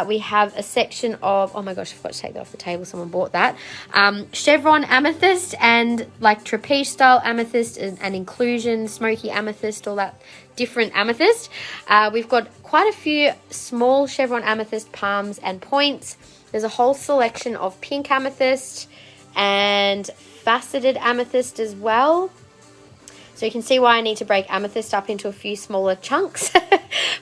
we have a section of, oh my gosh, I forgot to take that off the table. Someone bought that. Chevron amethyst and like trapeze style amethyst and inclusion, smoky amethyst, all that different amethyst. We've got quite a few small chevron amethyst palms and points. There's a whole selection of pink amethyst and faceted amethyst as well. So you can see why I need to break amethyst up into a few smaller chunks.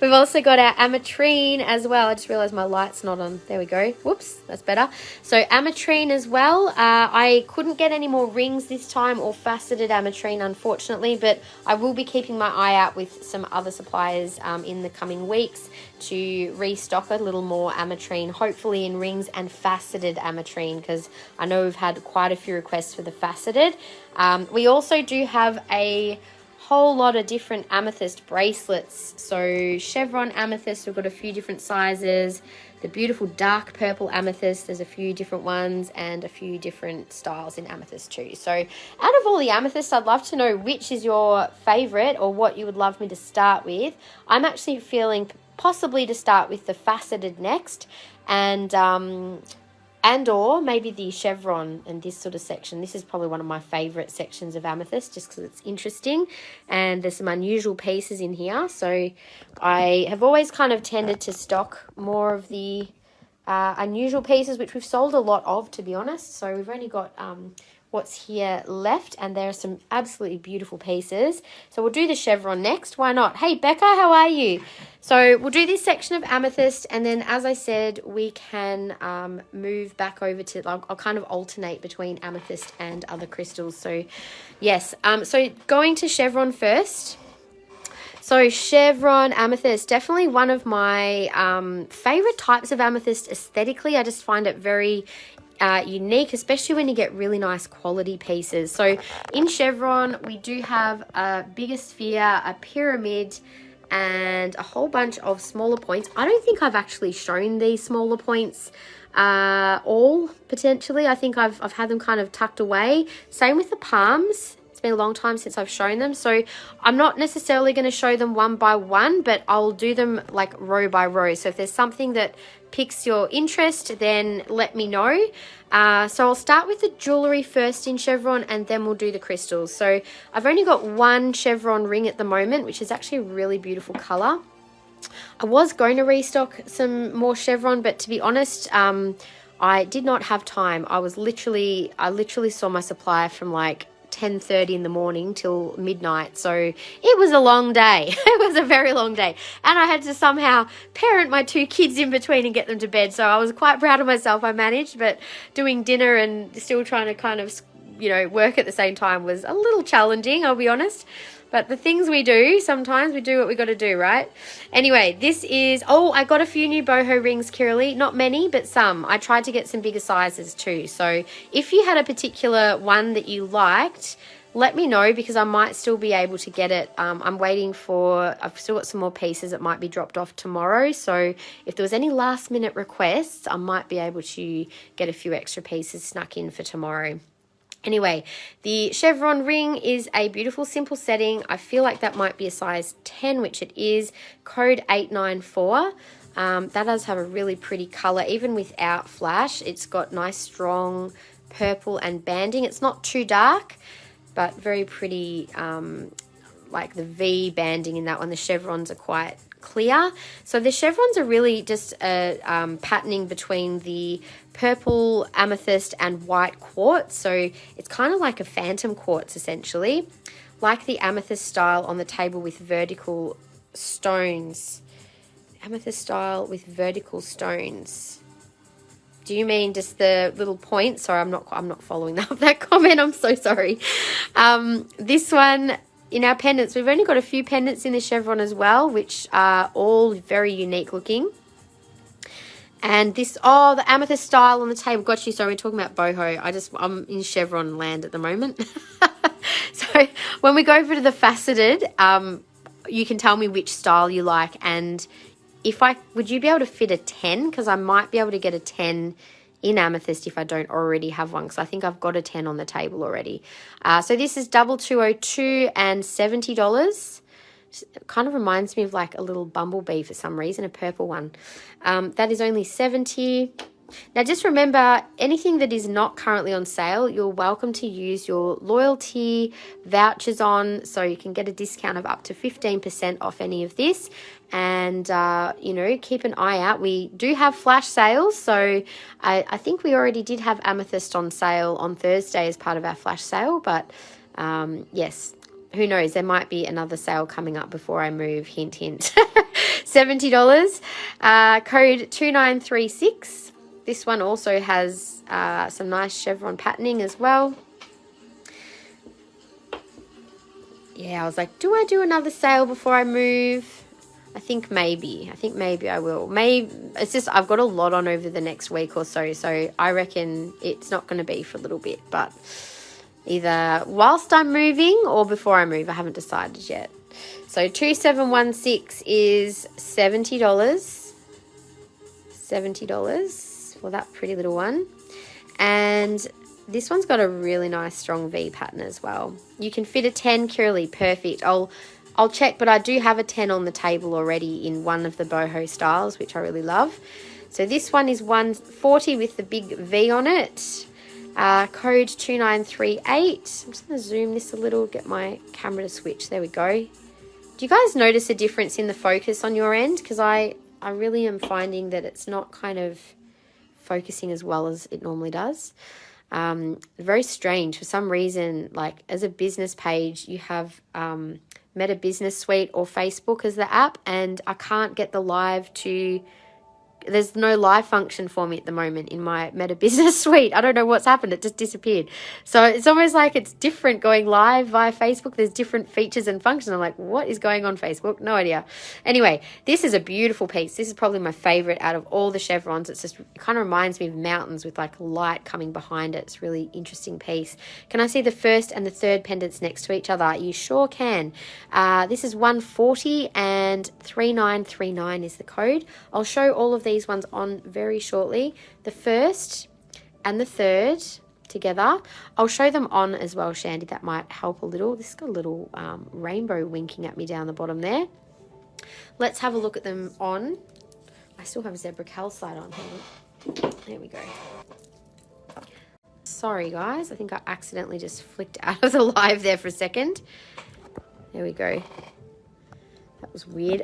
We've also got our ametrine as well. I just realized my light's not on. There we go. Whoops, that's better. So ametrine as well. I couldn't get any more rings this time or faceted ametrine, unfortunately, but I will be keeping my eye out with some other suppliers in the coming weeks to restock a little more ametrine, hopefully in rings and faceted ametrine, because I know we've had quite a few requests for the faceted. We also do have a whole lot of different amethyst bracelets. So chevron amethyst, we've got a few different sizes. The beautiful dark purple amethyst, there's a few different ones and a few different styles in amethyst too. So out of all the amethysts, I'd love to know which is your favorite or what you would love me to start with. I'm actually feeling possibly to start with the faceted next, and or maybe the chevron and this sort of section. This is probably one of my favorite sections of amethyst just because it's interesting and there's some unusual pieces in here. So I have always kind of tended to stock more of the unusual pieces, which we've sold a lot of, to be honest. So we've only got what's here left, and there are some absolutely beautiful pieces. So we'll do the chevron next. Why not? Hey Becca, how are you? So we'll do this section of amethyst, and then as I said, we can move back over to, I'll kind of alternate between amethyst and other crystals. So yes, so going to chevron first. So chevron amethyst, definitely one of my favorite types of amethyst aesthetically. I just find it very unique, especially when you get really nice quality pieces. So in chevron, we do have a bigger sphere, a pyramid, and a whole bunch of smaller points. I don't think I've actually shown these smaller points all, potentially. I think I've had them kind of tucked away. Same with the palms. It's been a long time since I've shown them, so I'm not necessarily going to show them one by one, but I'll do them like row by row. So if there's something that piques your interest, then let me know. So I'll start with the jewellery first in chevron, and then we'll do the crystals. So I've only got one chevron ring at the moment, which is actually a really beautiful colour. I was going to restock some more chevron, but to be honest, I did not have time. I literally saw my supplier from like 10:30 in the morning till midnight, so it was a long day. It was a very long day, and I had to somehow parent my two kids in between and get them to bed, so I was quite proud of myself. I managed, but doing dinner and still trying to kind of, you know, work at the same time was a little challenging, I'll be honest. But the things we do, sometimes we do what we got to do, right? Anyway, this is, oh, I got a few new boho rings, Kiralee. Not many, but some. I tried to get some bigger sizes too. So if you had a particular one that you liked, let me know, because I might still be able to get it. I'm waiting for, I've still got some more pieces that might be dropped off tomorrow. So if there was any last minute requests, I might be able to get a few extra pieces snuck in for tomorrow. Anyway, the chevron ring is a beautiful, simple setting. I feel like that might be a size 10, which it is, code 894. That does have a really pretty colour, even without flash. It's got nice, strong purple and banding. It's not too dark, but very pretty, like the V banding in that one. The chevrons are quite clear. So the chevrons are really just a patterning between the purple amethyst and white quartz. So it's kind of like a phantom quartz, essentially, like the amethyst style on the table with vertical stones. Amethyst style with vertical stones. Do you mean just the little points? Sorry, I'm not following that comment. I'm so sorry. This one, in our pendants, we've only got a few pendants in the chevron as well, which are all very unique looking. And this, oh, the amethyst style on the table. Got you. Sorry, we're talking about boho. I'm in chevron land at the moment. So when we go over to the faceted, you can tell me which style you like. And would you be able to fit a 10? Because I might be able to get a 10 in amethyst if I don't already have one, because I think I've got a 10 on the table already. So this is 2202 and $70. It kind of reminds me of like a little bumblebee for some reason, a purple one. That is only $70. Now, just remember, anything that is not currently on sale, you're welcome to use your loyalty vouchers on, so you can get a discount of up to 15% off any of this. And, you know, keep an eye out. We do have flash sales, so I think we already did have Amethyst on sale on Thursday as part of our flash sale, but yes, who knows, there might be another sale coming up before I move, hint, hint. $70, code 2936. This one also has some nice chevron patterning as well. Yeah, I was like, do I do another sale before I move? I think maybe I will. Maybe it's just I've got a lot on over the next week or so, so I reckon it's not going to be for a little bit, but either whilst I'm moving or before I move. I haven't decided yet. So 2716 is $70. $70 for that pretty little one. And this one's got a really nice strong V pattern as well. You can fit a 10, Kirley, perfect. I'll check, but I do have a 10 on the table already in one of the boho styles, which I really love. So this one is 140 with the big V on it. Code 2938. I'm just going to zoom this a little, get my camera to switch. There we go. Do you guys notice a difference in the focus on your end? Because I really am finding that it's not kind of focusing as well as it normally does. Very strange. For some reason, like as a business page, you have Meta Business Suite or Facebook as the app, and I can't get the live to... There's no live function for me at the moment in my Meta Business Suite. I don't know what's happened. It just disappeared. So it's almost like it's different going live via Facebook. There's different features and functions. I'm like, what is going on, Facebook? No idea. Anyway, this is a beautiful piece. This is probably my favorite out of all the chevrons. It's just, it kind of reminds me of mountains with like light coming behind it. It's a really interesting piece. Can I see the first and the third pendants next to each other? You sure can. This is 140 and 3939 is the code. I'll show all of these ones on very shortly. The first and the third together. I'll show them on as well, Shandy. That might help a little. This has got a little rainbow winking at me down the bottom there. Let's have a look at them on. I still have zebra calcite on here. There we go. Sorry, guys. I think I accidentally just flicked out of the live there for a second. There we go. That was weird.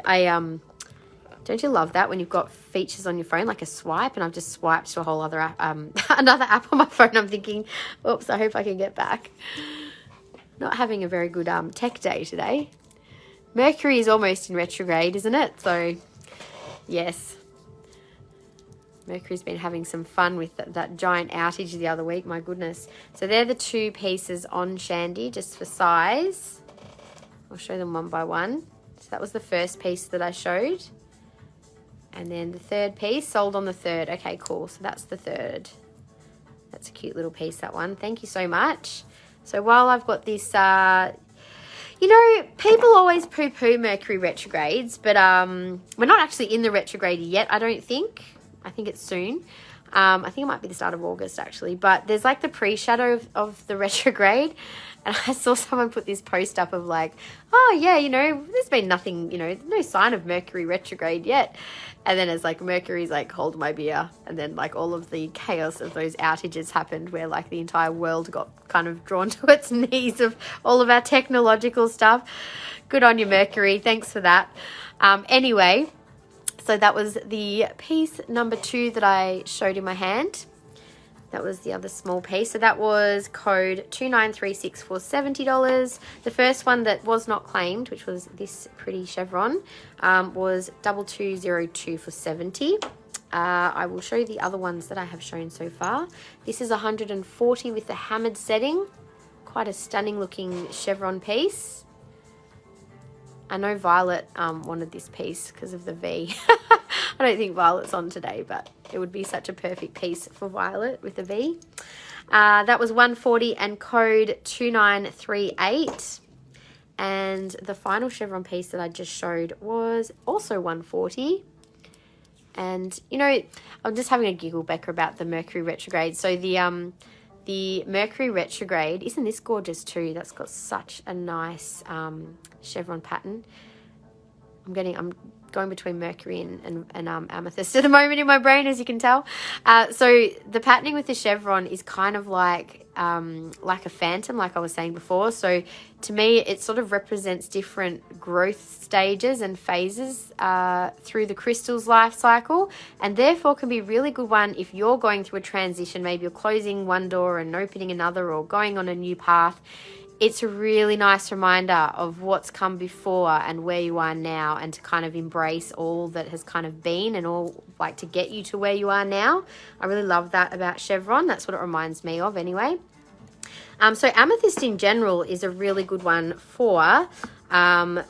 Don't you love that when you've got features on your phone like a swipe, and I've just swiped to a whole other app, another app on my phone. I'm thinking, oops, I hope I can get back. Not having a very good tech day today. Mercury is almost in retrograde, isn't it? So, yes. Mercury's been having some fun with that giant outage the other week. My goodness. So they're the two pieces on Shandy, just for size. I'll show them one by one. So that was the first piece that I showed. And then the third piece, sold on the third. Okay, cool. So that's the third. That's a cute little piece, that one. Thank you so much. So while I've got this, you know, people always poo-poo Mercury retrogrades, but we're not actually in the retrograde yet, I don't think. I think it's soon. I think it might be the start of August, actually. But there's like the pre-shadow of the retrograde. And I saw someone put this post up of like, oh, yeah, you know, there's been nothing, you know, no sign of Mercury retrograde yet. And then it's like Mercury's like, hold my beer. And then like all of the chaos of those outages happened where like the entire world got kind of drawn to its knees of all of our technological stuff. Good on you, Mercury. Thanks for that. Anyway, so that was the piece number 2 that I showed in my hand. That was the other small piece. So that was code 2936 for $70. The first one that was not claimed, which was this pretty chevron, was 2202 for $70. I will show you the other ones that I have shown so far. This is 140 with the hammered setting. Quite a stunning looking chevron piece. I know Violet wanted this piece because of the V. I don't think Violet's on today, but it would be such a perfect piece for Violet with the V. That was 140 and code 2938. And the final chevron piece that I just showed was also 140. And, you know, I'm just having a giggle, Becca, about the Mercury retrograde. So the Mercury retrograde, isn't this gorgeous too? That's got such a nice chevron pattern. I'm going between Mercury and Amethyst at the moment in my brain, as you can tell. So the patterning with the chevron is kind of like a phantom, like I was saying before. So to me, it sort of represents different growth stages and phases through the crystal's life cycle, and therefore can be a really good one if you're going through a transition. Maybe you're closing one door and opening another, or going on a new path. It's a really nice reminder of what's come before and where you are now, and to kind of embrace all that has kind of been and all, like, to get you to where you are now. I really love that about chevron. That's what it reminds me of anyway. So amethyst in general is a really good one for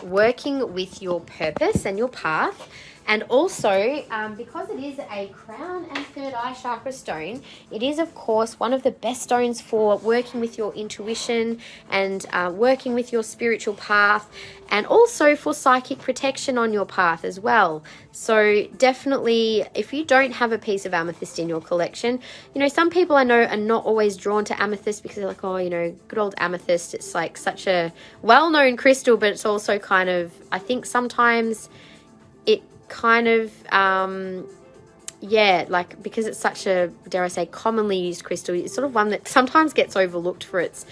working with your purpose and your path. And also, because it is a crown and third eye chakra stone, it is, of course, one of the best stones for working with your intuition and working with your spiritual path, and also for psychic protection on your path as well. So definitely, if you don't have a piece of amethyst in your collection, you know, some people I know are not always drawn to amethyst because they're like, oh, you know, good old amethyst. It's like such a well-known crystal, but it's also kind of, I think sometimes it kind of like, because it's such a, dare I say, commonly used crystal, it's sort of one that sometimes gets overlooked for its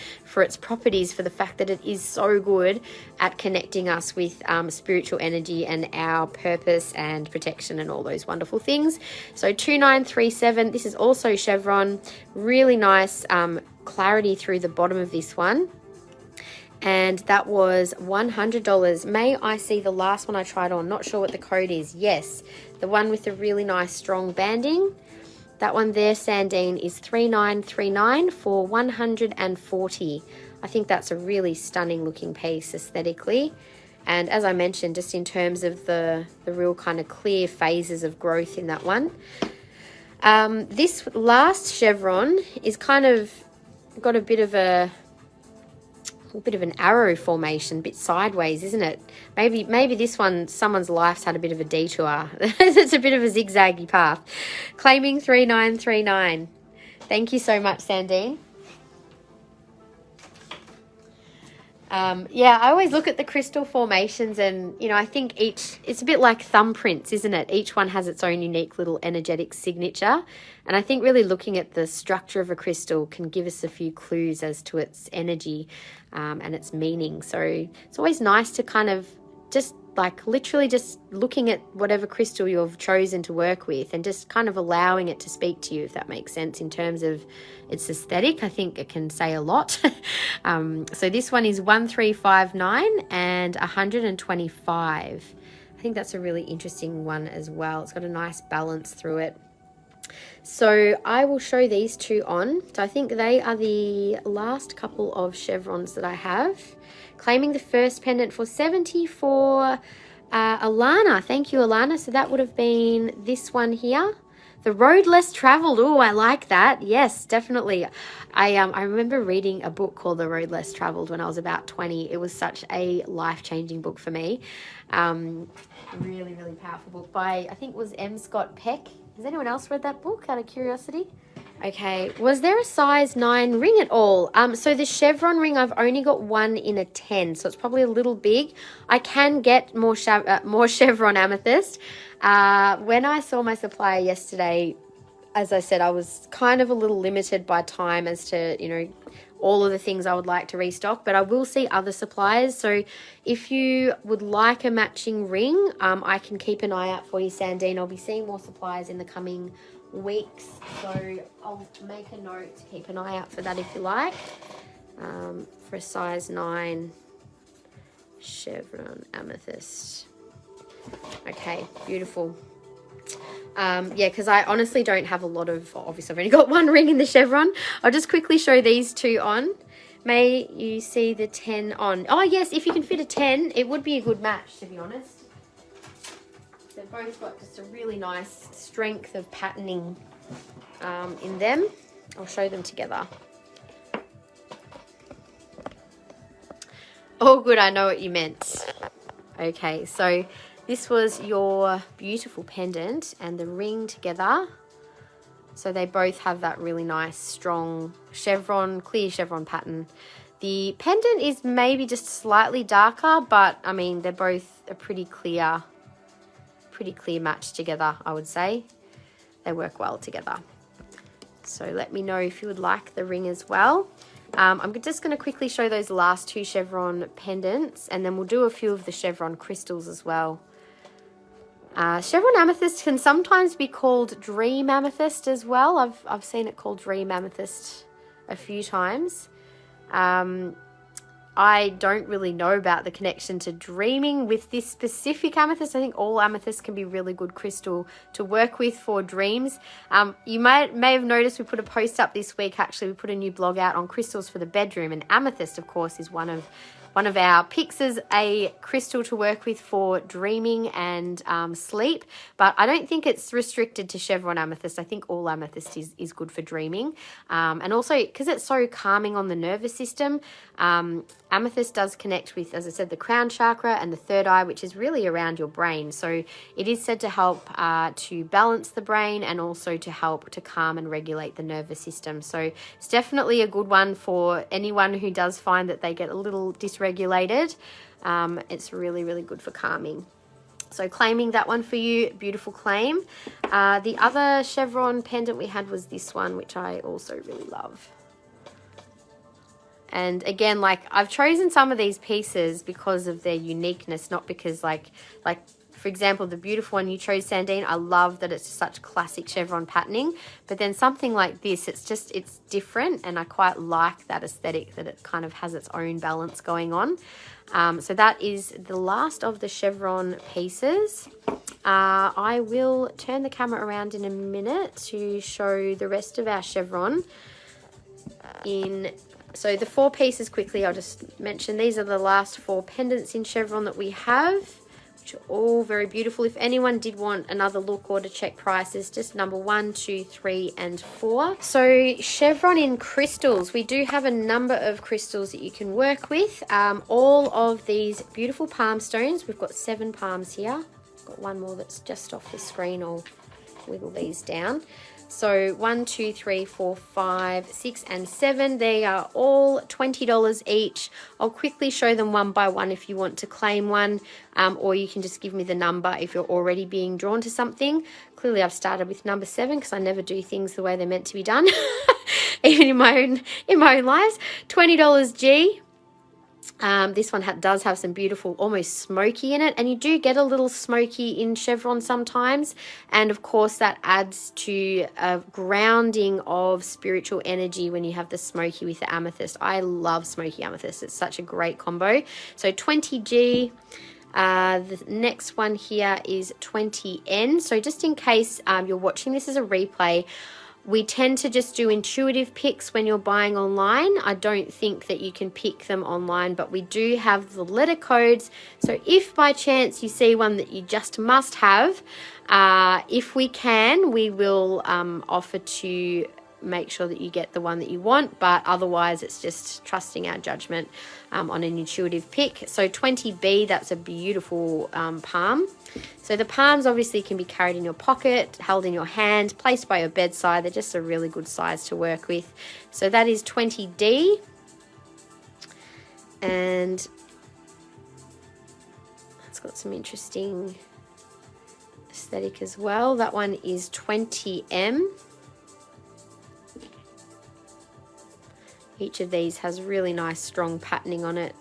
properties, for the fact that it is so good at connecting us with spiritual energy and our purpose and protection and all those wonderful things. So 2937, this is also chevron. Really nice clarity through the bottom of this one. And that was $100. May I see the last one I tried on? Not sure what the code is. Yes, the one with the really nice strong banding. That one there, Sandine, is 3939 for $140. I think that's a really stunning looking piece aesthetically. And as I mentioned, just in terms of the real kind of clear phases of growth in that one. This last chevron is kind of got a bit of an arrow formation, a bit sideways, isn't it? Maybe this one, someone's life's had a bit of a detour. It's a bit of a zigzaggy path. Claiming 3939. Thank you so much, Sandine. I always look at the crystal formations, and, you know, I think it's a bit like thumbprints, isn't it? Each one has its own unique little energetic signature. And I think really looking at the structure of a crystal can give us a few clues as to its energy and its meaning. So it's always nice to kind of just like literally just looking at whatever crystal you've chosen to work with and just kind of allowing it to speak to you, if that makes sense, in terms of its aesthetic. I think it can say a lot. So this one is 1359 and 125. I think that's a really interesting one as well. It's got a nice balance through it. So I will show these two on. So I think they are the last couple of chevrons that I have. Claiming the first pendant for 70 for Alana. Thank you, Alana. So that would have been this one here. The road less traveled. Oh, I like that. Yes, definitely. I remember reading a book called The Road Less Traveled when I was about 20. It was such a life-changing book for me. Really, really powerful book by, I think it was M. Scott Peck. Has anyone else read that book out of curiosity? Okay, was there a size 9 ring at all? So the chevron ring, I've only got one in a 10, so it's probably a little big. I can get more chevron amethyst. When I saw my supplier yesterday, as I said, I was kind of a little limited by time as to, you know, all of the things I would like to restock, but I will see other suppliers. So if you would like a matching ring, I can keep an eye out for you, Sandine. I'll be seeing more suppliers in the coming weeks, so I'll make a note to keep an eye out for that if you like, for a size 9 chevron amethyst. Okay, beautiful. Because I honestly don't have a lot of, obviously I've only got one ring in the chevron. I'll just quickly show these two on. May you see the 10 on. Oh yes, if you can fit a 10, it would be a good match, to be honest. They've both got just a really nice strength of patterning in them. I'll show them together. Oh good, I know what you meant. Okay, so this was your beautiful pendant and the ring together. So they both have that really nice, strong chevron, clear chevron pattern. The pendant is maybe just slightly darker, but I mean, they're both a pretty clear match together, I would say. They work well together. So let me know if you would like the ring as well. I'm just going to quickly show those last 2 chevron pendants, and then we'll do a few of the chevron crystals as well. Chevron amethyst can sometimes be called dream amethyst as well. I've seen it called dream amethyst a few times. I don't really know about the connection to dreaming with this specific amethyst. I think all amethysts can be really good crystal to work with for dreams. You may have noticed we put a post up this week. Actually, we put a new blog out on crystals for the bedroom, and amethyst, of course, is one of our picks as a crystal to work with for dreaming and sleep. But I don't think it's restricted to chevron amethyst. I think all amethyst is good for dreaming. And also, because it's so calming on the nervous system, amethyst does connect with, as I said, the crown chakra and the third eye, which is really around your brain. So it is said to help to balance the brain and also to help to calm and regulate the nervous system. So it's definitely a good one for anyone who does find that they get a little dysregulated. It's really, really good for calming. So claiming that one for you, beautiful claim. The other chevron pendant we had was this one, which I also really love. And again, like, I've chosen some of these pieces because of their uniqueness, not because like for example, the beautiful one you chose, Sandine, I love that it's such classic chevron patterning. But then something like this, it's different, and I quite like that aesthetic, that it kind of has its own balance going on. So that is the last of the chevron pieces. I will turn the camera around in a minute to show the rest of our chevron so the 4 pieces quickly, I'll just mention these are the last 4 pendants in chevron that we have, which are all very beautiful. If anyone did want another look or to check prices, just number 1, 2, 3, and 4. So chevron in crystals, we do have a number of crystals that you can work with. All of these beautiful palm stones. We've got 7 palms here. I've got one more that's just off the screen. I'll wiggle these down. So 1, 2, 3, 4, 5, 6, and 7. They are all $20 each. I'll quickly show them one by one if you want to claim one, or you can just give me the number if you're already being drawn to something. Clearly I've started with number 7 because I never do things the way they're meant to be done, even in my own lives. $20 G. This one does have some beautiful, almost smoky in it, and you do get a little smoky in chevron sometimes, and of course that adds to a grounding of spiritual energy when you have the smoky with the amethyst. I love smoky amethyst. It's such a great combo. So 20G. The next one here is 20N. So just in case you're watching this as a replay, we tend to just do intuitive picks when you're buying online. I don't think that you can pick them online, but we do have the letter codes. So if by chance you see one that you just must have, if we can, we will offer to make sure that you get the one that you want, but otherwise it's just trusting our judgment on an intuitive pick. So 20B, that's a beautiful palm. So the palms obviously can be carried in your pocket, held in your hand, placed by your bedside. They're just a really good size to work with. So that is 20D. And it's got some interesting aesthetic as well. That one is 20M. Each of these has really nice strong patterning on it.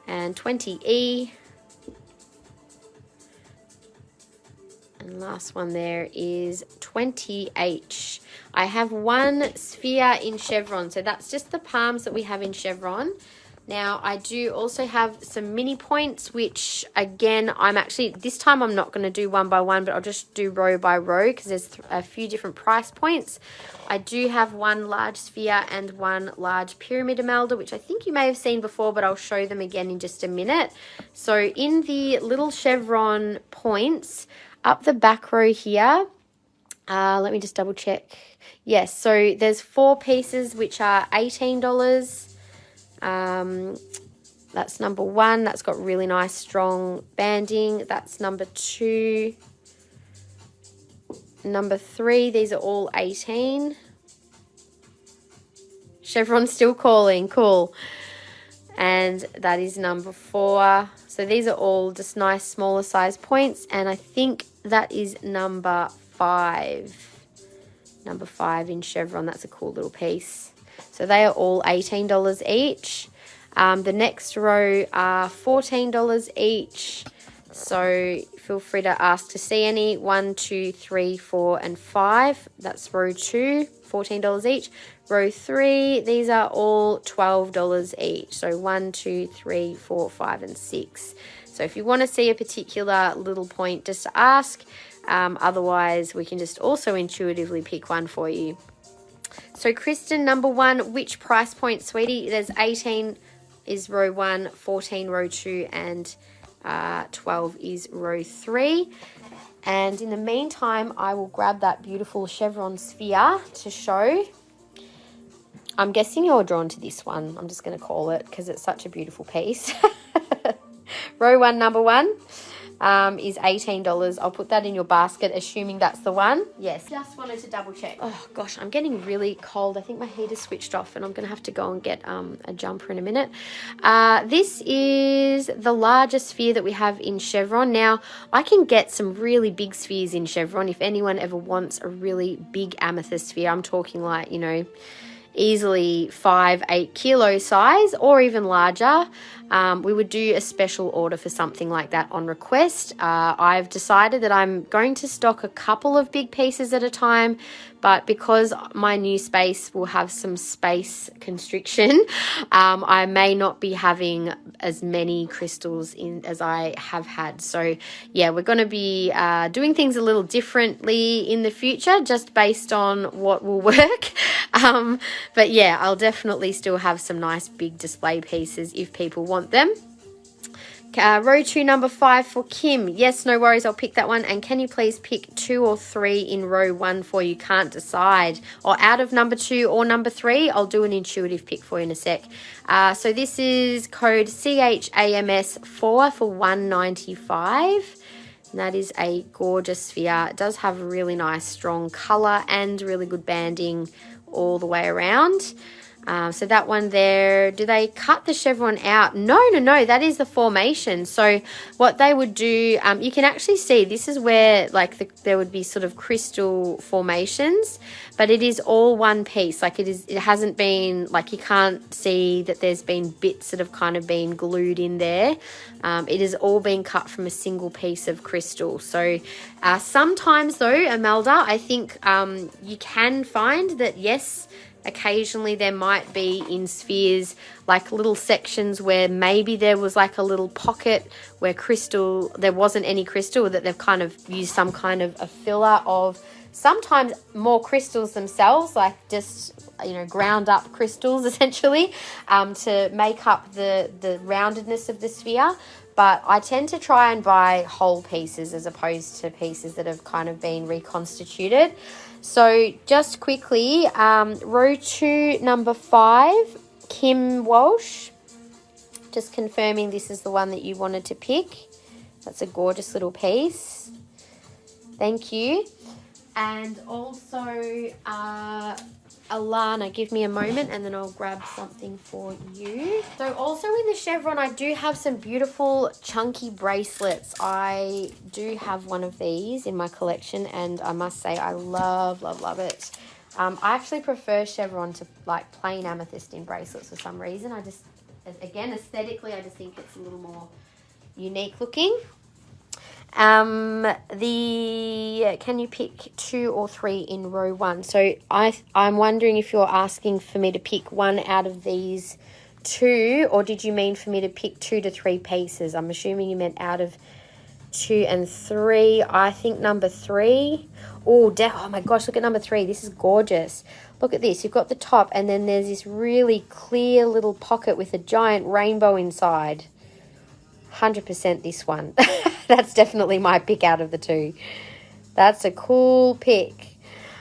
And 20E. And last one there is 20H. I have one sphere in chevron, so that's just the palms that we have in chevron. Now I do also have some mini points, which again, this time I'm not going to do one by one, but I'll just do row by row because there's a few different price points. I do have one large sphere and one large pyramid emerald, which I think you may have seen before, but I'll show them again in just a minute. So in the little chevron points, up the back row here, let me just double check. Yes, so there's 4 pieces which are $18. That's number 1. That's got really nice strong banding. That's number 2. Number 3, these are all 18. Chevron's still calling. Cool. And that is number 4. So these are all just nice smaller size points, and I think that is number 5. Number 5 in chevron. That's a cool little piece. So they are all $18 each. The next row are $14 each. So feel free to ask to see any. 1, 2, 3, 4, and 5. That's row 2, $14 each. Row 3, these are all $12 each. So 1, 2, 3, 4, 5, and 6. So if you want to see a particular little point, just ask. Otherwise, we can just also intuitively pick one for you. So Kristen, number 1, which price point, sweetie? There's 18 is row 1, 14 row 2, and 12 is row 3. And in the meantime, I will grab that beautiful chevron sphere to show. I'm guessing you're drawn to this one. I'm just going to call it because it's such a beautiful piece. Row 1, number 1 is $18. I'll put that in your basket, assuming that's the one. Yes. Just wanted to double check. Oh gosh, I'm getting really cold. I think my heater's switched off and I'm going to have to go and get a jumper in a minute. This is the largest sphere that we have in chevron. Now, I can get some really big spheres in chevron. If anyone ever wants a really big amethyst sphere, I'm talking like, you know, easily 5-8 kilo size or even larger. We would do a special order for something like that on request. I've decided that I'm going to stock a couple of big pieces at a time, but because my new space will have some space constriction, I may not be having as many crystals in as I have had. So yeah, we're going to be doing things a little differently in the future, just based on what will work. But yeah, I'll definitely still have some nice big display pieces if people want them. Row 2, number 5 for Kim. Yes, no worries, I'll pick that one. And can you please pick 2 or 3 in row 1 for you can't decide? Or out of number 2 or number 3, I'll do an intuitive pick for you in a sec. So this is code CHAMS4 for $195. And that is a gorgeous sphere. It does have a really nice strong colour and really good banding all the way around. So that one there, do they cut the chevron out? No, that is the formation. So what they would do, you can actually see this is where like there would be sort of crystal formations, but it is all one piece. Like it hasn't been, like you can't see that there's been bits that have kind of been glued in there. It has all been cut from a single piece of crystal. So sometimes though, Imelda, I think you can find that, yes, occasionally there might be in spheres like little sections where maybe there was like a little pocket where there wasn't any crystal, that they've kind of used some kind of a filler of sometimes more crystals themselves, like just, you know, ground up crystals essentially, to make up the roundedness of the sphere. But I tend to try and buy whole pieces as opposed to pieces that have kind of been reconstituted. So just quickly, row 2, number 5, Kim Walsh. Just confirming this is the one that you wanted to pick. That's a gorgeous little piece. Thank you. And also, Alana, give me a moment and then I'll grab something for you. So also in the chevron, I do have some beautiful chunky bracelets. I do have one of these in my collection and I must say I love it. I actually prefer chevron to like plain amethyst in bracelets for some reason. I just, again, aesthetically, I just think it's a little more unique looking. Can you pick 2 or 3 in row 1? So I'm wondering if you're asking for me to pick one out of these 2, or did you mean for me to pick 2 to 3 pieces? I'm assuming you meant out of 2 and 3. I think number 3. Oh my gosh, look at number 3. This is gorgeous. Look at this. You've got the top and then there's this really clear little pocket with a giant rainbow inside. 100% this one. That's definitely my pick out of the 2. That's a cool pick.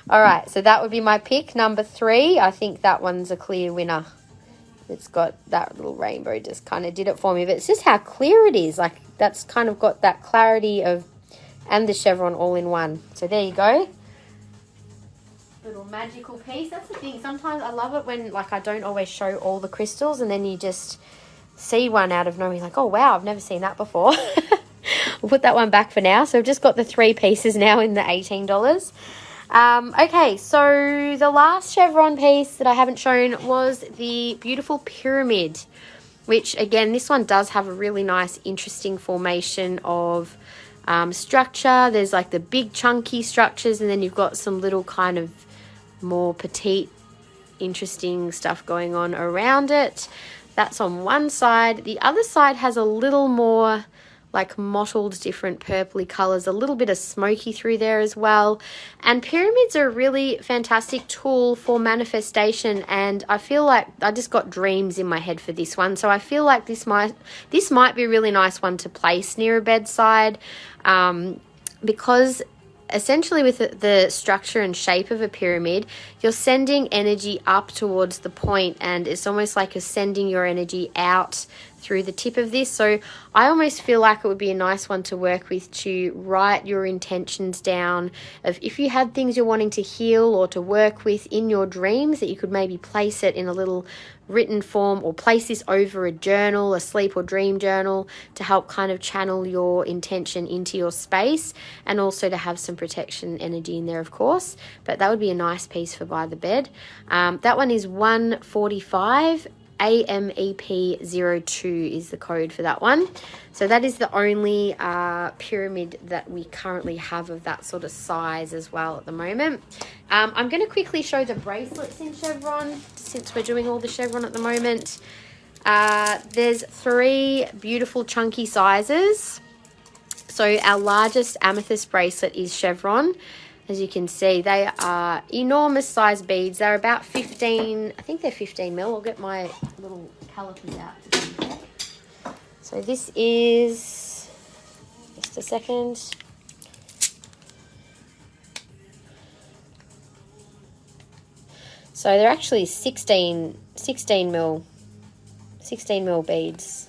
All right, so that would be my pick, number 3. I think that one's a clear winner. It's got that little rainbow, just kind of did it for me. But it's just how clear it is. Like, that's kind of got that clarity of, and the chevron all in one. So there you go. Little magical piece. That's the thing. Sometimes I love it when, like, I don't always show all the crystals and then you just see one out of nowhere. Like, oh, wow, I've never seen that before. We'll put that one back for now. So we've just got the 3 pieces now in the $18. Okay, so the last chevron piece that I haven't shown was the beautiful pyramid, which, again, this one does have a really nice, interesting formation of structure. There's like the big chunky structures, and then you've got some little kind of more petite, interesting stuff going on around it. That's on one side. The other side has a little more like mottled, different purpley colors, a little bit of smoky through there as well. And pyramids are a really fantastic tool for manifestation, and I feel like I just got dreams in my head for this one. So I feel like this might be a really nice one to place near a bedside, because essentially with the structure and shape of a pyramid, you're sending energy up towards the point, and it's almost like you're sending your energy out through the tip of this. So I almost feel like it would be a nice one to work with, to write your intentions down of if you had things you're wanting to heal or to work with in your dreams, that you could maybe place it in a little written form, or place this over a journal, a sleep or dream journal, to help kind of channel your intention into your space, and also to have some protection energy in there, of course. But that would be a nice piece for by the bed. That one is $145. AMEP02 is the code for that one. So that is the only pyramid that we currently have of that sort of size as well at the moment. I'm going to quickly show the bracelets in chevron, since we're doing all the chevron at the moment. There's 3 beautiful chunky sizes. So our largest amethyst bracelet is chevron. As you can see, they are enormous size beads. They're about 15, I think they're 15 mil. I'll get my little calipers out. So this is, just a second. So they're actually 16 mil beads.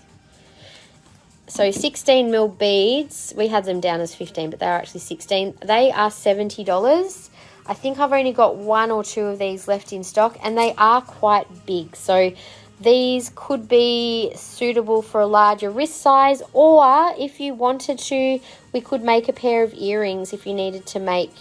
So 16 mil beads, we had them down as 15, but they're actually 16. They are $70. I think I've only got 1 or 2 of these left in stock, and they are quite big. So these could be suitable for a larger wrist size, or if you wanted to, we could make a pair of earrings if you needed to make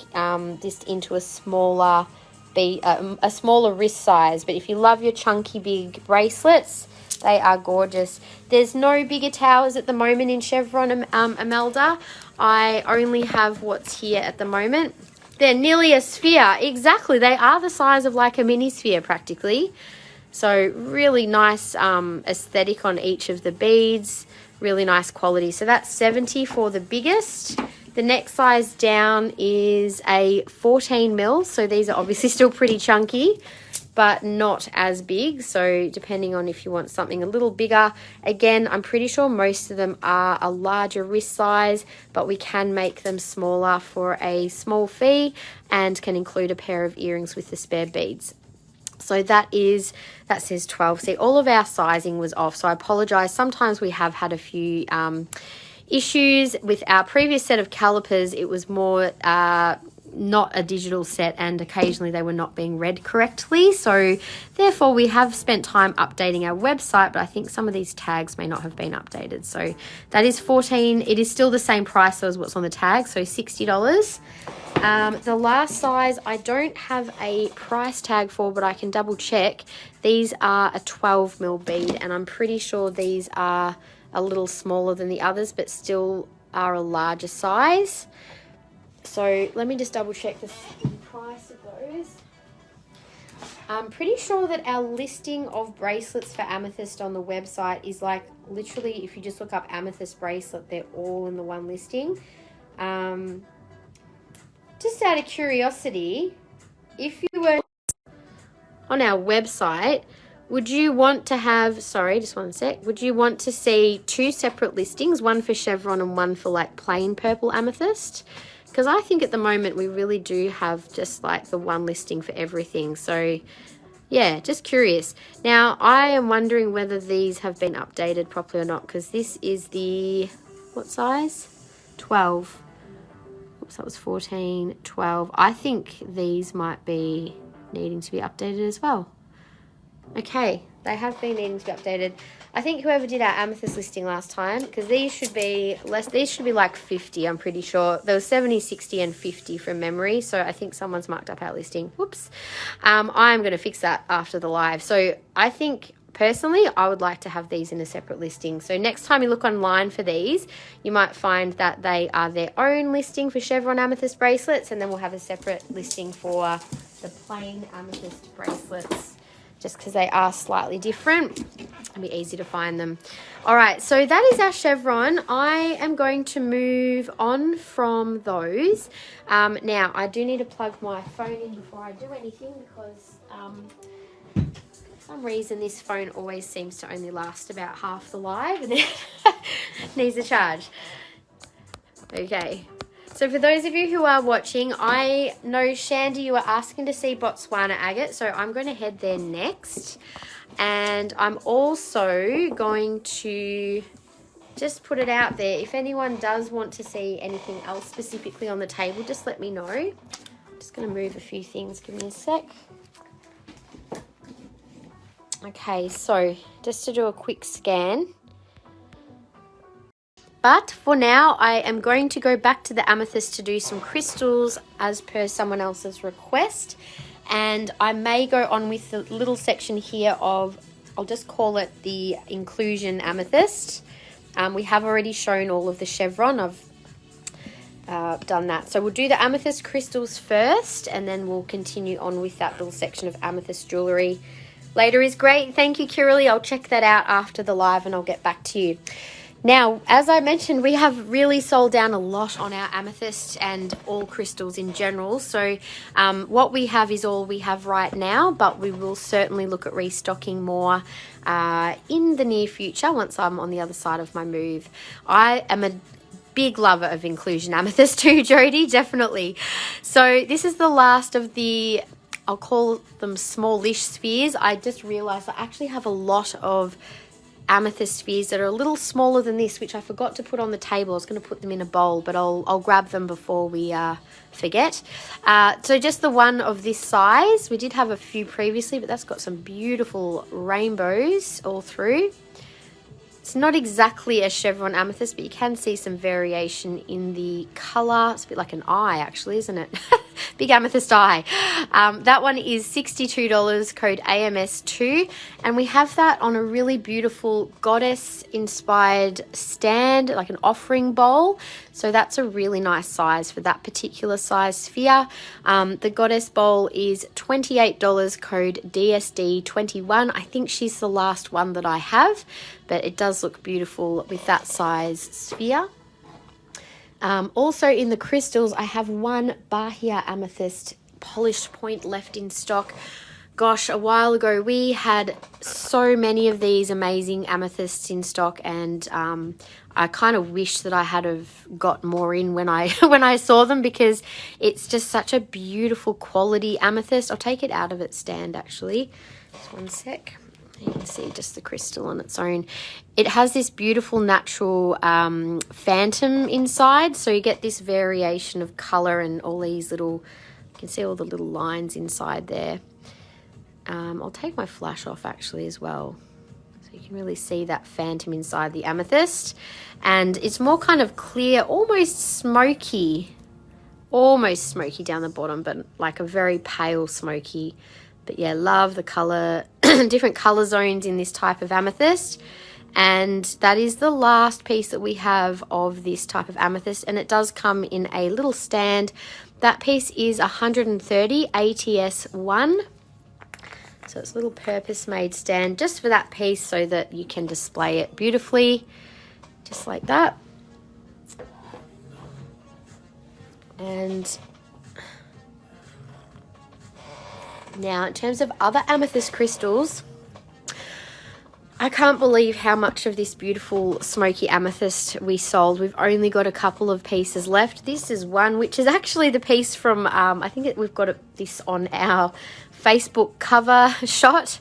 this into a smaller wrist size. But if you love your chunky big bracelets, they are gorgeous. There's no bigger towers at the moment in chevron, Imelda. I only have what's here at the moment. They're nearly a sphere. Exactly. They are the size of like a mini sphere practically. So really nice aesthetic on each of the beads. Really nice quality. So that's $70 for the biggest. The next size down is a 14 mil. So these are obviously still pretty chunky, but not as big. So depending on if you want something a little bigger, again, I'm pretty sure most of them are a larger wrist size, but we can make them smaller for a small fee, and can include a pair of earrings with the spare beads. So that says 12. See, all of our sizing was off, so I apologize. Sometimes we have had a few issues with our previous set of calipers. It was more not a digital set, and occasionally they were not being read correctly. So therefore we have spent time updating our website, but I think some of these tags may not have been updated. So that is 14. It is still the same price as what's on the tag, so $60. The last size I don't have a price tag for, but I can double check. These are a 12 mil bead, and I'm pretty sure these are a little smaller than the others, but still are a larger size. So let me just double check the price of those. I'm pretty sure that our listing of bracelets for Amethyst on the website is like literally, if you just look up Amethyst bracelet, they're all in the one listing. Just out of curiosity, if you were on our website, would you want to have, sorry, just one sec, would you want to see 2 separate listings, one for chevron and one for like plain purple amethyst? Because I think at the moment we really do have just like the one listing for everything. So yeah, just curious. Now I am wondering whether these have been updated properly or not, because this is the, what size? 12. Oops, that was 14, 12. I think these might be, needing to be updated as well. Okay, they have been needing to be updated. I think whoever did our amethyst listing last time, because these should be less, these should be like 50, I'm pretty sure. There was 70, 60 and 50 from memory, so I think someone's marked up our listing. Whoops. I'm going to fix that after the live. So I think personally I would like to have these in a separate listing. So next time you look online for these, you might find that they are their own listing for chevron amethyst bracelets, and then we'll have a separate listing for the plain amethyst bracelets, just because they are slightly different. It'll be easy to find them. All right, so that is our chevron. I am going to move on from those. Now, I do need to plug my phone in before I do anything, because for some reason this phone always seems to only last about half the live and then needs a charge. Okay. So for those of you who are watching, I know, Shandy, you were asking to see Botswana agate, so I'm going to head there next. And I'm also going to just put it out there. If anyone does want to see anything else specifically on the table, just let me know. I'm just going to move a few things. Give me a sec. Okay, so just to do a quick scan. But for now, I am going to go back to the amethyst to do some crystals as per someone else's request. And I may go on with the little section here of, I'll just call it the inclusion amethyst. We have already shown all of the chevron. I've done that. So we'll do the amethyst crystals first, and then we'll continue on with that little section of amethyst jewellery. Later is great. Thank you, Kirili. I'll check that out after the live and I'll get back to you. Now, as I mentioned, we have really sold down a lot on our amethyst and all crystals in general. So what we have is all we have right now, but we will certainly look at restocking more in the near future once I'm on the other side of my move. I am a big lover of inclusion amethyst too, Jodie, definitely. So this is the last of the, I'll call them smallish spheres. I just realised I actually have a lot of amethyst spheres that are a little smaller than this, which I forgot to put on the table. I was going to put them in a bowl, but I'll grab them before we forget. So just the one of this size. We did have a few previously, but that's got some beautiful rainbows all through. It's not exactly a chevron amethyst, but you can see some variation in the colour. It's a bit like an eye, actually, isn't it? Big amethyst eye. That one is $62, code AMS2. And we have that on a really beautiful goddess-inspired stand, like an offering bowl. So that's a really nice size for that particular size sphere. The goddess bowl is $28, code DSD21. I think she's the last one that I have, but it does look beautiful with that size sphere. Also in the crystals, I have one Bahia amethyst polished point left in stock. Gosh, a while ago we had so many of these amazing amethysts in stock, and I kind of wish that I had have got more in when I when I saw them, because it's just such a beautiful quality amethyst. I'll take it out of its stand actually. Just one sec. You can see just the crystal on its own. It has this beautiful natural phantom inside, so you get this variation of colour and all these little, you can see all the little lines inside there. I'll take my flash off actually as well, so you can really see that phantom inside the amethyst. And it's more kind of clear, almost smoky down the bottom, but like a very pale smoky. But yeah, love the colour, different colour zones in this type of amethyst. And that is the last piece that we have of this type of amethyst. And it does come in a little stand. That piece is 130 ATS1. So it's a little purpose-made stand just for that piece, so that you can display it beautifully, just like that. And now, in terms of other amethyst crystals, I can't believe how much of this beautiful smoky amethyst we sold. We've only got a couple of pieces left. This is one, which is actually the piece from, I think we've got this on our Facebook cover shot.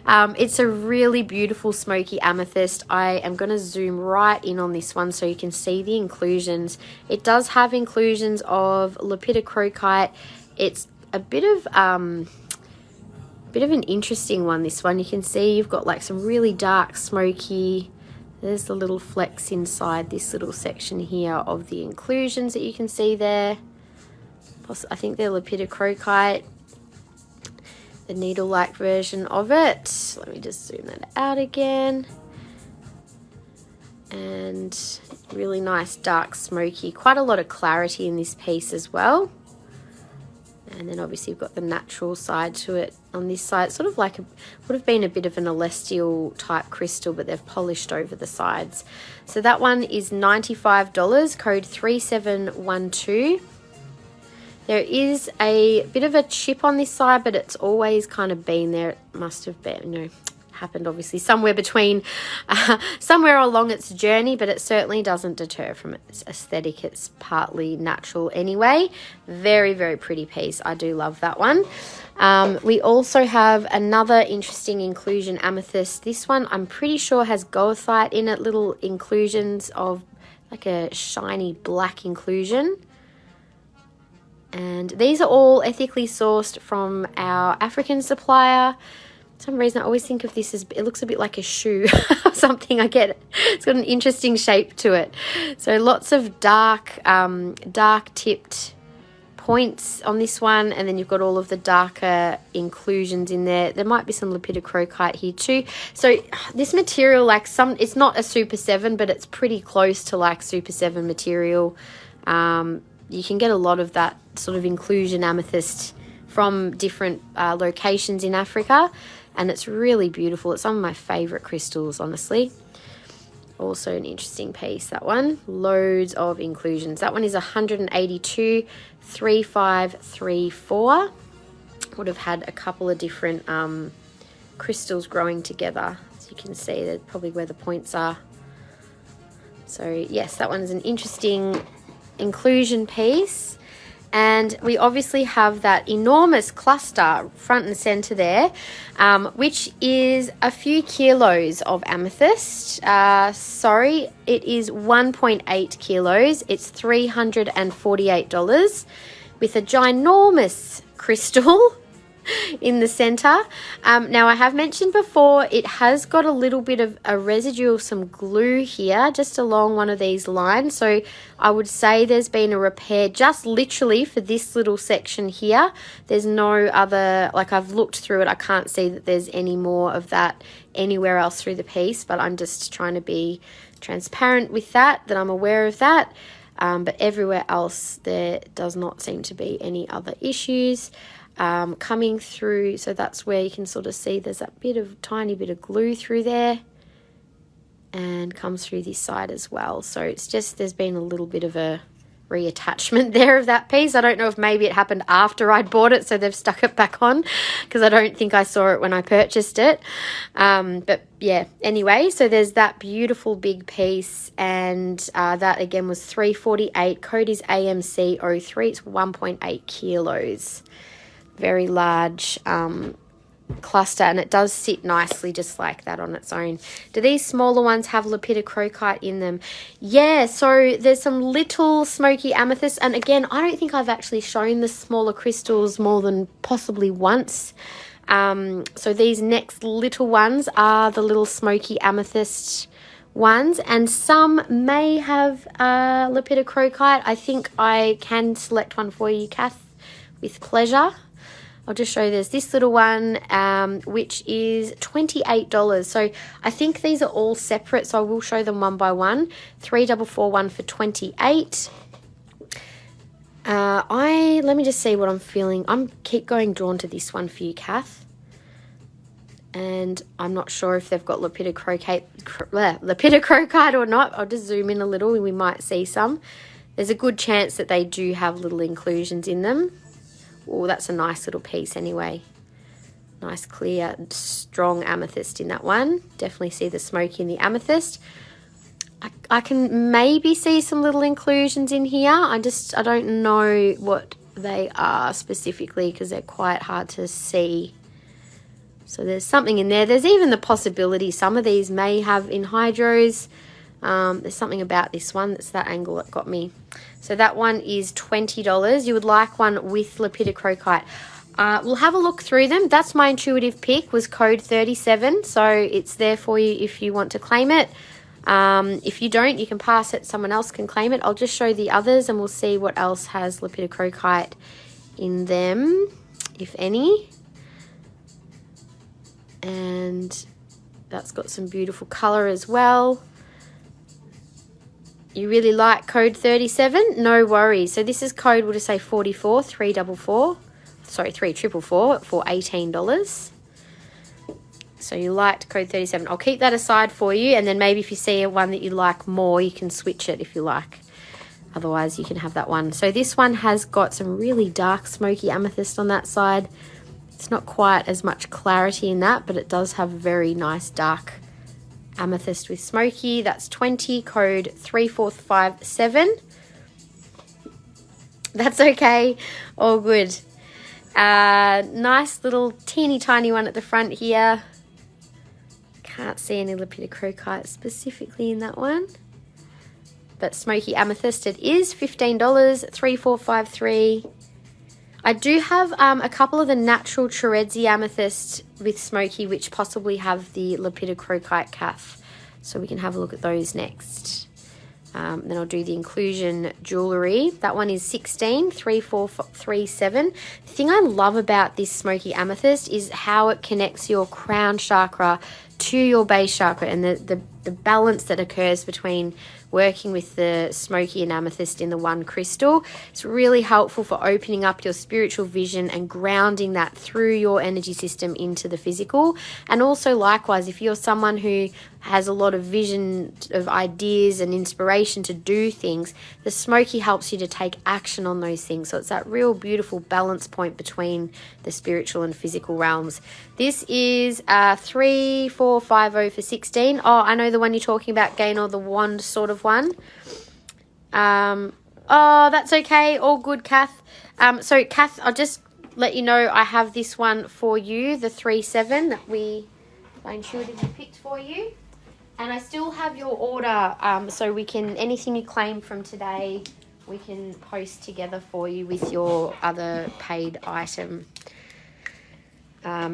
It's a really beautiful smoky amethyst. I am going to zoom right in on this one so you can see the inclusions. It does have inclusions of lepidocrocite. It's a bit of Bit of an interesting one, this one. You can see you've got like some really dark smoky. There's the little flecks inside this little section here of the inclusions that you can see there. I think they're lepidocrocite, the needle-like version of it. Let me just zoom that out again. And really nice dark smoky, quite a lot of clarity in this piece as well. And then obviously you've got the natural side to it on this side. It's sort of like would have been a bit of an celestial type crystal, but they've polished over the sides. So that one is $95, code 3712. There is a bit of a chip on this side, but it's always kind of been there. It must have been, you know, happened obviously somewhere between, somewhere along its journey, but it certainly doesn't deter from its aesthetic. It's partly natural anyway. Very, very pretty piece. I do love that one. We also have another interesting inclusion amethyst. This one I'm pretty sure has goethite in it, little inclusions of like a shiny black inclusion. And these are all ethically sourced from our African supplier. For some reason I always think of this as, it looks a bit like a shoe or something. I get it. It's got an interesting shape to it. So lots of dark tipped points on this one, and then you've got all of the darker inclusions in there. There might be some lepidocrocite here too. So this material, like it's not a Super 7, but it's pretty close to like Super 7 material. You can get a lot of that sort of inclusion amethyst from different locations in Africa, and it's really beautiful. It's some of my favorite crystals, honestly. Also an interesting piece, that one. Loads of inclusions. That one is 182, 3534. Would have had a couple of different crystals growing together. As you can see, that's probably where the points are. So yes, that one is an interesting inclusion piece. And we obviously have that enormous cluster front and center there, which is a few kilos of amethyst. Sorry, it is 1.8 kilos. It's $348 with a ginormous crystal in the center. Now I have mentioned before, it has got a little bit of a residue of some glue here just along one of these lines, so I would say there's been a repair just literally for this little section here. There's no other, like I've looked through it, I can't see that there's any more of that anywhere else through the piece, but I'm just trying to be transparent with that I'm aware of that. But everywhere else there does not seem to be any other issues coming through. So that's where you can sort of see there's that tiny bit of glue through there, and comes through this side as well. So it's just, there's been a little bit of a reattachment there of that piece. I don't know if maybe it happened after I'd bought it, so they've stuck it back on, because I don't think I saw it when I purchased it. But yeah, anyway, so there's that beautiful big piece, and that again was $348. Code is AMC03. It's 1.8 kilos. Very large cluster, and it does sit nicely just like that on its own. Do these smaller ones have lepidocrocite in them? Yeah, so there's some little smoky amethyst, and again, I don't think I've actually shown the smaller crystals more than possibly once. So these next little ones are the little smoky amethyst ones, and some may have lepidocrocite. I think I can select one for you, Kath, with pleasure. I'll just show you, there's this little one, which is $28. So I think these are all separate, so I will show them one by one. 3441 for $28. Let me just see what I'm feeling. Keep going drawn to this one for you, Kath. And I'm not sure if they've got lepidocrocite or not. I'll just zoom in a little and we might see some. There's a good chance that they do have little inclusions in them. Oh, that's a nice little piece anyway. Nice, clear, strong amethyst in that one. Definitely see the smoky in the amethyst. I can maybe see some little inclusions in here. I don't know what they are specifically because they're quite hard to see. So there's something in there. There's even the possibility some of these may have anhydrous. There's something about this one, that's that angle that got me. So that one is $20. You would like one with lepidocrocite. We'll have a look through them. That's my intuitive pick, was code 37. So it's there for you if you want to claim it. If you don't, you can pass it. Someone else can claim it. I'll just show the others and we'll see what else has lepidocrocite in them, if any. And that's got some beautiful color as well. You really like code 37? No worries. So this is code, we'll just say 44, 344. Sorry, 3444 for $18. So you liked code 37. I'll keep that aside for you, and then maybe if you see one that you like more, you can switch it if you like. Otherwise, you can have that one. So this one has got some really dark smoky amethyst on that side. It's not quite as much clarity in that, but it does have very nice dark amethyst with smoky. That's 20, code 3457. That's okay. All good. Nice little teeny tiny one at the front here. Can't see any lepidocrocite specifically in that one. But smoky amethyst it is, $15, 3453. I do have a couple of the natural Cherezi amethyst with smoky, which possibly have the lepidocrocite calf. So we can have a look at those next. Then I'll do the inclusion jewellery. That one is 16, 3437. The thing I love about this smoky amethyst is how it connects your crown chakra to your base chakra, and the balance that occurs between working with the smoky and amethyst in the one crystal. It's really helpful for opening up your spiritual vision and grounding that through your energy system into the physical. And also likewise, if you're someone who has a lot of vision of ideas and inspiration to do things, the smoky helps you to take action on those things. So it's that real beautiful balance point between the spiritual and physical realms. This is 3450 for 16. Oh, I know the one you're talking about, Gaynor, the wand sort of one. Oh, that's okay. All good, Kath. So, Kath, I'll just let you know I have this one for you, the 37 that I intuitively picked for you. And I still have your order, so we can, anything you claim from today, we can post together for you with your other paid item.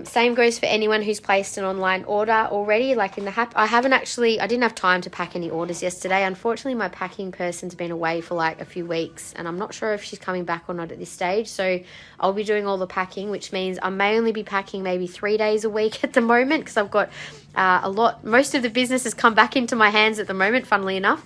Same goes for anyone who's placed an online order already, like in the I didn't have time to pack any orders yesterday. Unfortunately, my packing person's been away for like a few weeks, and I'm not sure if she's coming back or not at this stage. So I'll be doing all the packing, which means I may only be packing maybe 3 days a week at the moment, because I've got most of the business has come back into my hands at the moment, funnily enough.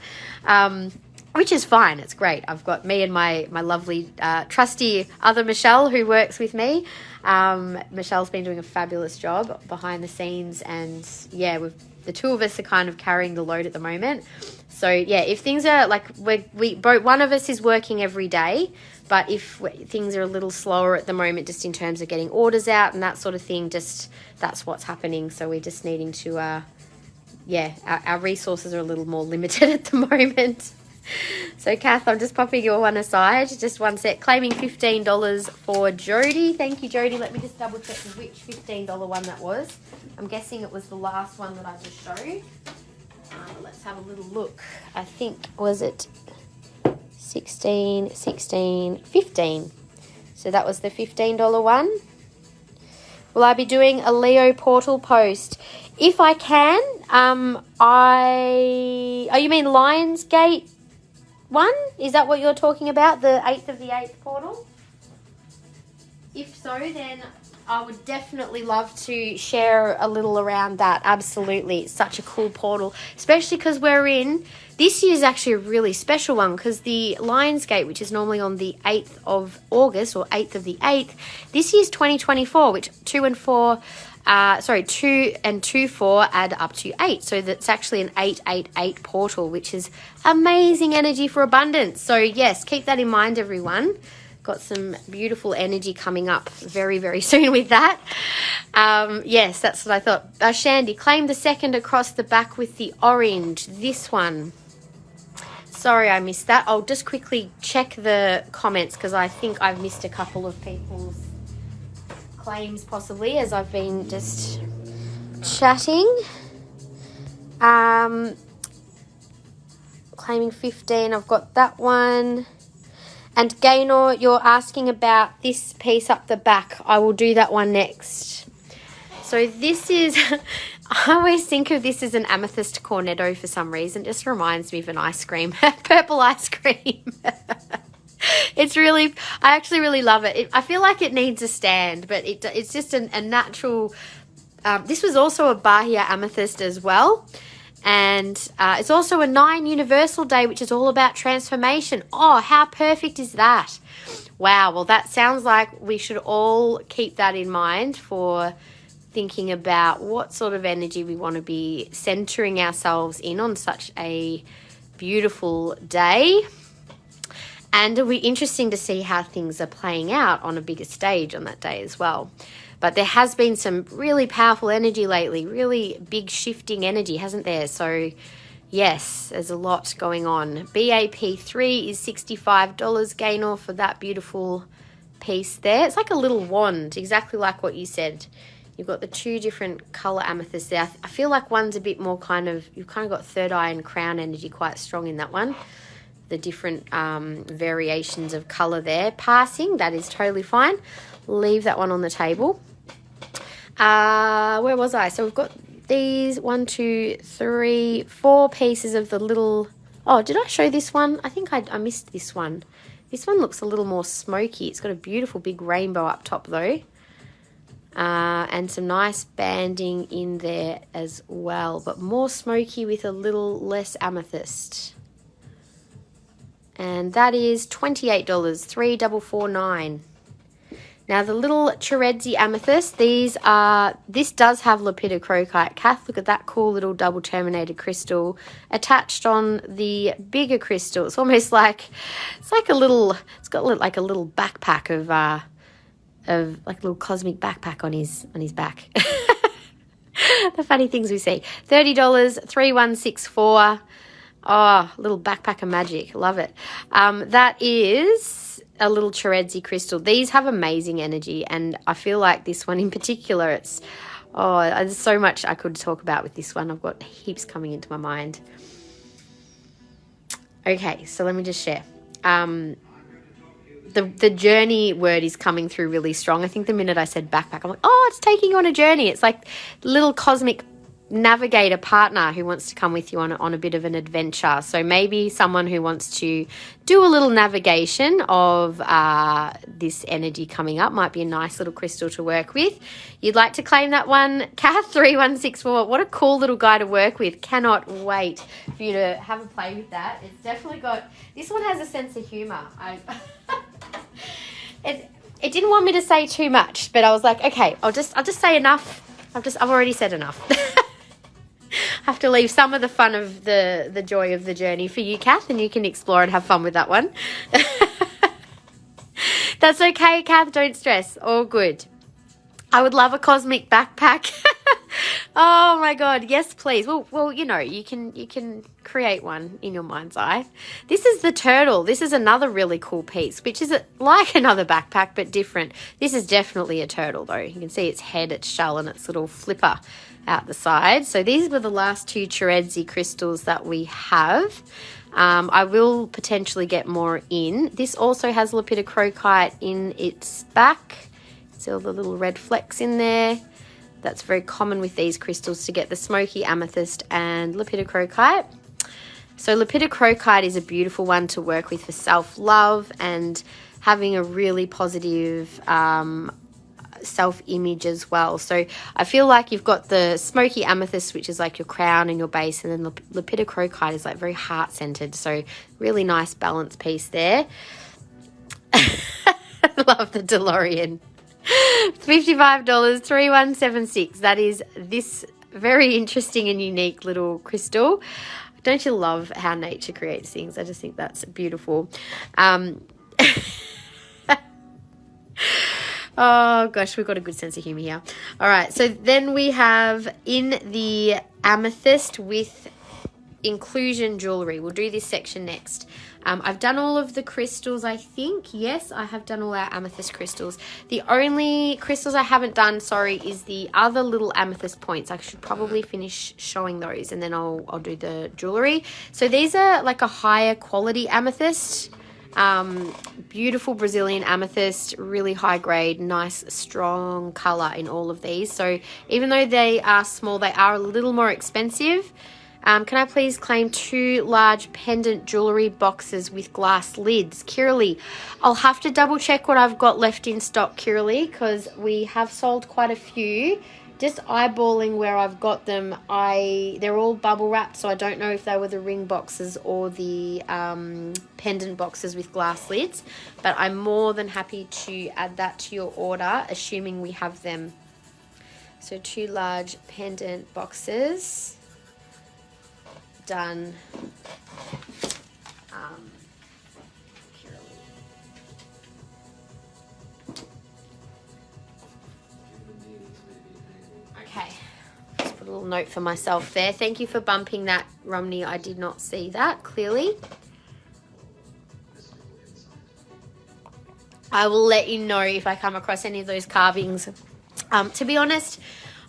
Which is fine. It's great. I've got me and my lovely trusty other Michelle who works with me. Michelle's been doing a fabulous job behind the scenes, and yeah, the two of us are kind of carrying the load at the moment. So yeah, if things are like we both, one of us is working every day, but if things are a little slower at the moment, just in terms of getting orders out and that sort of thing, just that's what's happening. So we're just needing to our resources are a little more limited at the moment. So, Kath, I'm just popping your one aside. Just one sec. Claiming $15 for Jody. Thank you, Jody. Let me just double check which $15 one that was. I'm guessing it was the last one that I just showed. Let's have a little look. I think, was it 16, 16, 15? So that was the $15 one. Will I be doing a Leo portal post? If I can, you mean Lionsgate one? Is that what you're talking about? The 8th of the 8th portal? If so, then I would definitely love to share a little around that. Absolutely. It's such a cool portal, especially because this year is actually a really special one, because the Lionsgate, which is normally on the 8th of August or 8th of the 8th, this year's 2024, which 2 and 2 and 2, 4 add up to 8. So that's actually an 888 portal, which is amazing energy for abundance. So yes, keep that in mind, everyone. Got some beautiful energy coming up very, very soon with that. Yes, that's what I thought. Shandy, claim the second across the back with the orange. This one. Sorry, I missed that. I'll just quickly check the comments, because I think I've missed a couple of people's claims possibly as I've been just chatting. Claiming 15, I've got that one. And Gaynor, you're asking about this piece up the back. I will do that one next. So this is, I always think of this as an amethyst cornetto for some reason. It just reminds me of an ice cream, purple ice cream. It's really, I actually really love it. I feel like it needs a stand, but it's just a natural, this was also a Bahia amethyst as well. And it's also a 9 universal day, which is all about transformation. Oh, how perfect is that? Wow. Well, that sounds like we should all keep that in mind for thinking about what sort of energy we want to be centering ourselves in on such a beautiful day. And it'll be interesting to see how things are playing out on a bigger stage on that day as well. But there has been some really powerful energy lately, really big shifting energy, hasn't there? So, yes, there's a lot going on. BAP3 is $65, Gaynor, for that beautiful piece there. It's like a little wand, exactly like what you said. You've got the 2 different colour amethysts there. I feel like one's a bit more you've kind of got third eye and crown energy quite strong in that one. The different variations of colour there. Passing, that is totally fine. Leave that one on the table. Where was I? So we've got these 1, 2, 3, 4 pieces of the little, oh, did I show this one? I think I missed this one. This one looks a little more smoky. It's got a beautiful big rainbow up top though. And some nice banding in there as well, but more smoky with a little less amethyst. And that is $28, $3,449. Now the little Cheredi amethyst, this does have lepidocrocite. Kath, look at that cool little double terminated crystal attached on the bigger crystal. It's almost like, it's got like a little backpack of like a little cosmic backpack on his back. The funny things we see. $30, $3,164. Oh, little backpack of magic. Love it. That is a little Cheredi crystal. These have amazing energy, and I feel like this one in particular, there's so much I could talk about with this one. I've got heaps coming into my mind. Okay, so let me just share. The journey word is coming through really strong. I think the minute I said backpack, I'm like, oh, it's taking you on a journey. It's like little cosmic navigator partner who wants to come with you on a bit of an adventure. So maybe someone who wants to do a little navigation of this energy coming up might be a nice little crystal to work with. You'd like to claim that one, Kath 3164. What a cool little guy to work with. Cannot wait for you to have a play with that. It's definitely got, this one has a sense of humor. It didn't want me to say too much, but I was like, okay, I'll just say enough. I've already said enough. Have to leave some of the fun of the joy of the journey for you, Kath, and you can explore and have fun with that one. That's okay, Kath. Don't stress. All good. I would love a cosmic backpack. Oh my God, yes, please. Well, you know, you can create one in your mind's eye. This is the turtle. This is another really cool piece, which is like another backpack but different. This is definitely a turtle though. You can see its head, its shell, and its little flipper out the side. So these were the last 2 Cheredi crystals that we have. I will potentially get more in. This also has lepidocrocite in its back. See all the little red flecks in there. That's very common with these crystals to get the smoky amethyst and lepidocrocite. So lepidocrocite is a beautiful one to work with for self-love and having a really positive self-image as well. So I feel like you've got the smoky amethyst, which is like your crown and your base, and then lepidocrocite is like very heart-centered. So really nice balanced piece there. Love the DeLorean. $55, $3,176. That is this very interesting and unique little crystal. Don't you love how nature creates things? I just think that's beautiful. Oh gosh, we've got a good sense of humor here. All right, so then we have in the amethyst with inclusion jewellery. We'll do this section next. I've done all of the crystals, I think. Yes, I have done all our amethyst crystals. The only crystals I haven't done, sorry, is the other little amethyst points. I should probably finish showing those and then I'll do the jewellery. So these are like a higher quality amethyst. Beautiful Brazilian amethyst, really high grade, nice strong color in all of these. So even though they are small, they are a little more expensive. Can I please claim 2 large pendant jewellery boxes with glass lids? Kiralee, I'll have to double check what I've got left in stock, Kiralee, because we have sold quite a few. Just eyeballing where I've got them, they're all bubble wrapped, so I don't know if they were the ring boxes or the pendant boxes with glass lids, but I'm more than happy to add that to your order, assuming we have them. So 2 large pendant boxes. Done. Okay, just put a little note for myself there. Thank you for bumping that, Romney. I did not see that clearly. I will let you know if I come across any of those carvings. To be honest,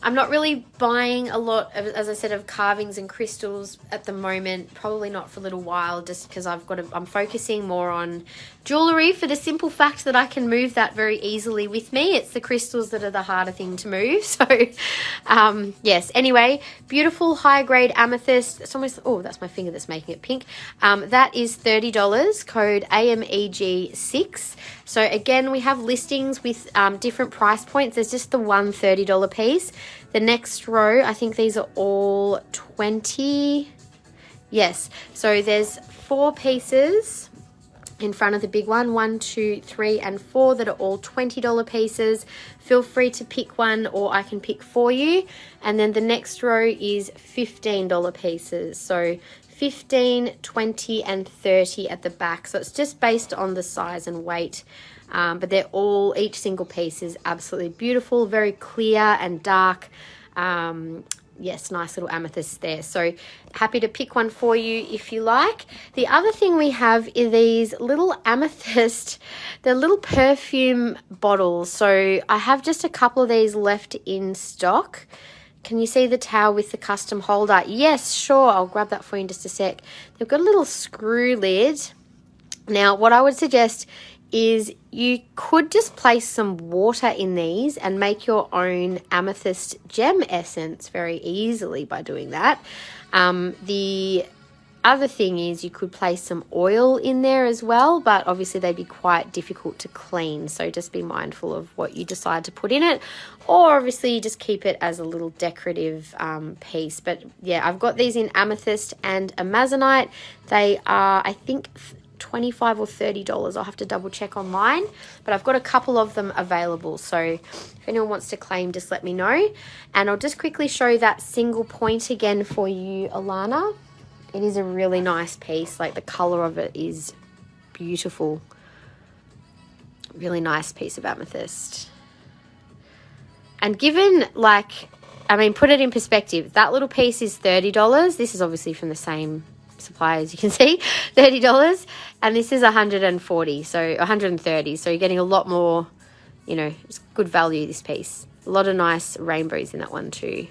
I'm not really buying a lot of, as I said, of carvings and crystals at the moment. Probably not for a little while, just because I'm focusing more on jewellery for the simple fact that I can move that very easily with me. It's the crystals that are the harder thing to move. So, yes. Anyway, beautiful high grade amethyst. It's almost, oh, that's my finger that's making it pink. That is $30, code AMEG6. So again, we have listings with different price points. There's just the one $30 piece. The next row, I think these are all 20. Yes, so there's 4 pieces in front of the big one, 1, 2, 3, and 4 that are all $20 pieces. Feel free to pick one, or I can pick for you. And then the next row is $15 pieces. So 15, 20, and 30 at the back. So it's just based on the size and weight. But they're all, each single piece is absolutely beautiful, very clear and dark. Yes, nice little amethyst there. So happy to pick one for you if you like. The other thing we have is these little amethyst, they're little perfume bottles. So I have just a couple of these left in stock. Can you see the towel with the custom holder? Yes, sure. I'll grab that for you in just a sec. They've got a little screw lid. Now, what I would suggest is you could just place some water in these and make your own amethyst gem essence very easily by doing that. The other thing is you could place some oil in there as well, but obviously they'd be quite difficult to clean. So just be mindful of what you decide to put in it, or obviously just keep it as a little decorative piece. But yeah, I've got these in amethyst and amazonite. They are, I think, $25 or $30. I'll have to double check online, but I've got a couple of them available. So if anyone wants to claim, just let me know. And I'll just quickly show that single point again for you, Alana. It is a really nice piece. Like, the color of it is beautiful. Really nice piece of amethyst. And given, like, I mean, put it in perspective. That little piece is $30. This is obviously from the same supplier, as you can see, $30. And this is $140, so $130. So you're getting a lot more, you know, it's good value, this piece. A lot of nice rainbows in that one too.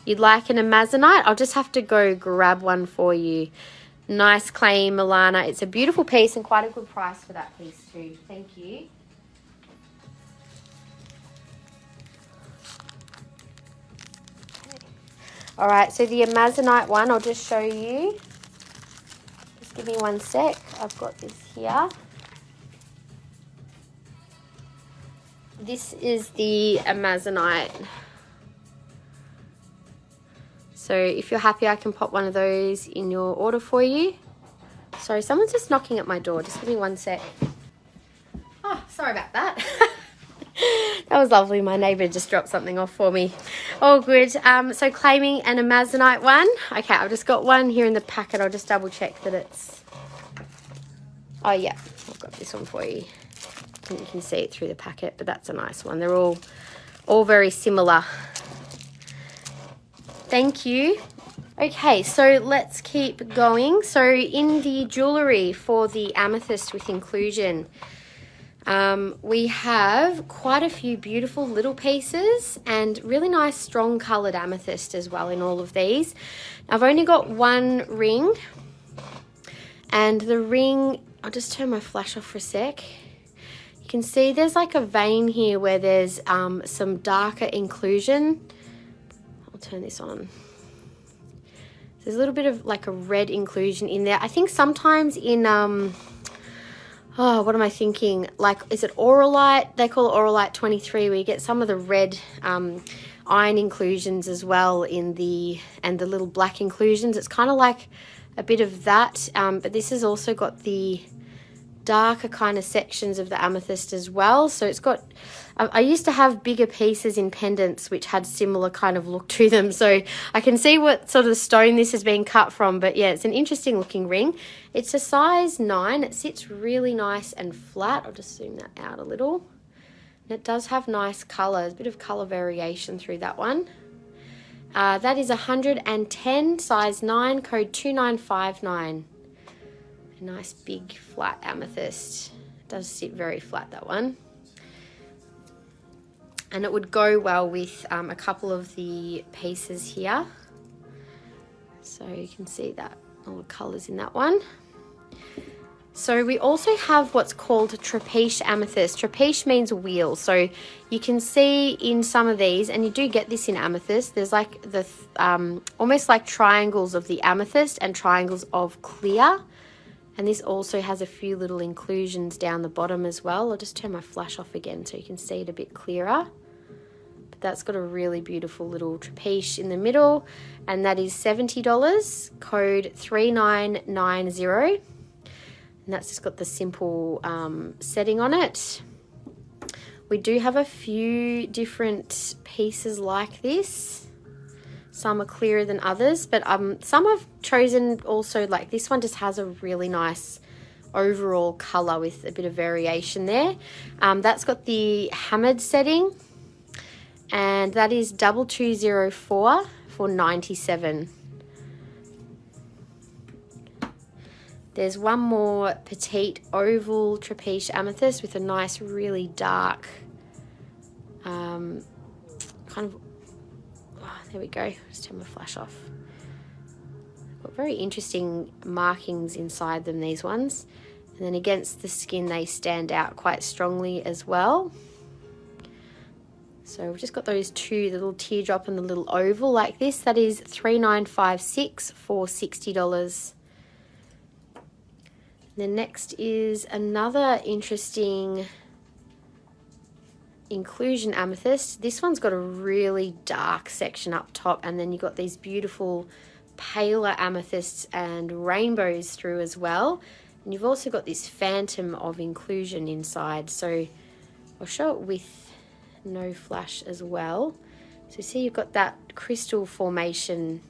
You'd like an amazonite? I'll just have to go grab one for you. Nice claim, Milana. It's a beautiful piece and quite a good price for that piece too. Thank you. Okay. All right, so the amazonite one, I'll just show you. Just give me one sec. I've got this here. This is the amazonite. So if you're happy, I can pop one of those in your order for you. Sorry, someone's just knocking at my door. Just give me one sec. Oh, sorry about that. That was lovely. My neighbour just dropped something off for me. All good. So claiming an amazonite one. Okay, I've just got one here in the packet. I'll just double check that it's... Oh, yeah. I've got this one for you. You can see it through the packet, but that's a nice one. They're all very similar. Thank you. Okay, so let's keep going. So in the jewellery for the amethyst with inclusion, we have quite a few beautiful little pieces and really nice strong coloured amethyst as well in all of these. I've only got one ring, And the ring, I'll just turn my flash off for a sec. You can see there's like a vein here where there's some darker inclusion. I'll turn this on. There's a little bit of like a red inclusion in there. I think sometimes in, oh, what am I thinking? Like, is it Auralite? They call it Auralite 23, where you get some of the red iron inclusions as well in the, and the little black inclusions. It's kind of like a bit of that, but this has also got the darker kind of sections of the amethyst as well. So it's got, I used to have bigger pieces in pendants which had similar kind of look to them, so I can see what sort of stone this has been cut from. But yeah, it's an interesting looking ring. It's a size 9. It sits really nice and flat. I'll just zoom that out a little. And it does have nice colours, a bit of colour variation through that one. That is 110, size 9, code 2959. A nice big flat amethyst. It does sit very flat, that one. And it would go well with a couple of the pieces here. So you can see that, all the colours in that one. So we also have what's called trapeche amethyst. Trapeche means wheel. So you can see in some of these, and you do get this in amethyst, there's like the almost like triangles of the amethyst and triangles of clear. And this also has a few little inclusions down the bottom as well. I'll just turn my flash off again so you can see it a bit clearer. But that's got a really beautiful little trapeche in the middle, and that is $70, code 3990. And that's just got the simple setting on it. We do have a few different pieces like this. Some are clearer than others, but some I've chosen also, like this one just has a really nice overall colour with a bit of variation there. That's got the hammered setting, and that is 2204 for $97. There's one more petite oval trapeche amethyst with a nice, really dark, kind of, oh, there we go, just turn my flash off. Got very interesting markings inside them, these ones. And then against the skin, they stand out quite strongly as well. So we've just got those two, the little teardrop and the little oval like this. That is $3956 for $60. Then next is another interesting inclusion amethyst. This one's got a really dark section up top, and then you've got these beautiful paler amethysts and rainbows through as well. And you've also got this phantom of inclusion inside. So I'll show it with no flash as well. So see, you've got that crystal formation,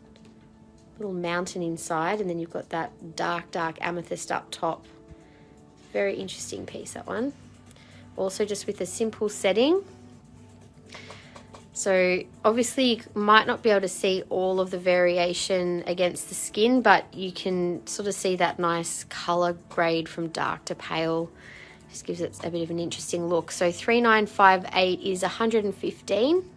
little mountain inside, and then you've got that dark amethyst up top. Very interesting piece, that one. Also just with a simple setting. So obviously you might not be able to see all of the variation against the skin, but you can sort of see that nice color grade from dark to pale. Just gives it a bit of an interesting look. So 3958 is 115.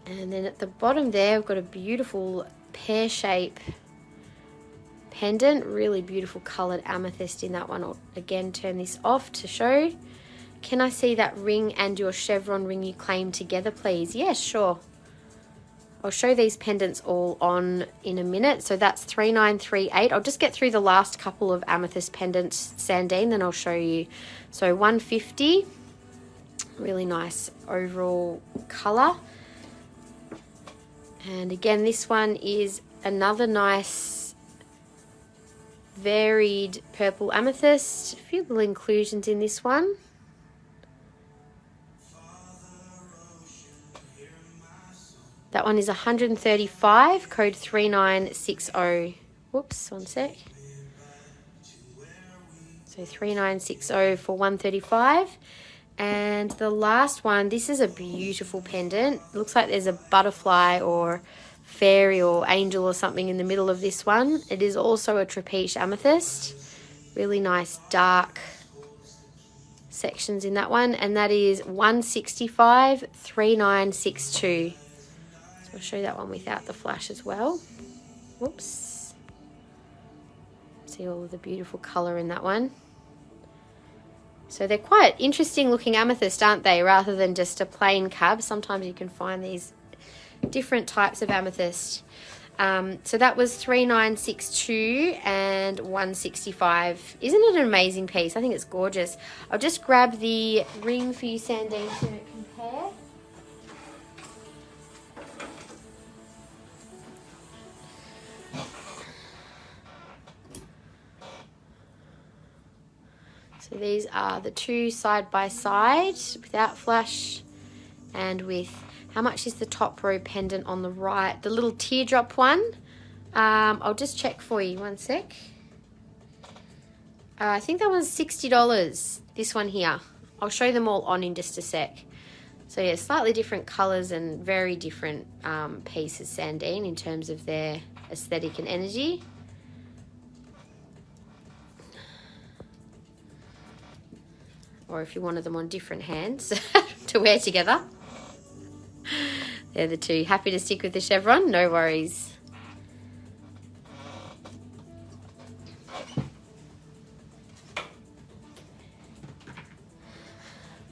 And then at the bottom there, we've got a beautiful pear shape pendant, really beautiful colored amethyst in that one. I'll again turn this off to show. Can I see that ring and your chevron ring you claim together, please? Yes, sure. I'll show these pendants all on in a minute. So that's 3938. I'll just get through the last couple of amethyst pendants, Sandine, then I'll show you. So 150, really nice overall color. And again, this one is another nice varied purple amethyst. A few little inclusions in this one. That one is 135, code 3960. Whoops, one sec. So 3960 for 135. And the last one, this is a beautiful pendant. It looks like there's a butterfly or fairy or angel or something in the middle of this one. It is also a trapeche amethyst. Really nice dark sections in that one. And that is 165, 3962. So I'll show you that one without the flash as well. Whoops. See all of the beautiful colour in that one. So they're quite interesting looking amethyst, aren't they? Rather than just a plain cab, sometimes you can find these different types of amethyst. So that was $3,962 and $165. Isn't it an amazing piece? I think it's gorgeous. I'll just grab the ring for you, Sandine, to compare. So these are the two side by side, without flash and with. How much is the top row pendant on the right? The little teardrop one. I'll just check for you, one sec. I think that was $60, this one here. I'll show them all on in just a sec. So yeah, slightly different colours and very different pieces, Sandine, in terms of their aesthetic and energy. Or if you wanted them on different hands to wear together. They're the two. Happy to stick with the chevron? No worries.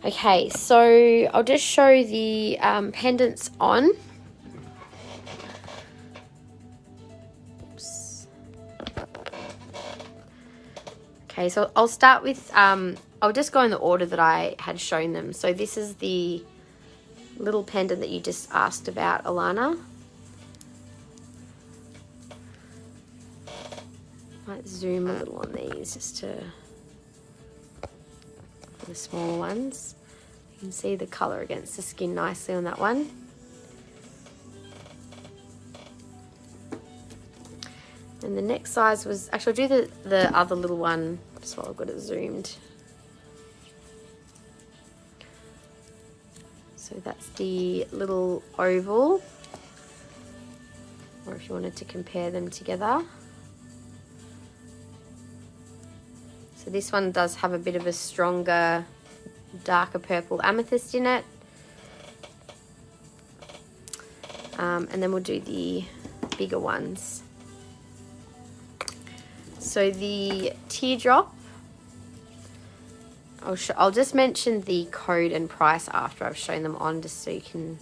Okay, so I'll just show the pendants on. Oops. Okay, so I'll start with, I'll just go in the order that I had shown them. So this is the little pendant that you just asked about, Alana. Might zoom a little on these just to, the smaller ones. You can see the colour against the skin nicely on that one. And the next size was, actually I'll do the other little one just while I've got it zoomed. So that's the little oval, or if you wanted to compare them together. So this one does have a bit of a stronger, darker purple amethyst in it. And then we'll do the bigger ones. So the teardrop, I'll just mention the code and price after I've shown them on, just so you can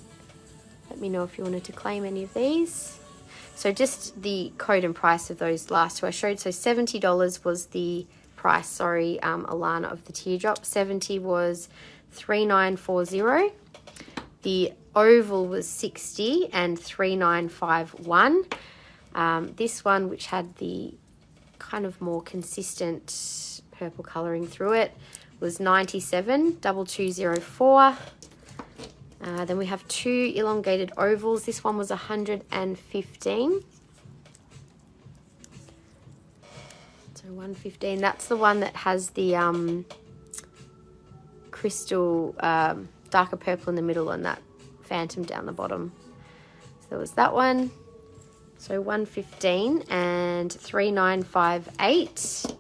let me know if you wanted to claim any of these. So just the code and price of those last two I showed. So $70 was the price, sorry, Alana, of the teardrop. 70 was $3,940. The oval was 60 and $3,951. This one, which had the kind of more consistent purple colouring through it, was 97, 2204. Then we have two elongated ovals. This one was 115. So 115. That's the one that has the crystal darker purple in the middle and that phantom down the bottom. So there was that one. So 115 and 3958.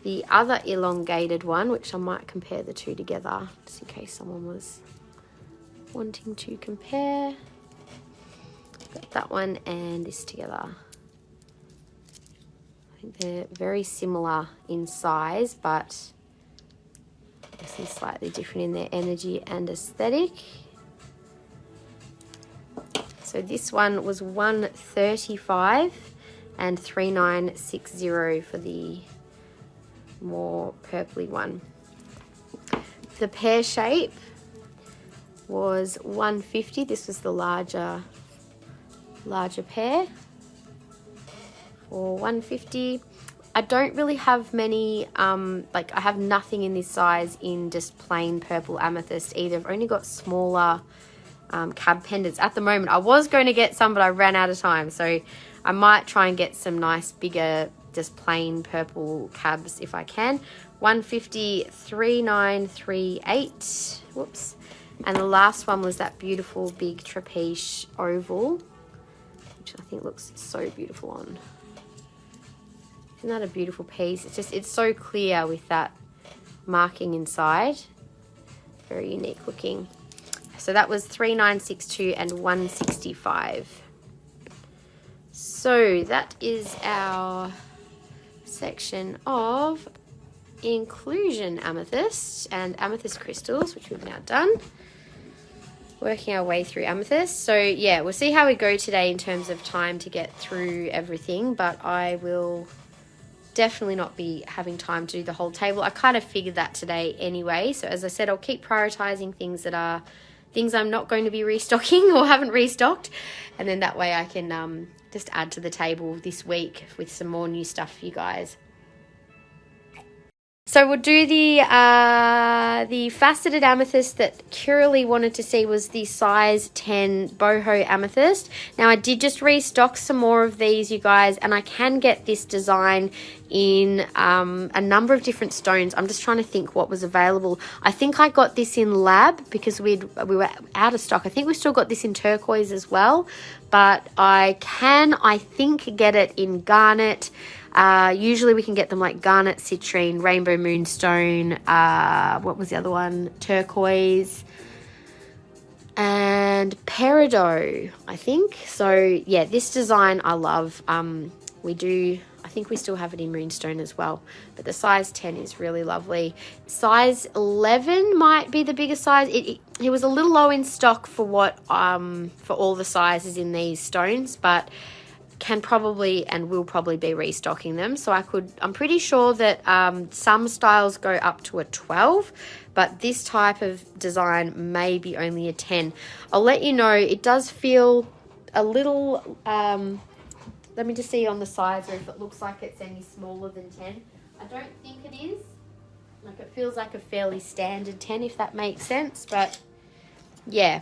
The other elongated one, which I might compare the two together, just in case someone was wanting to compare. Got that one and this together. I think they're very similar in size, but obviously slightly different in their energy and aesthetic. So this one was 135 and 3960 for the more purpley one. The pear shape was 150. This was the larger pear for 150. I don't really have many, I have nothing in this size in just plain purple amethyst either. I've only got smaller cab pendants at the moment. I was going to get some, but I ran out of time, so I might try and get some nice bigger just plain purple cabs if I can. 150, 3938. Whoops. And the last one was that beautiful big trapeze oval, which I think looks so beautiful on. Isn't that a beautiful piece? It's so clear with that marking inside. Very unique looking. So that was 3962 and 165. So that is our section of inclusion amethyst and amethyst crystals, which we've now done. Working our way through amethyst. So yeah, we'll see how we go today in terms of time to get through everything, but I will definitely not be having time to do the whole table. I kind of figured that today anyway. So as I said, I'll keep prioritizing things that are things I'm not going to be restocking or haven't restocked. And then that way I can just add to the table this week with some more new stuff for you guys. So we'll do the faceted amethyst that Kiralee wanted to see was the size 10 boho amethyst. Now I did just restock some more of these, you guys, and I can get this design in a number of different stones. I'm just trying to think what was available. I think I got this in lab because we were out of stock. I think we still got this in turquoise as well, but I think get it in garnet. Usually we can get them like garnet, citrine, rainbow moonstone, what was the other one? Turquoise and peridot, I think. So yeah, this design I love. I think we still have it in moonstone as well, but the size 10 is really lovely. Size 11 might be the biggest size. It was a little low in stock for what for all the sizes in these stones, but can probably and will probably be restocking them. So I'm pretty sure that some styles go up to a 12, but this type of design may be only a 10. I'll let you know. It does feel a little let me just see on the size or if it looks like it's any smaller than 10. I don't think it is. Like, it feels like a fairly standard 10, if that makes sense, but yeah.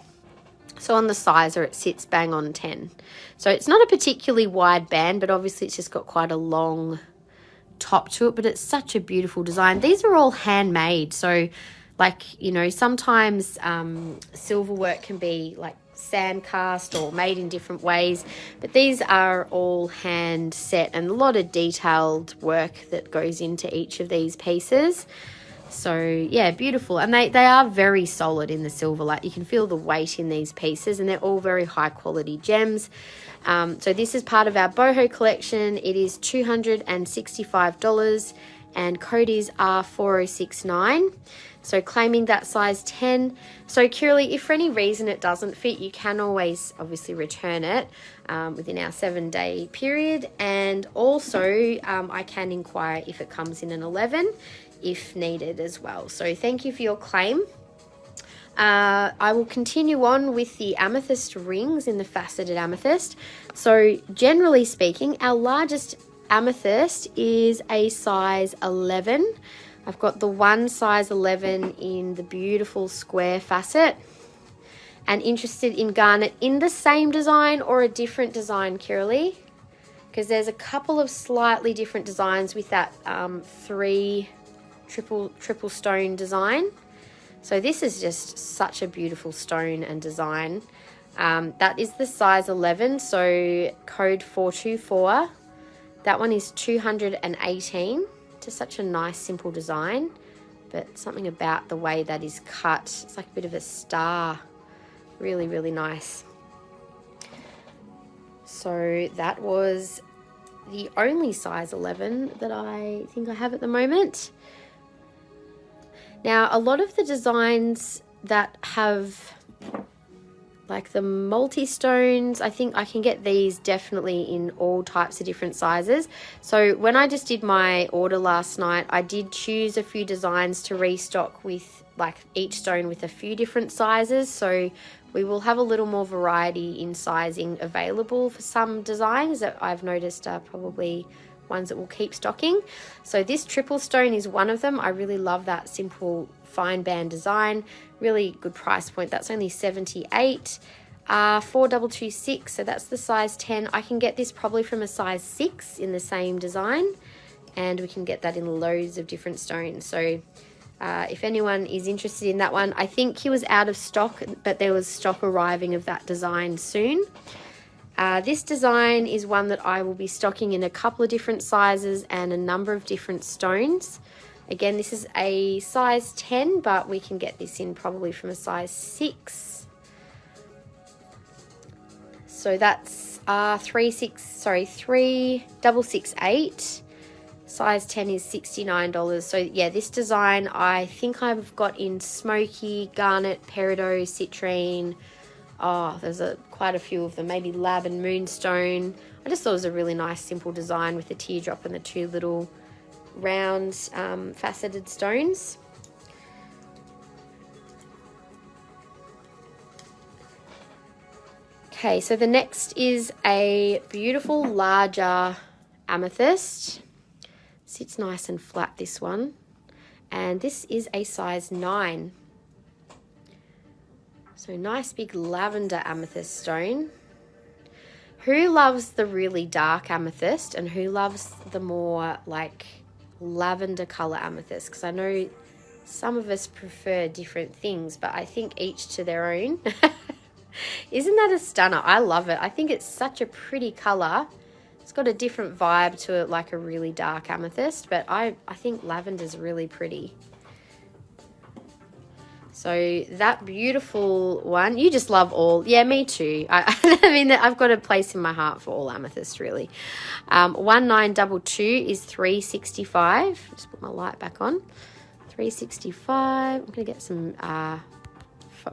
So on the sizer it sits bang on 10. So it's not a particularly wide band, but obviously it's just got quite a long top to it, but it's such a beautiful design. These are all handmade. So like, you know, sometimes silver work can be like sand cast or made in different ways, but these are all hand set and a lot of detailed work that goes into each of these pieces. So yeah, beautiful. And they are very solid in the silver. Like, you can feel the weight in these pieces, and they're all very high quality gems. So this is part of our boho collection. It is $265 and code is R4069. So claiming that size 10. So Kiralee, if for any reason it doesn't fit, you can always obviously return it within our 7-day period. And also I can inquire if it comes in an 11 if needed as well. So thank you for your claim. I will continue on with the amethyst rings in the faceted amethyst. So generally speaking, our largest amethyst is a size 11. I've got the one size 11 in the beautiful square facet. And interested in garnet in the same design or a different design, Kiralee? Because there's a couple of slightly different designs with that 3 triple stone design. So this is just such a beautiful stone and design. That is the size 11, so code 424. That one is 218. Just such a nice simple design, but something about the way that is cut, it's like a bit of a star. Really, really nice. So that was the only size 11 that I think I have at the moment. Now, a lot of the designs that have like the multi-stones, I think I can get these definitely in all types of different sizes. So when I just did my order last night, I did choose a few designs to restock with like each stone with a few different sizes. So we will have a little more variety in sizing available for some designs that I've noticed are probably ones that will keep stocking. So this triple stone is one of them. I really love that simple fine band design. Really good price point. That's only $78. 4226, so that's the size 10. I can get this probably from a size 6 in the same design, and we can get that in loads of different stones. So if anyone is interested in that one, I think he was out of stock, but there was stock arriving of that design soon. This design is one that I will be stocking in a couple of different sizes and a number of different stones. Again, this is a size 10, but we can get this in probably from a size 6. So that's 3668. Size 10 is $69. So yeah, this design I think I've got in smoky, garnet, peridot, citrine. Oh, there's quite a few of them. Maybe lab and moonstone. I just thought it was a really nice, simple design with the teardrop and the two little round faceted stones. Okay, so the next is a beautiful larger amethyst. Sits nice and flat, this one. And this is a size 9. So nice big lavender amethyst stone. Who loves the really dark amethyst and who loves the more like lavender color amethyst? Because I know some of us prefer different things, but I think each to their own. Isn't that a stunner? I love it. I think it's such a pretty color. It's got a different vibe to it, like a really dark amethyst, but I think lavender's really pretty. So that beautiful one, you just love all. Yeah, me too. I mean, I've got a place in my heart for all amethysts, really. 1922 is $365. Just put my light back on. $365. I'm going to get some,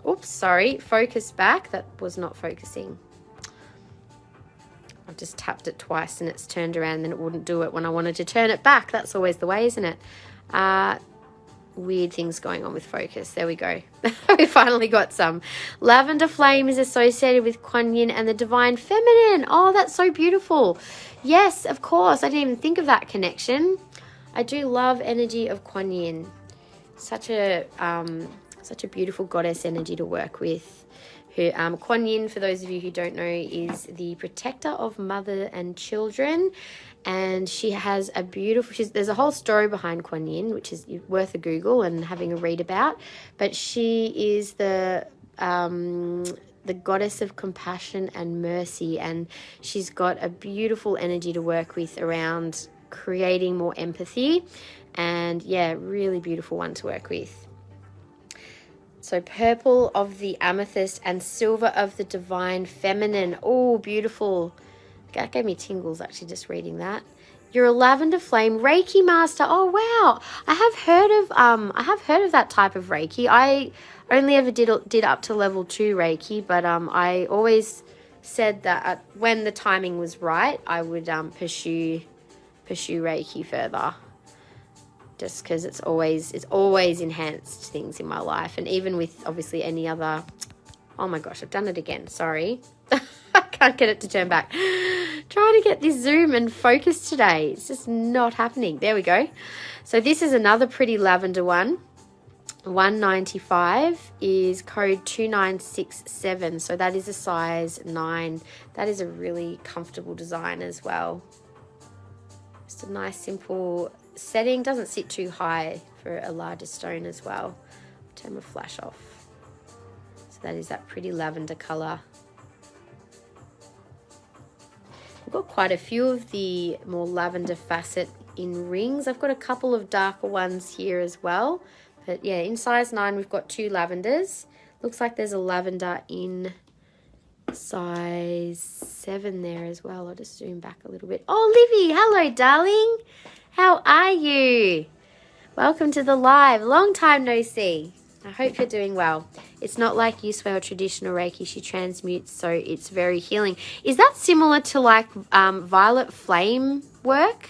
oops, sorry, focus back. That was not focusing. I've just tapped it twice and it's turned around and then it wouldn't do it when I wanted to turn it back. That's always the way, isn't it? Weird things going on with focus. There we go. We finally got some. Lavender flame is associated with Kuan Yin and the divine feminine. Oh, that's so beautiful. Yes, of course. I didn't even think of that connection. I do love energy of Kuan Yin. Such a beautiful goddess energy to work with. Kuan Yin, for those of you who don't know, is the protector of mother and children, and she has a beautiful, there's a whole story behind Kuan Yin, which is worth a Google and having a read about, but she is the goddess of compassion and mercy, and she's got a beautiful energy to work with around creating more empathy, and yeah, really beautiful one to work with. So purple of the amethyst and silver of the divine feminine. Oh, beautiful. That gave me tingles actually just reading that. You're a lavender flame Reiki master. Oh, wow. I have heard of that type of Reiki. I only ever did up to level 2 Reiki, but I always said that when the timing was right, I would pursue Reiki further. Just because it's always enhanced things in my life, and even with obviously any other. Oh my gosh, I've done it again. Sorry, I can't get it to turn back. Trying to get this zoom and focus today. It's just not happening. There we go. So this is another pretty lavender one. 195 is code 2967. So that is a size 9. That is a really comfortable design as well. Just a nice simple setting, doesn't sit too high for a larger stone as well. Turn my flash off. So that is that pretty lavender color. I've got quite a few of the more lavender facet in rings. I've got a couple of darker ones here as well, but yeah, in size 9 we've got 2 lavenders. Looks like there's a lavender in size 7 there as well. I'll just zoom back a little bit. Oh, Livy, hello darling. How are you? Welcome to the live. Long time no see. I hope you're doing well. It's not like Yusui or traditional Reiki. She transmutes, so it's very healing. Is that similar to like violet flame work?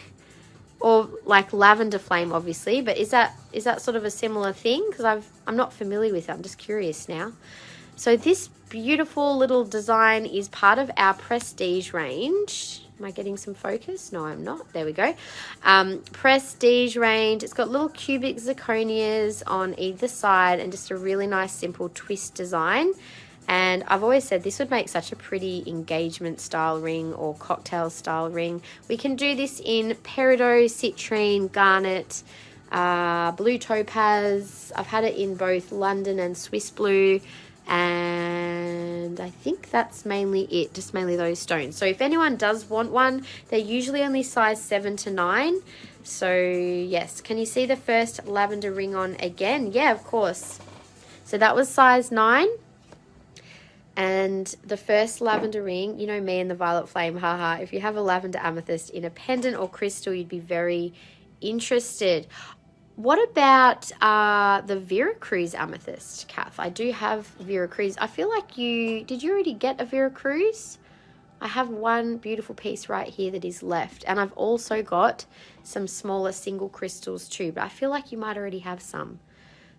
Or like lavender flame, obviously. But is that sort of a similar thing? Because I'm not familiar with it. I'm just curious now. So this beautiful little design is part of our prestige range. Am I getting some focus? No, I'm not. There we go. Prestige range. It's got little cubic zirconias on either side and just a really nice simple twist design. And I've always said this would make such a pretty engagement style ring or cocktail style ring. We can do this in peridot, citrine, garnet, blue topaz. I've had it in both London and Swiss blue. And I think that's mainly it, just mainly those stones. So if anyone does want one, they're usually only size 7 to 9. So yes, can you see the first lavender ring on again? Yeah, of course. So that was size 9. And the first lavender ring, you know me and the violet flame, haha. If you have a lavender amethyst in a pendant or crystal, you'd be very interested. What about the Veracruz amethyst, Kath? I do have Veracruz. I feel like did you already get a Veracruz? I have one beautiful piece right here that is left. And I've also got some smaller single crystals too, but I feel like you might already have some.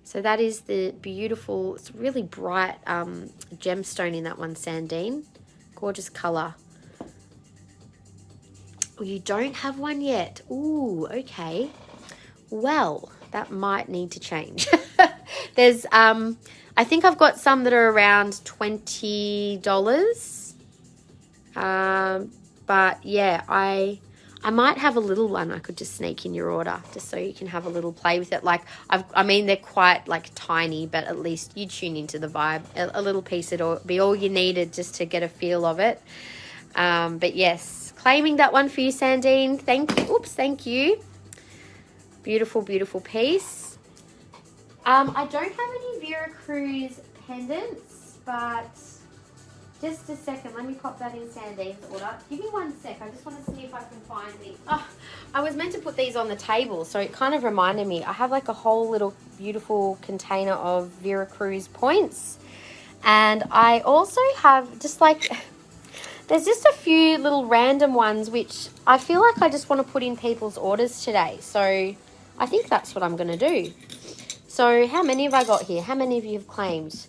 So that is the beautiful, it's really bright gemstone in that one, Sandine. Gorgeous colour. Oh, you don't have one yet. Ooh, okay. Well, that might need to change. There's, I think I've got some that are around $20. But yeah, I might have a little one I could just sneak in your order just so you can have a little play with it. Like, I mean, they're quite like tiny, but at least you tune into the vibe. A little piece would be all you needed just to get a feel of it. But yes, claiming that one for you, Sandine. Thank you. Oops, thank you. Beautiful, beautiful piece. I don't have any Veracruz pendants, but just a second. Let me pop that in Sandine's order. Give me 1 sec. I just want to see if I can find these. Oh, I was meant to put these on the table, so it kind of reminded me. I have like a whole little beautiful container of Veracruz points. And I also have just like, there's just a few little random ones which I feel like I just want to put in people's orders today. So I think that's what I'm going to do. So how many have I got here? How many of you have claimed?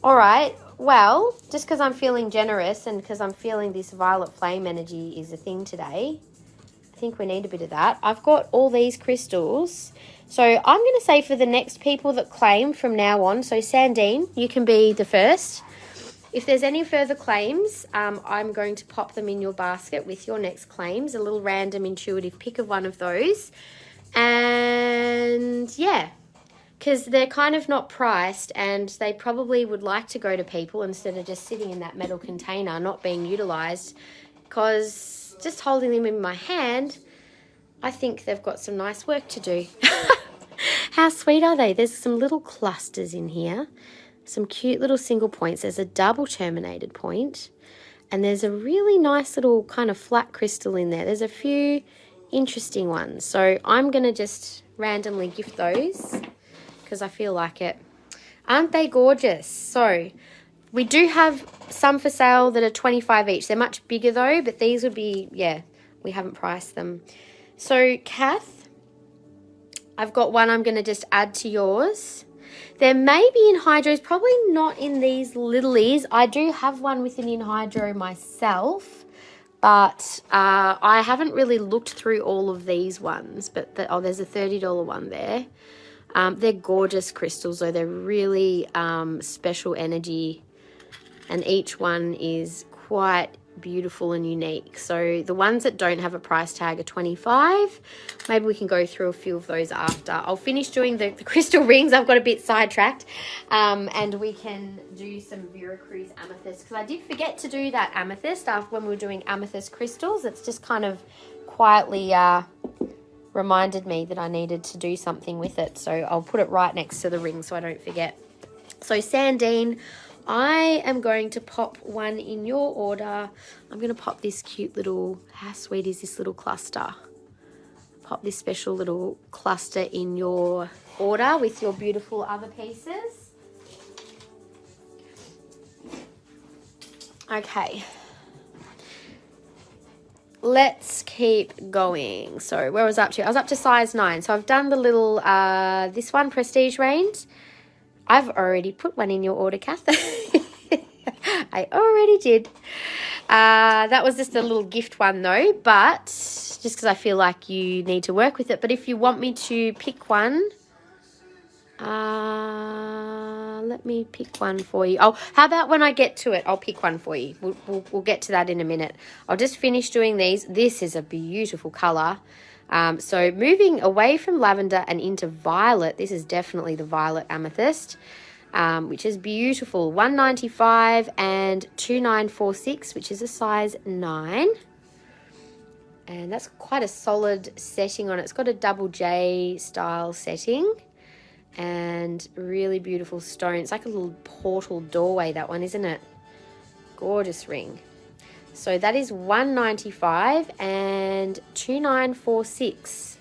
All right. Well, just because I'm feeling generous and because I'm feeling this violet flame energy is a thing today, I think we need a bit of that. I've got all these crystals. So I'm going to say for the next people that claim from now on, so Sandine, you can be the first. If there's any further claims, I'm going to pop them in your basket with your next claims, a little random intuitive pick of one of those. And yeah, because they're kind of not priced and they probably would like to go to people instead of just sitting in that metal container, not being utilised, because just holding them in my hand, I think they've got some nice work to do. How sweet are they? There's some little clusters in here, some cute little single points. There's a double terminated point and there's a really nice little kind of flat crystal in there. There's a few interesting ones. So I'm going to just randomly gift those, because I feel like it. Aren't they gorgeous? So we do have some for sale that are 25 each. They're much bigger though, but these would be, yeah, we haven't priced them. So Kath, I've got one I'm going to just add to yours. There may be in hydros, probably not in these littlies. I do have one with an in hydro myself, but I haven't really looked through all of these ones. But there's a $30 one there. They're gorgeous crystals, though. They're really special energy, and each one is quite beautiful and unique. So the ones that don't have a price tag are 25. Maybe we can go through a few of those after. I'll finish doing the crystal rings. I've got a bit sidetracked, and we can do some Veracruz amethyst, because I did forget to do that amethyst after when we were doing amethyst crystals. It's just kind of quietly reminded me that I needed to do something with it. So I'll put it right next to the ring so I don't forget. So Sandine, I am going to pop one in your order. I'm going to pop this cute little, how sweet is this little cluster? Pop this special little cluster in your order with your beautiful other pieces. Okay. Let's keep going. So where was I up to? I was up to size 9. So I've done the little, this one, Prestige range. I've already put one in your order, Kath. I already did. That was just a little gift one though, but just because I feel like you need to work with it. But if you want me to pick one, let me pick one for you. Oh, how about when I get to it, I'll pick one for you. We'll get to that in a minute. I'll just finish doing these. This is a beautiful colour. So moving away from lavender and into violet, this is definitely the violet amethyst, which is beautiful. $195 and $2946, which is a size 9. And that's quite a solid setting on it. It's got a double J style setting. and really beautiful stone. It's like a little portal doorway, that one, isn't it? Gorgeous ring. So that is $195 and $2,946.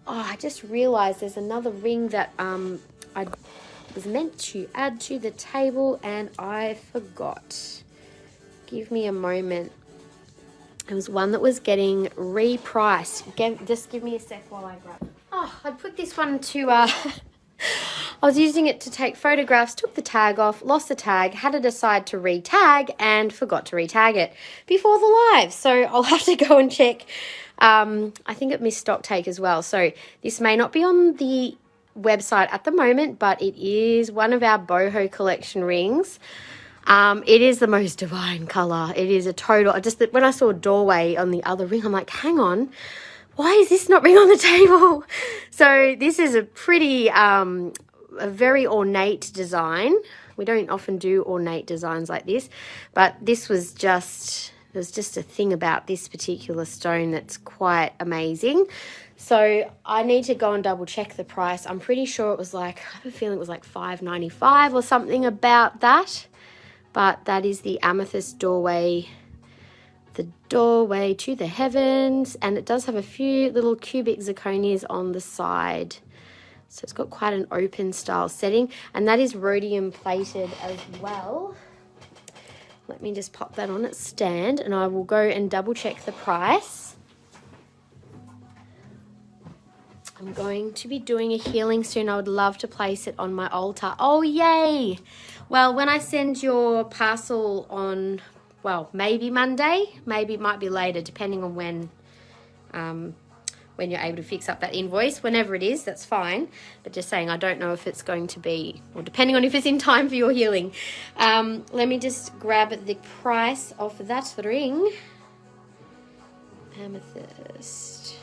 Oh, I just realized there's another ring that I was meant to add to the table and I forgot. Give me a moment. It was one that was getting repriced. Just give me a sec while I grab it. Oh, I put this one to, I was using it to take photographs, took the tag off, lost the tag, had to decide to re-tag and forgot to re-tag it before the live. So I'll have to go and check. I think it missed stock take as well. So this may not be on the website at the moment, but it is one of our boho collection rings. It is the most divine color. It is a total, when I saw a doorway on the other ring, I'm like, hang on, why is this not ring on the table? So this is a pretty, a very ornate design. We don't often do ornate designs like this, but this was just, there's just a thing about this particular stone that's quite amazing. So I need to go and double check the price. I'm pretty sure it was like, I have a feeling it was like $5.95 or something about that. But that is the amethyst doorway, the doorway to the heavens. And it does have a few little cubic zirconias on the side. So it's got quite an open style setting. And that is rhodium plated as well. Let me just pop that on its stand and I will go and double check the price. I'm going to be doing a healing soon. I would love to place it on my altar. Oh, yay! Well, when I send your parcel on, well, maybe Monday, maybe it might be later, depending on when you're able to fix up that invoice. Whenever it is, that's fine. But just saying, I don't know if it's going to be, or depending on if it's in time for your healing. Let me just grab the price of that ring. Amethyst.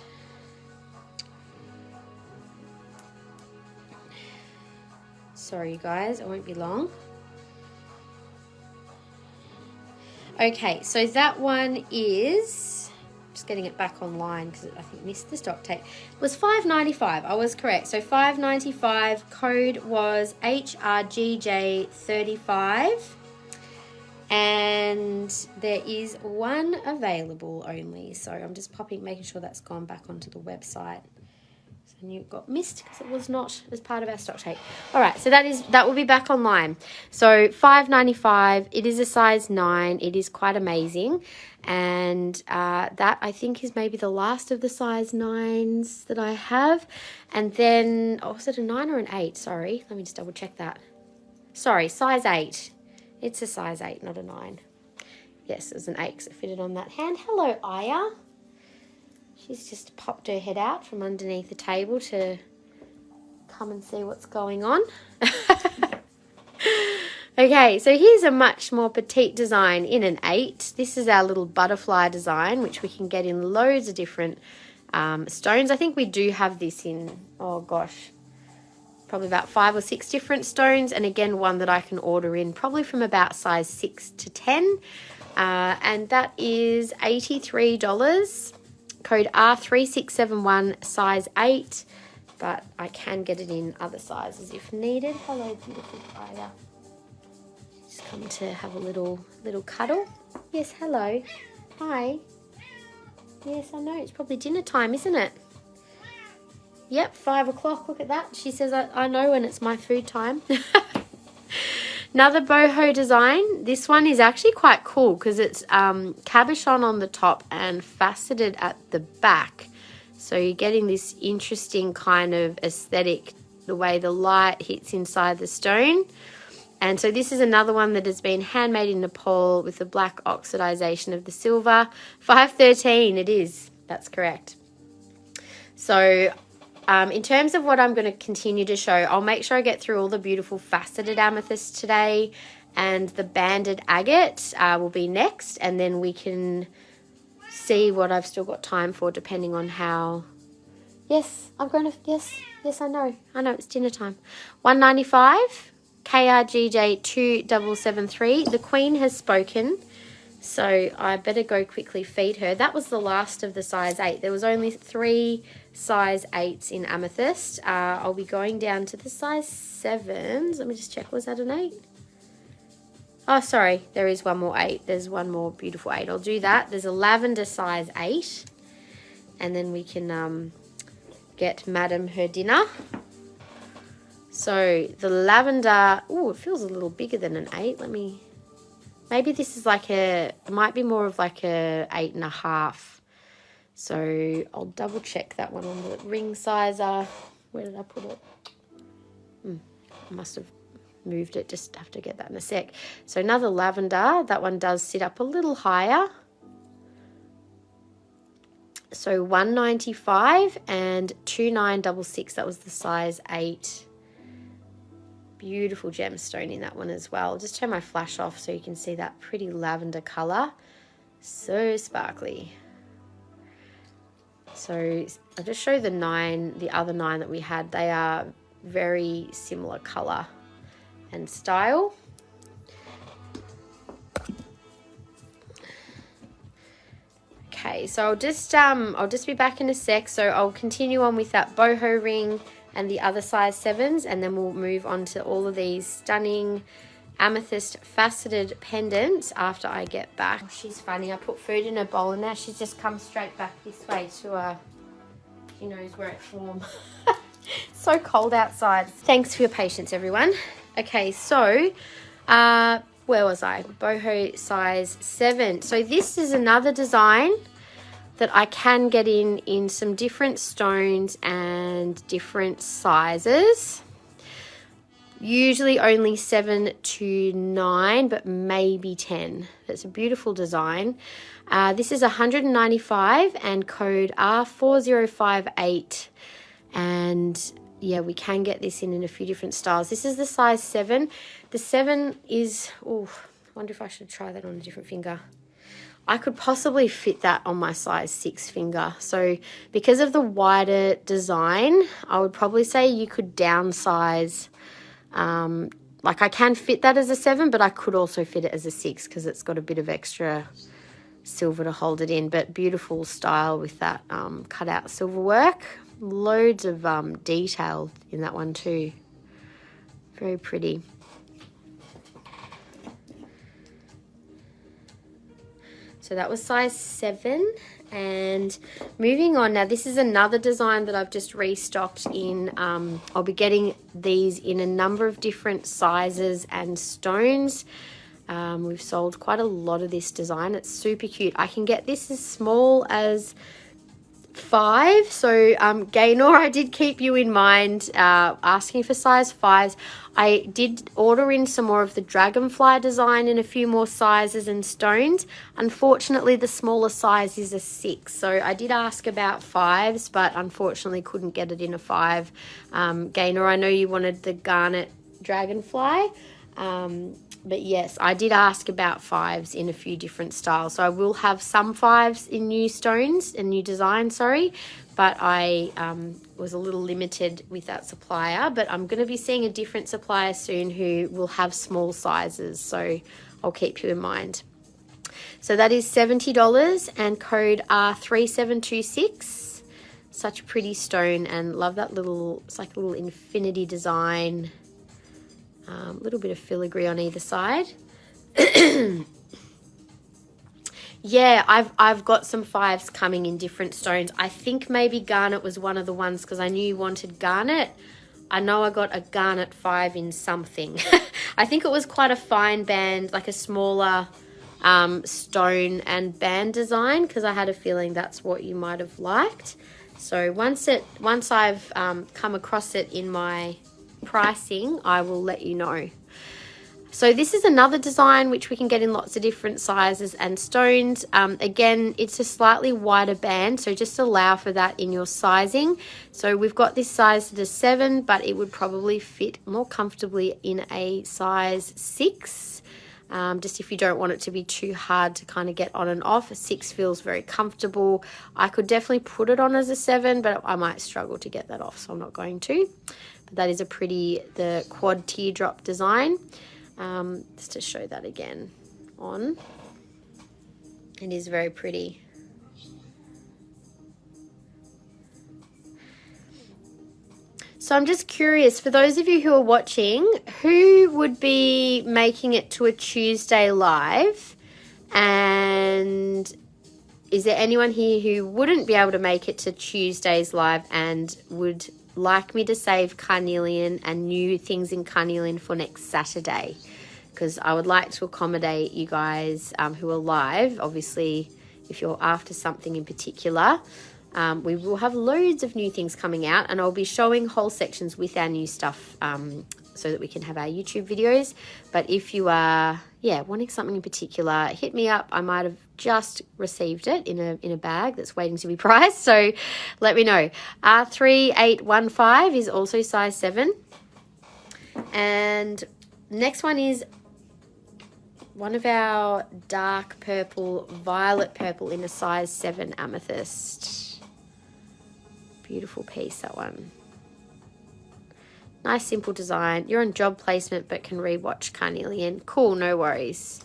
Sorry, you guys, it won't be long. Okay, so that one is, just getting it back online because I think missed the stock take. It was $5.95. I was correct. So $5.95. Code was HRGJ35, and there is one available only. So I'm just making sure that's gone back onto the website. And you got missed because it was not as part of our stock take. All right, so that will be back online. So $5.95. It is a size 9. It is quite amazing, and that I think is maybe the last of the size 9s that I have. And then, oh, was it a 9 or an 8? Sorry, let me just double check that. Sorry, size 8. It's a size 8, not a 9. Yes, it was an 8 because it fitted on that hand. Hello, Aya. She's just popped her head out from underneath the table to come and see what's going on. Okay, so here's a much more petite design in an 8. This is our little butterfly design, which we can get in loads of different stones. I think we do have this in, oh gosh, probably about 5 or 6 different stones. And again, one that I can order in probably from about size 6 to 10. And that is $83. Code R3671, size 8, but I can get it in other sizes if needed. Hello, beautiful Ida. Just come to have a little cuddle. Yes, hello. Hi. Yes, I know. It's probably dinner time, isn't it? Yep, 5 o'clock. Look at that. She says, I know when it's my food time. Another boho design. This one is actually quite cool because it's cabochon on the top and faceted at the back. So you're getting this interesting kind of aesthetic, the way the light hits inside the stone. And so this is another one that has been handmade in Nepal with the black oxidization of the silver. 513 it is. That's correct. So in terms of what I'm going to continue to show, I'll make sure I get through all the beautiful faceted amethyst today, and the banded agate will be next, and then we can see what I've still got time for depending on how. Yes, I'm going to, yes, I know it's dinner time. $195, KRGJ 2773. The Queen has spoken. So I better go quickly feed her. That was the last of the size 8. There was only 3 size 8s in Amethyst. I'll be going down to the size 7s. Let me just check. Was that an 8? Oh, sorry. There is one more 8. There's one more beautiful 8. I'll do that. There's a lavender size 8. And then we can get Madam her dinner. So the lavender, oh, it feels a little bigger than an 8. Maybe this is like it might be more of like a 8.5. So I'll double check that one on the ring sizer. Where did I put it? I must have moved it, just have to get that in a sec. So another lavender, that one does sit up a little higher. So 195 and 2966, that was the size 8. Beautiful gemstone in that one as well. Just turn my flash off so you can see that pretty lavender color. So sparkly. So I'll just show the other 9 that we had. They are very similar color and style. Okay, so I'll just be back in a sec. So I'll continue on with that boho ring and the other size 7s, and then we'll move on to all of these stunning amethyst faceted pendants after I get back. Oh, she's funny. I put food in her bowl and now she's just come straight back this way to she knows where it's warm. So cold outside. Thanks for your patience, everyone. Okay, so where was I? Boho size 7. So this is another design that I can get in some different stones and different sizes. Usually only 7 to 9, but maybe 10. That's a beautiful design. This is 195 and code R4058. And yeah, we can get this in a few different styles. This is the size 7. The 7 is, oh, I wonder if I should try that on a different finger. I could possibly fit that on my size 6 finger. So because of the wider design, I would probably say you could downsize. Like I can fit that as a 7, but I could also fit it as a 6 because it's got a bit of extra silver to hold it in. But beautiful style with that cut out silver work. Loads of detail in that one too. Very pretty. So that was size 7, and moving on now, this is another design that I've just restocked in. I'll be getting these in a number of different sizes and stones. We've sold quite a lot of this design. It's super cute. I can get this as small as 5. So Gaynor, I did keep you in mind asking for size 5s. I did order in some more of the dragonfly design in a few more sizes and stones. Unfortunately, the smaller size is a 6. So I did ask about 5s, but unfortunately couldn't get it in a 5. Gaynor, I know you wanted the garnet dragonfly. But yes, I did ask about 5s in a few different styles. So I will have some 5s in new stones and new design, but I was a little limited with that supplier. But I'm going to be seeing a different supplier soon who will have small sizes. So I'll keep you in mind. So that is $70 and code R3726. Such a pretty stone, and love that little, it's like a little infinity design. A little bit of filigree on either side. Yeah, I've got some 5s coming in different stones. I think maybe garnet was one of the ones because I knew you wanted garnet. I know I got a garnet 5 in something. I think it was quite a fine band, like a smaller stone and band design, because I had a feeling that's what you might have liked. So once I've come across it in my pricing, I will let you know. So this is another design which we can get in lots of different sizes and stones. Again, it's a slightly wider band, so just allow for that in your sizing. So we've got this size to 7, but it would probably fit more comfortably in a size 6. Just if you don't want it to be too hard to kind of get on and off. A 6 feels very comfortable. I could definitely put it on as a 7, but I might struggle to get that off, so I'm not going to. But that is the quad teardrop design. Just to show that again on. It is very pretty. So I'm just curious, for those of you who are watching, who would be making it to a Tuesday live? And is there anyone here who wouldn't be able to make it to Tuesday's live and would like me to save carnelian and new things in carnelian for next Saturday? Because I would like to accommodate you guys who are live. Obviously, if you're after something in particular, we will have loads of new things coming out, and I'll be showing whole sections with our new stuff so that we can have our YouTube videos. But if you are, wanting something in particular, hit me up. I might have just received it in a bag that's waiting to be priced, so let me know. R3815 is also size 7. And next one is one of our dark purple, violet purple in a size 7 amethyst. Beautiful piece, that one. Nice simple design. You're on job placement but can rewatch carnelian. Cool, no worries.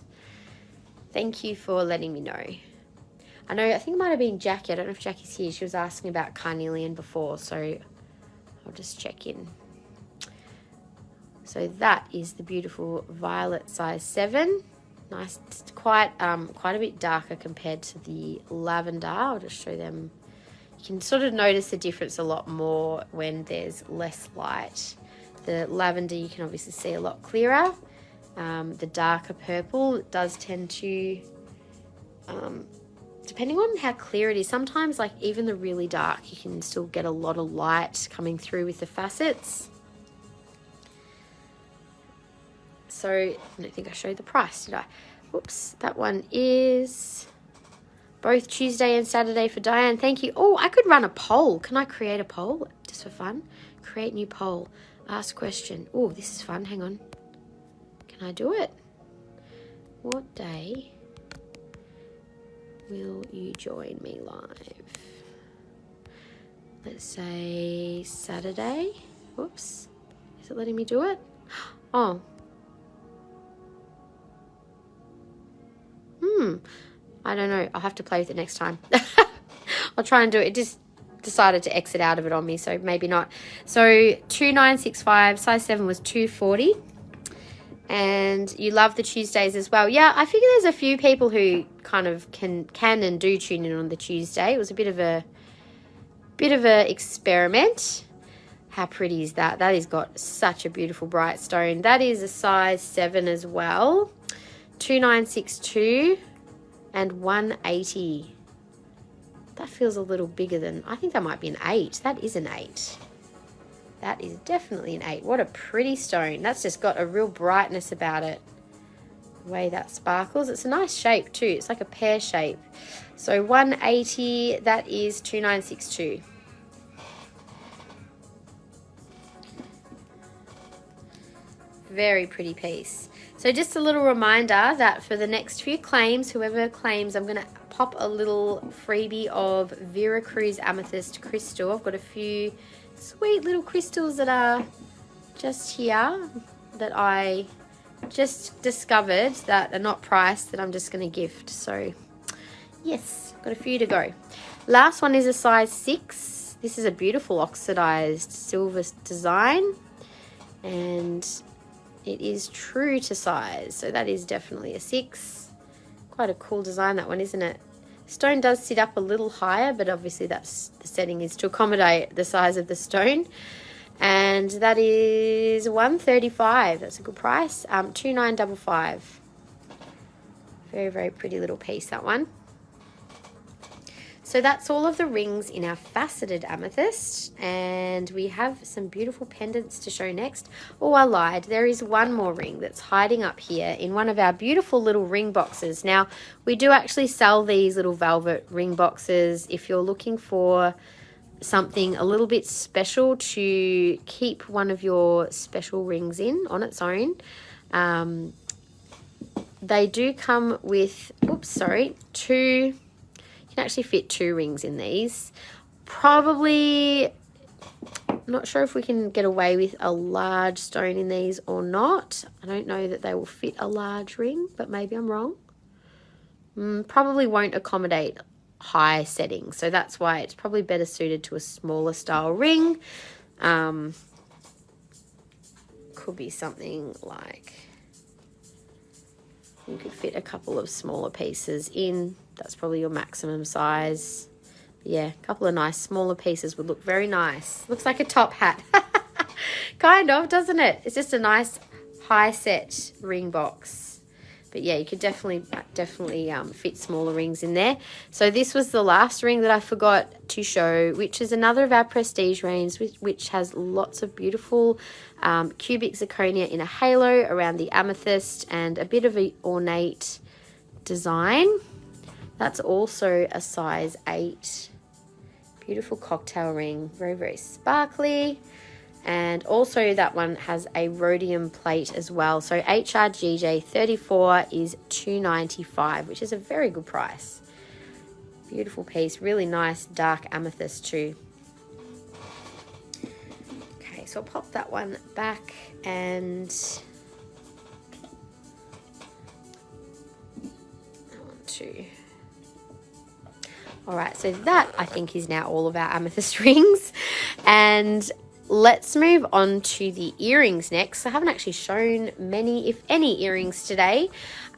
Thank you for letting me know. I think it might have been Jackie. I don't know if Jackie's here. She was asking about carnelian before, so I'll just check in. So that is the beautiful violet size 7. Nice, it's quite a bit darker compared to the lavender. I'll just show them. You can sort of notice the difference a lot more when there's less light. The lavender you can obviously see a lot clearer. The darker purple does tend to, depending on how clear it is, sometimes like even the really dark, you can still get a lot of light coming through with the facets. So I don't think I showed the price, did I? Whoops, that one is both Tuesday and Saturday for Diane. Thank you. Oh, I could run a poll. Can I create a poll just for fun? Create new poll. Ask question. Oh, this is fun. Hang on. Can I do it? What day will you join me live? Let's say Saturday. Whoops. Is it letting me do it? Oh. I don't know. I'll have to play with it next time. I'll try and do it. It just decided to exit out of it on me, so maybe not. So 2965, size 7 was 240. And you love the Tuesdays as well. Yeah, I figure there's a few people who kind of can and do tune in on the Tuesday. It was a bit of a experiment. How pretty is that? That has got such a beautiful bright stone. That is a size 7 as well. 2962 and 180. That feels a little bigger than, I think that might be an 8. That is an 8. That is definitely an 8. What a pretty stone. That's just got a real brightness about it. The way that sparkles. It's a nice shape too. It's like a pear shape. So 180, that is 2962. Very pretty piece. So just a little reminder that for the next few claims, whoever claims, I'm going to pop a little freebie of Vera Cruz Amethyst crystal. I've got a few sweet little crystals that are just here that I just discovered that are not priced that I'm just going to gift. So yes, got a few to go. Last one is a size 6. This is a beautiful oxidized silver design, and it is true to size, so that is definitely a 6. Quite a cool design, that one, isn't it? Stone does sit up a little higher, but obviously that's the setting is to accommodate the size of the stone. And that is 135. That's a good price. 2955. Very, very pretty little piece, that one. So that's all of the rings in our faceted amethyst, and we have some beautiful pendants to show next. Oh, I lied. There is one more ring that's hiding up here in one of our beautiful little ring boxes. Now, we do actually sell these little velvet ring boxes if you're looking for something a little bit special to keep one of your special rings in on its own. They do come with, two. Can actually fit 2 rings in these. Probably not sure if we can get away with a large stone in these or not. I don't know that they will fit a large ring, but maybe I'm wrong. probably won't accommodate high settings. So that's why it's probably better suited to a smaller style ring. Could be something like you could fit a couple of smaller pieces in. That's probably your maximum size. Yeah, a couple of nice smaller pieces would look very nice. Looks like a top hat. Kind of, doesn't it? It's just a nice high set ring box. But yeah, you could definitely fit smaller rings in there. So this was the last ring that I forgot to show, which is another of our prestige range, which has lots of beautiful cubic zirconia in a halo around the amethyst and a bit of an ornate design. That's also a size 8. Beautiful cocktail ring, very, very sparkly. And also that one has a rhodium plate as well. So HRGJ 34 is $295, which is a very good price. Beautiful piece, really nice dark amethyst too. Okay, so I'll pop that one back and all right, so that I think is now all of our amethyst rings. And let's move on to the earrings next. I haven't actually shown many, if any, earrings today.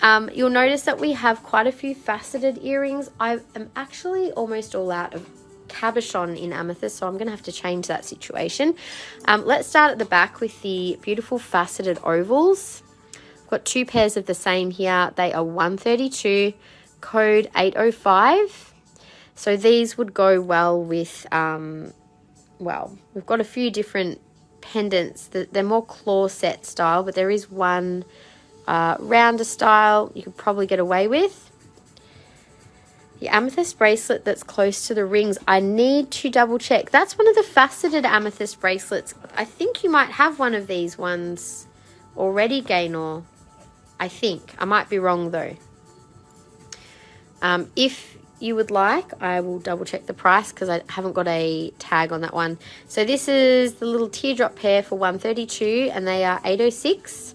You'll notice that we have quite a few faceted earrings. I am actually almost all out of cabochon in amethyst, so I'm going to have to change that situation. Let's start at the back with the beautiful faceted ovals. I've got 2 pairs of the same here. They are 132, code 805. So these would go well with... well, we've got a few different pendants. They're more claw set style, but there is one rounder style you could probably get away with. The amethyst bracelet that's close to the rings, I need to double check. That's one of the faceted amethyst bracelets. I think you might have one of these ones already, Gaynor. I think. I might be wrong though. If you would like, I will double check the price because I haven't got a tag on that one. So this is the little teardrop pair for 132 and they are 806.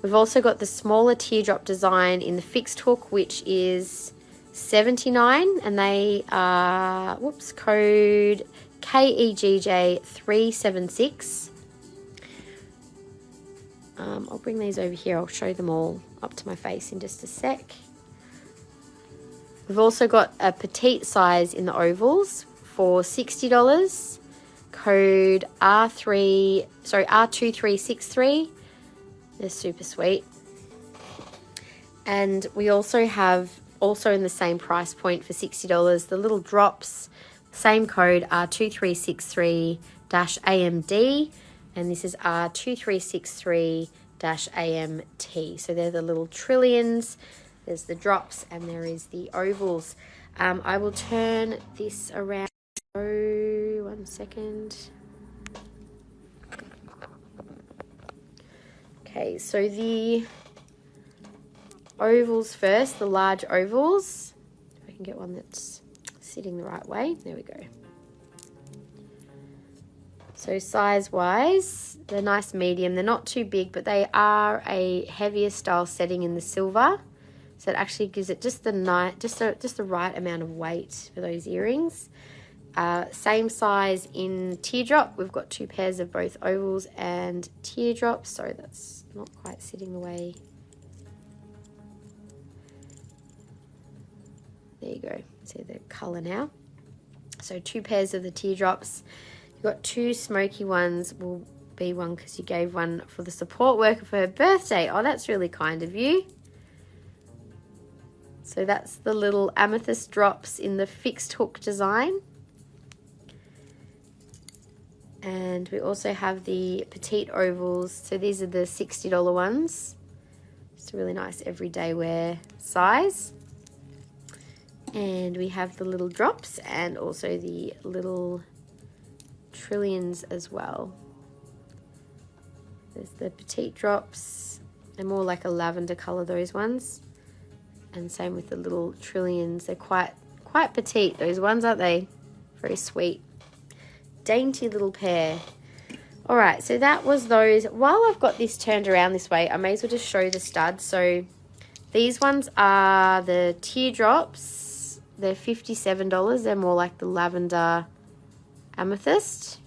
We've also got the smaller teardrop design in the fixed hook, which is 79, and they are, code KEGJ 376. I'll bring these over here. I'll show them all up to my face in just a sec. We've also got a petite size in the ovals for $60, code R2363. They're super sweet. And we also have, also in the same price point for $60, the little drops, same code R2363-AMD, and this is R2363-AMT. So they're the little trillions. There's the drops and there is the ovals. I will turn this around. Oh, 1 second. Okay, so the ovals first, the large ovals. If I can get one that's sitting the right way. There we go. So size-wise, they're nice medium. They're not too big, but they are a heavier style setting in the silver. So it actually gives it just the right amount of weight for those earrings. Same size in teardrop. We've got 2 pairs of both ovals and teardrops. Sorry, that's not quite sitting the way. There you go. See the colour now. So 2 pairs of the teardrops. You've got 2 smoky ones. Will be one because you gave one for the support worker for her birthday. Oh, that's really kind of you. So that's the little amethyst drops in the fixed hook design. And we also have the petite ovals. So these are the $60 ones. It's a really nice everyday wear size. And we have the little drops and also the little trillions as well. There's the petite drops. They're more like a lavender colour, those ones. And same with the little trillions. They're quite petite, those ones, aren't they? Very sweet. Dainty little pair. All right, so that was those. While I've got this turned around this way, I may as well just show the studs. So These ones are the teardrops. They're $57. They're more like the lavender amethyst.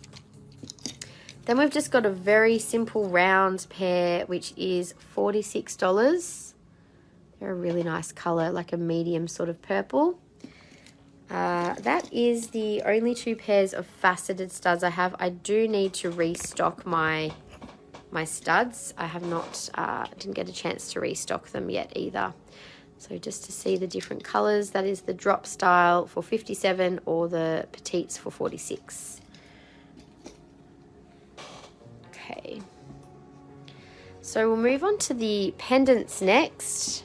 Then we've just got a very simple round pair, which is $46. They're a really nice color, like a medium sort of purple. That is the only 2 pairs of faceted studs I have. I do need to restock my studs. I have not, didn't get a chance to restock them yet either. So just to see the different colors, that is the drop style for $57 or the petites for $46. Okay. So we'll move on to the pendants next.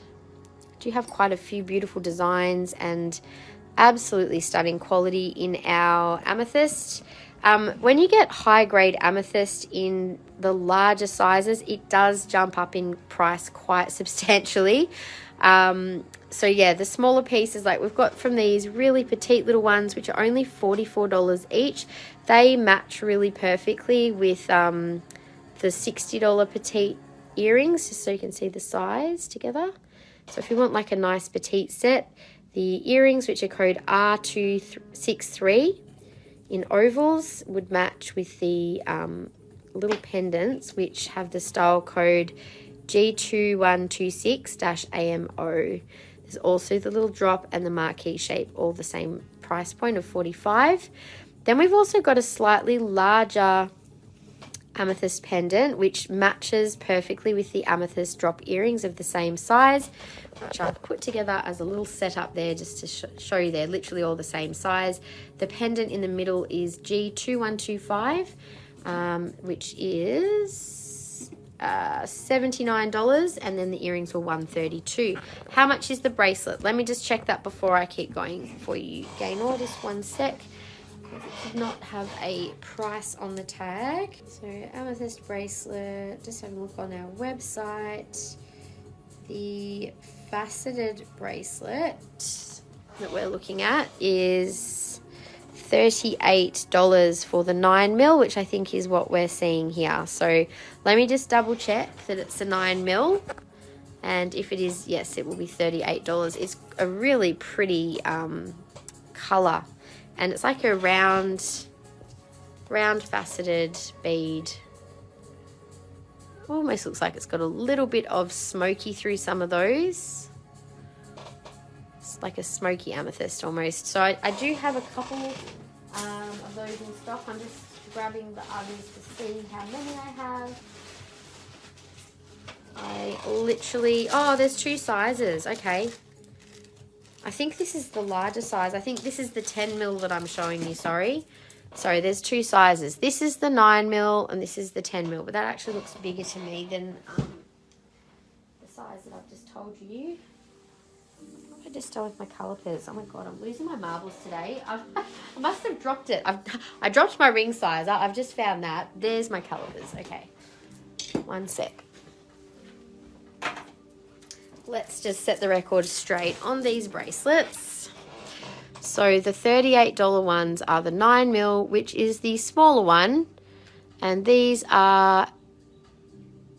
I do have quite a few beautiful designs and absolutely stunning quality in our amethyst. When you get high grade amethyst in the larger sizes, it does jump up in price quite substantially. So yeah, the smaller pieces, like we've got from these really petite little ones, which are only $44 each. They match really perfectly with the $60 petite earrings, just so you can see the size together. So if you want like a nice petite set, the earrings, which are code R263 in ovals, would match with the little pendants, which have the style code G2126-AMO. There's also the little drop and the marquee shape, all the same price point of $45. Then we've also got a slightly larger amethyst pendant, which matches perfectly with the amethyst drop earrings of the same size, which I've put together as a little setup there just to show you they're literally all the same size. The pendant in the middle is G2125, which is $79, and then the earrings were $132. How much is the bracelet? Let me just check that before I keep going for you, Gaynor. Just one sec. It did not have a price on the tag. So amethyst bracelet, just have a look on our website. The faceted bracelet that we're looking at is $38 for the 9mm, which I think is what we're seeing here. So let me just double check that it's a 9mm, and if it is, yes, it will be $38. It's a really pretty color, and it's like a round faceted bead. Almost looks like it's got a little bit of smoky through some of those. It's like a smoky amethyst almost. So I do have a couple of those in stock. I'm just grabbing the others to see how many I have. I literally, oh, there's 2 sizes. Okay. I think this is the larger size. I think this is the 10mm that I'm showing you, sorry. Sorry, there's 2 sizes. This is the 9mm and this is the 10mm, but that actually looks bigger to me than the size that I've just told you. What did I just done with my calipers? Oh my God, I'm losing my marbles today. I must have dropped it. I dropped my ring size. I've just found that. There's my calipers. Okay, one sec. Let's just set the record straight on these bracelets. So the $38 ones are the 9mm, which is the smaller one, and these are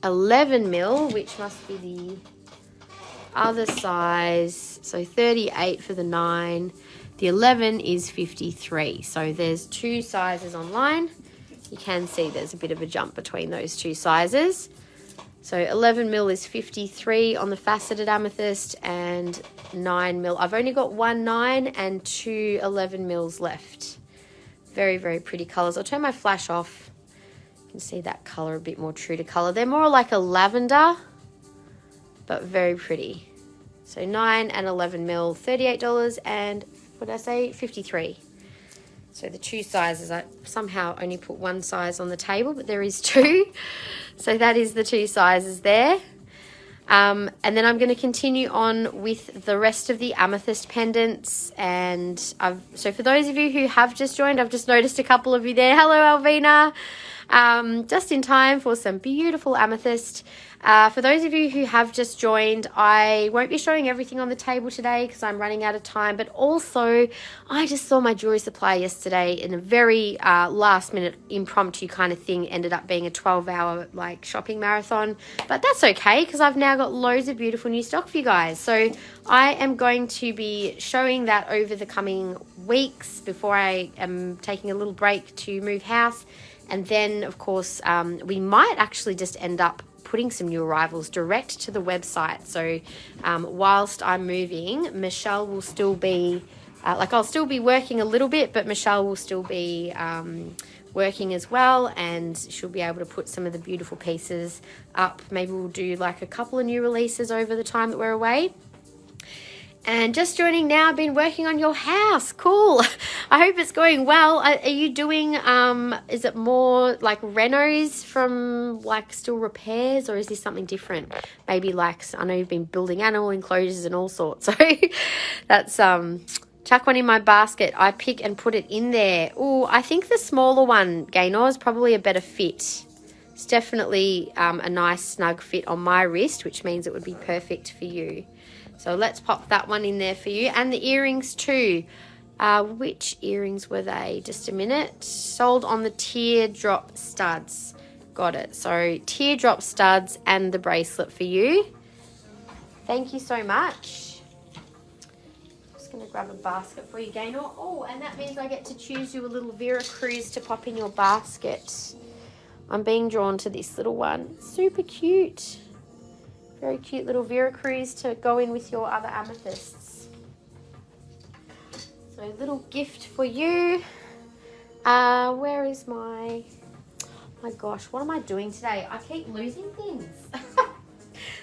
11mm, which must be the other size. So 38 for the 9. The 11 is 53. So there's 2 sizes online. You can see there's a bit of a jump between those 2 sizes. So 11mm is 53 on the faceted amethyst, and 9mm. I've only got 1 9 and 2 11mm left. Very, very pretty colours. I'll turn my flash off. You can see that colour a bit more true to colour. They're more like a lavender, but very pretty. So 9 and 11mm, $38, and what did I say? 53. So the 2 sizes, I somehow only put 1 size on the table, but there is 2. So that is the 2 sizes there. And then I'm going to continue on with the rest of the amethyst pendants. And so for those of you who have just joined, I've just noticed a couple of you there. Hello, Alvina. just in time for some beautiful amethyst. For those of you who have just joined, I won't be showing everything on the table today because I'm running out of time, but also I just saw my jewelry supplier yesterday in a very last minute impromptu kind of thing. Ended up being a 12-hour like shopping marathon, but that's okay because I've now got loads of beautiful new stock for you guys. So I am going to be showing that over the coming weeks before I am taking a little break to move house. And then of course we might actually just end up putting some new arrivals direct to the website. So whilst I'm moving, Michelle will still be I'll still be working a little bit, but Michelle will still be working as well, and she'll be able to put some of the beautiful pieces up. Maybe we'll do like a couple of new releases over the time that we're away. And just joining now, I've been working on your house. Cool. I hope it's going well. Are you doing, is it more like renos from like still repairs, or is this something different? Maybe like, I know you've been building animal enclosures and all sorts. So that's, chuck one in my basket. I pick and put it in there. Oh, I think the smaller one, Gaynor, is probably a better fit. It's definitely a nice snug fit on my wrist, which means it would be perfect for you. So let's pop that one in there for you. And the earrings too. Which earrings were they? Just a minute. Sold on the teardrop studs. Got it. So teardrop studs and the bracelet for you. Thank you so much. Just going to grab a basket for you, Gaynor. Oh, and that means I get to choose you a little Vera Cruz to pop in your basket. I'm being drawn to this little one. Super cute. Very cute little Vera Cruz to go in with your other amethysts. So a little gift for you. Where is my gosh, what am I doing today? I keep losing things.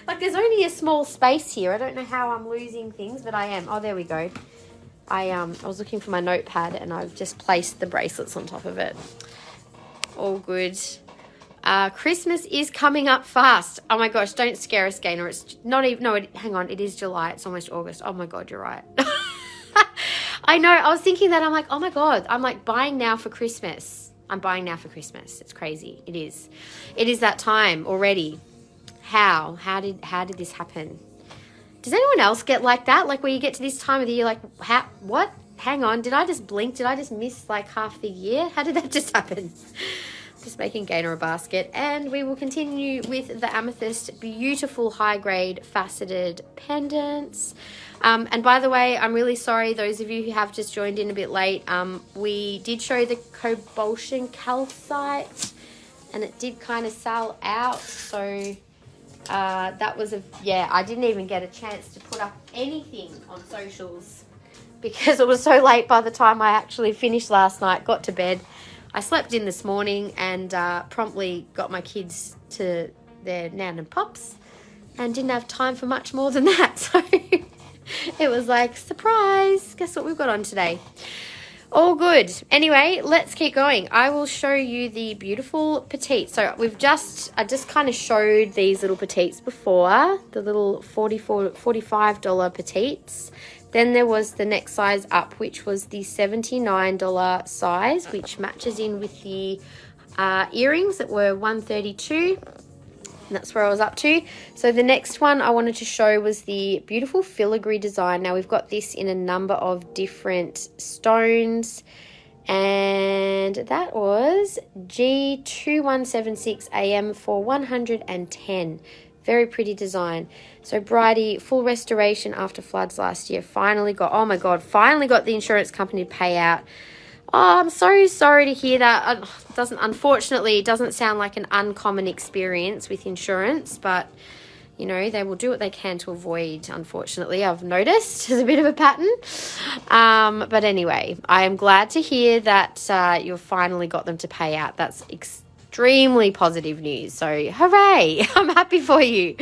Like there's only a small space here. I don't know how I'm losing things, but I am. Oh, there we go. I was looking for my notepad and I've just placed the bracelets on top of it. All good. Christmas is coming up fast. Oh my gosh, don't scare us, Gaynor. It's not even, no, hang on, it is July. It's almost August. Oh my God, you're right. I know, I was thinking that. I'm like, oh my God, I'm like buying now for Christmas. I'm buying now for Christmas. It's crazy. It is. It is that time already. How did this happen? Does anyone else get like that? Like where you get to this time of the year, like, what? Hang on, did I just blink? Did I just miss like half the year? How did that just happen? Just making Gaynor a basket, and we will continue with the amethyst beautiful high grade faceted pendants. And by the way, I'm really sorry those of you who have just joined in a bit late. We did show the Cobultion calcite and it did kind of sell out, so that was I didn't even get a chance to put up anything on socials because it was so late by the time I actually finished last night, got to bed. I slept in this morning and promptly got my kids to their nan and pops and didn't have time for much more than that. So it was like, surprise, guess what we've got on today? All good. Anyway, let's keep going. I will show you the beautiful petites. So I just kind of showed these little petites before, the little $45 petites. Then there was the next size up, which was the $79 size, which matches in with the earrings that were $132. And that's where I was up to. So the next one I wanted to show was the beautiful filigree design. Now we've got this in a number of different stones. And that was G2176AM for $110. Very pretty design. So Bridie, full restoration after floods last year. Finally got the insurance company to pay out. Oh, I'm so sorry to hear that. Unfortunately, it doesn't sound like an uncommon experience with insurance, but you know, they will do what they can to avoid, unfortunately. I've noticed there's a bit of a pattern. But anyway, I am glad to hear that you've finally got them to pay out. That's extremely positive news. So hooray, I'm happy for you.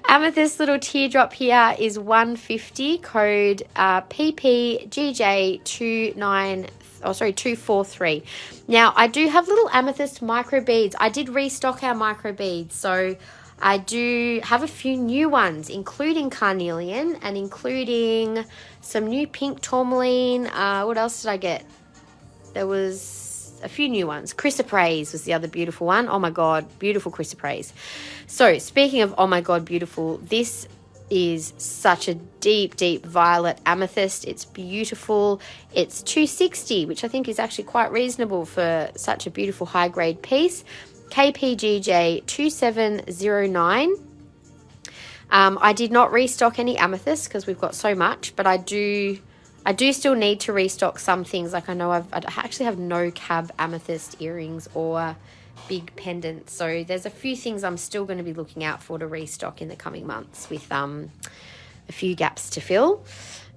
Amethyst little teardrop here is $150, code PPGJ243. Now I do have little amethyst micro beads. I did restock our micro beads, so I do have a few new ones, including carnelian and including some new pink tourmaline. What else did I get? There was a few new ones. Chrysoprase was the other beautiful one. Oh my God, beautiful chrysoprase. So speaking of oh my God, beautiful, this is such a deep, deep violet amethyst. It's beautiful. It's $260, which I think is actually quite reasonable for such a beautiful high grade piece. KPGJ 2709. I did not restock any amethyst because we've got so much, but I do still need to restock some things. Like I know I actually have no cab amethyst earrings or big pendants. So there's a few things I'm still going to be looking out for to restock in the coming months with a few gaps to fill.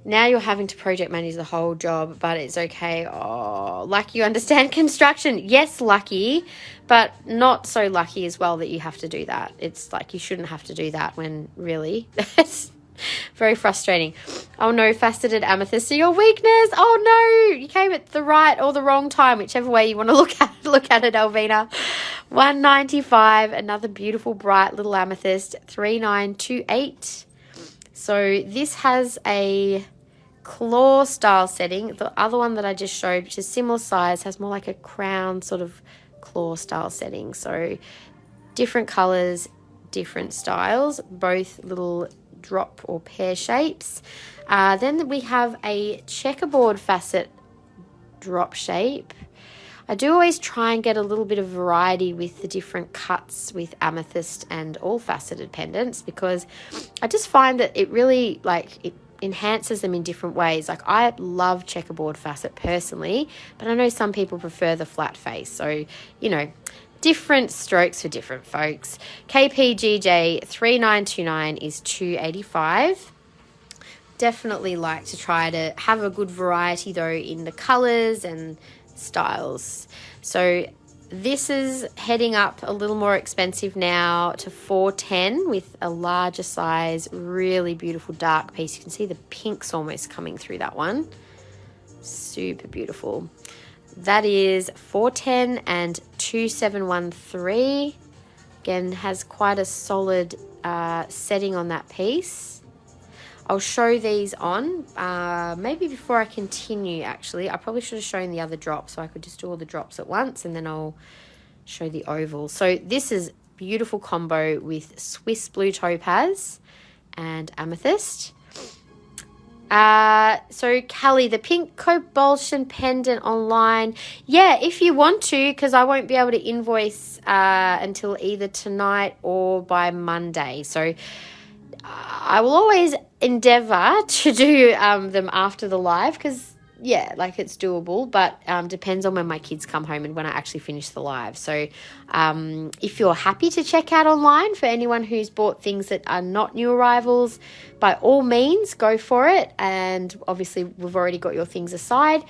Now you're having to project manage the whole job, but it's okay. Oh, lucky you understand construction. Yes, lucky, but not so lucky as well that you have to do that. It's like you shouldn't have to do that when really it's very frustrating. Oh no, faceted amethyst are your weakness. Oh no, you came at the right or the wrong time, whichever way you want to look at it, Alvina. $195, another beautiful bright little amethyst. 3928. So this has a claw style setting. The other one that I just showed, which is similar size, has more like a crown sort of claw style setting. So different colors, different styles, both little drop or pear shapes. Then we have a checkerboard facet drop shape. I do always try and get a little bit of variety with the different cuts with amethyst and all faceted pendants, because I just find that it really it enhances them in different ways. Like I love checkerboard facet personally, but I know some people prefer the flat face. So, you know, different strokes for different folks. KPGJ 3929 is $285. Definitely like to try to have a good variety though in the colors and styles. So this is heading up a little more expensive now to $410 with a larger size, really beautiful dark piece. You can see the pinks almost coming through that one. Super beautiful. That is $410 and $2713. Again, has quite a solid setting on that piece. I'll show these on. Maybe before I continue, actually, I probably should have shown the other drops, so I could just do all the drops at once, and then I'll show the oval. So this is beautiful combo with Swiss blue topaz and amethyst. So Callie, the pink cobalt pendant online. Yeah, if you want to, because I won't be able to invoice until either tonight or by Monday. So I will always endeavour to do them after the live, because yeah, like it's doable, but depends on when my kids come home and when I actually finish the live. So if you're happy to check out online, for anyone who's bought things that are not new arrivals, by all means go for it. And obviously we've already got your things aside.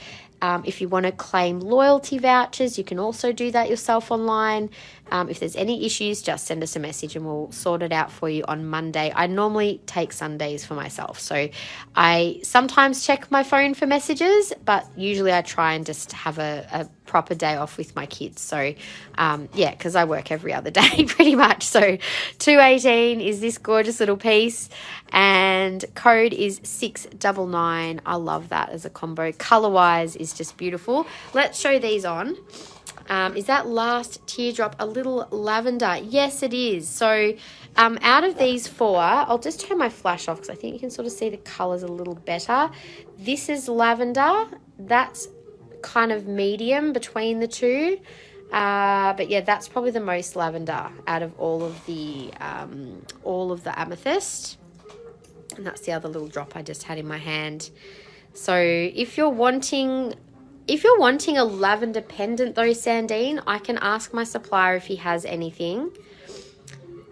If you want to claim loyalty vouchers, you can also do that yourself online. If there's any issues, just send us a message and we'll sort it out for you on Monday. I normally take Sundays for myself, so I sometimes check my phone for messages, but usually I try and just have a proper day off with my kids. So yeah, because I work every other day pretty much. So $218 is this gorgeous little piece, and code is 699. I love that as a combo. Color wise is just beautiful. Let's show these on. Is that last teardrop a little lavender? Yes, it is. So out of these four, I'll just turn my flash off because I think you can sort of see the colors a little better. This is lavender. That's kind of medium between the two. But yeah, that's probably the most lavender out of all of the amethyst. And that's the other little drop I just had in my hand. So if you're wanting a lavender pendant though, Sandine, I can ask my supplier if he has anything.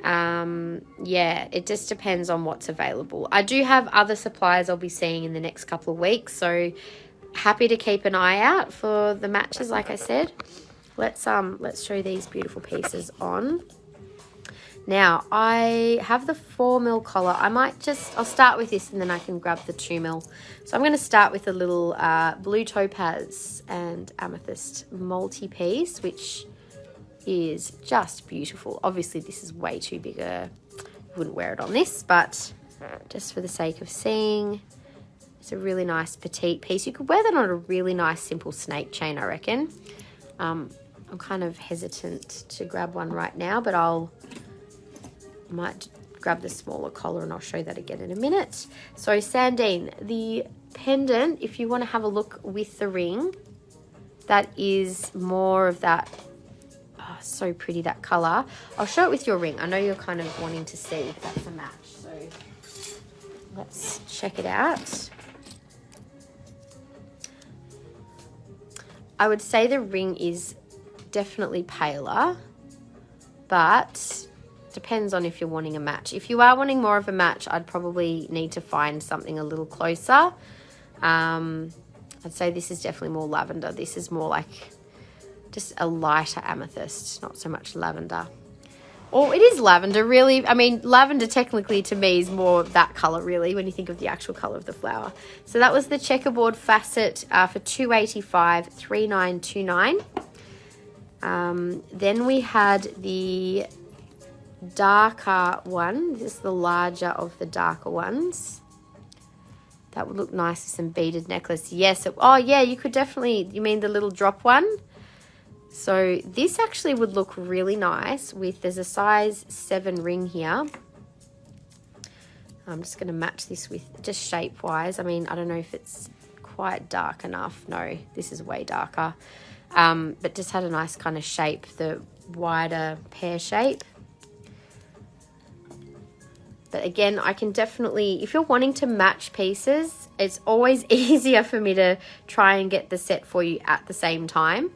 Yeah, it just depends on what's available. I do have other suppliers I'll be seeing in the next couple of weeks, so happy to keep an eye out for the matches, like I said. Let's show these beautiful pieces on. Now, I have the 4mm collar. I'll start with this and then I can grab the 2mm. So I'm going to start with a little blue topaz and amethyst multi-piece, which is just beautiful. Obviously, this is way too bigger. I wouldn't wear it on this, but just for the sake of seeing, it's a really nice petite piece. You could wear that on a really nice simple snake chain, I reckon. I'm kind of hesitant to grab one right now, but might grab the smaller collar, and I'll show that again in a minute. So Sandine, the pendant, if you want to have a look with the ring, that is more of that, oh, so pretty, that color. I'll show it with your ring. I know you're kind of wanting to see if that's a match, so let's check it out. I would say the ring is definitely paler, but depends on if you're wanting a match. If you are wanting more of a match, I'd probably need to find something a little closer. I'd say this is definitely more lavender. This is more like just a lighter amethyst, not so much lavender. Or it is lavender, really. I mean, lavender technically to me is more that color, really, when you think of the actual color of the flower. So that was the checkerboard facet for $285, $39.29. Then we had the darker one. This is the larger of the darker ones. That would look nice with some beaded necklace. Yes. Oh, yeah, you could definitely, you mean the little drop one? So this actually would look really nice with, there's a size 7 ring here. I'm just going to match this with, just shape-wise. I mean, I don't know if it's quite dark enough. No, this is way darker. But just had a nice kind of shape, the wider pear shape. But again, I can definitely, if you're wanting to match pieces, it's always easier for me to try and get the set for you at the same time.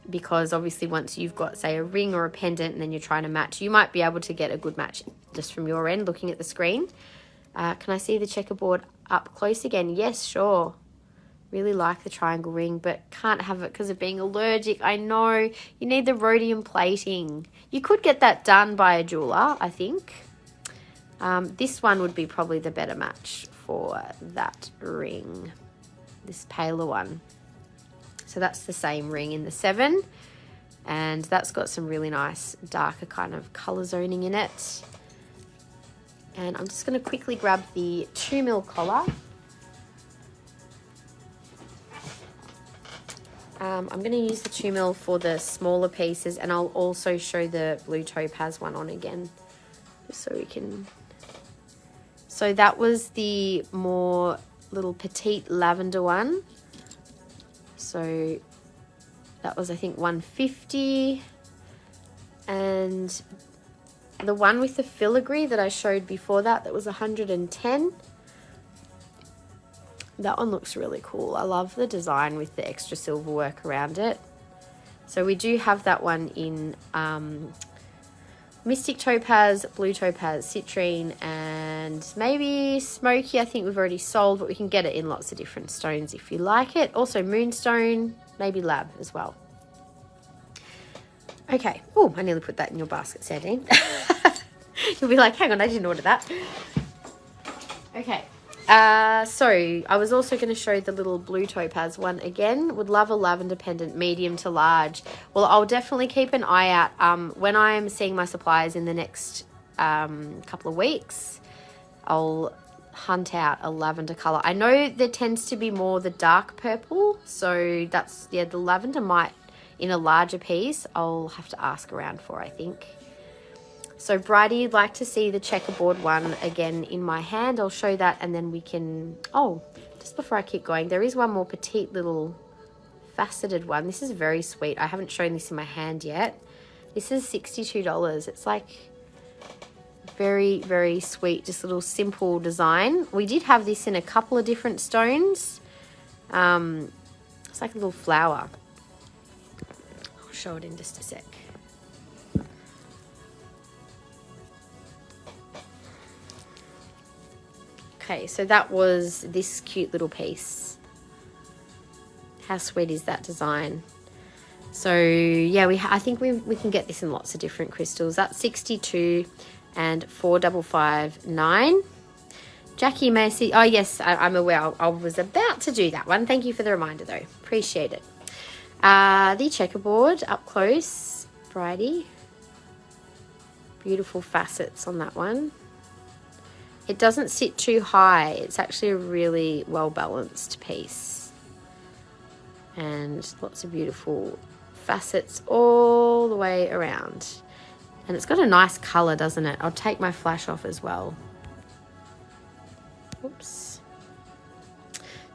Because obviously once you've got, say, a ring or a pendant and then you're trying to match, you might be able to get a good match just from your end looking at the screen. Can I see the checkerboard up close again? Yes, sure. Really like the triangle ring, but can't have it because of being allergic. I know. You need the rhodium plating. You could get that done by a jeweler, I think. This one would be probably the better match for that ring, this paler one. So that's the same ring in the 7, and that's got some really nice darker kind of color zoning in it. And I'm just going to quickly grab the 2mm collar. I'm going to use the 2mm for the smaller pieces, and I'll also show the blue topaz one on again, just so we can... So that was the more little petite lavender one. So that was, I think, $150. And the one with the filigree that I showed before that was $110. That one looks really cool. I love the design with the extra silver work around it. So we do have that one in Mystic Topaz, Blue Topaz, Citrine, and maybe Smoky. I think we've already sold, but we can get it in lots of different stones if you like it. Also Moonstone, maybe Lab as well. Okay. Oh, I nearly put that in your basket, Sandine. You'll be like, hang on, I didn't order that. Okay. So I was also going to show the little blue topaz one again. Would love a lavender pendant, medium to large. Well, I'll definitely keep an eye out. When I'm seeing my suppliers in the next couple of weeks, I'll hunt out a lavender color. I know there tends to be more the dark purple, so that's, yeah, the lavender might, in a larger piece, I'll have to ask around for, I think. So Bridie, you'd like to see the checkerboard one again in my hand. I'll show that, and then we can... Oh, just before I keep going, there is one more petite little faceted one. This is very sweet. I haven't shown this in my hand yet. This is $62. It's like very, very sweet, just a little simple design. We did have this in a couple of different stones. It's like a little flower. I'll show it in just a sec. Okay, so that was this cute little piece. How sweet is that design? So yeah, I think we can get this in lots of different crystals. That's $62 and $4,559. Jackie Macy, oh yes, I'm aware. I was about to do that one. Thank you for the reminder though. Appreciate it. The checkerboard up close, Bridie. Beautiful facets on that one. It doesn't sit too high. It's actually a really well-balanced piece. and lots of beautiful facets all the way around. And it's got a nice color, doesn't it? I'll take my flash off as well. Oops.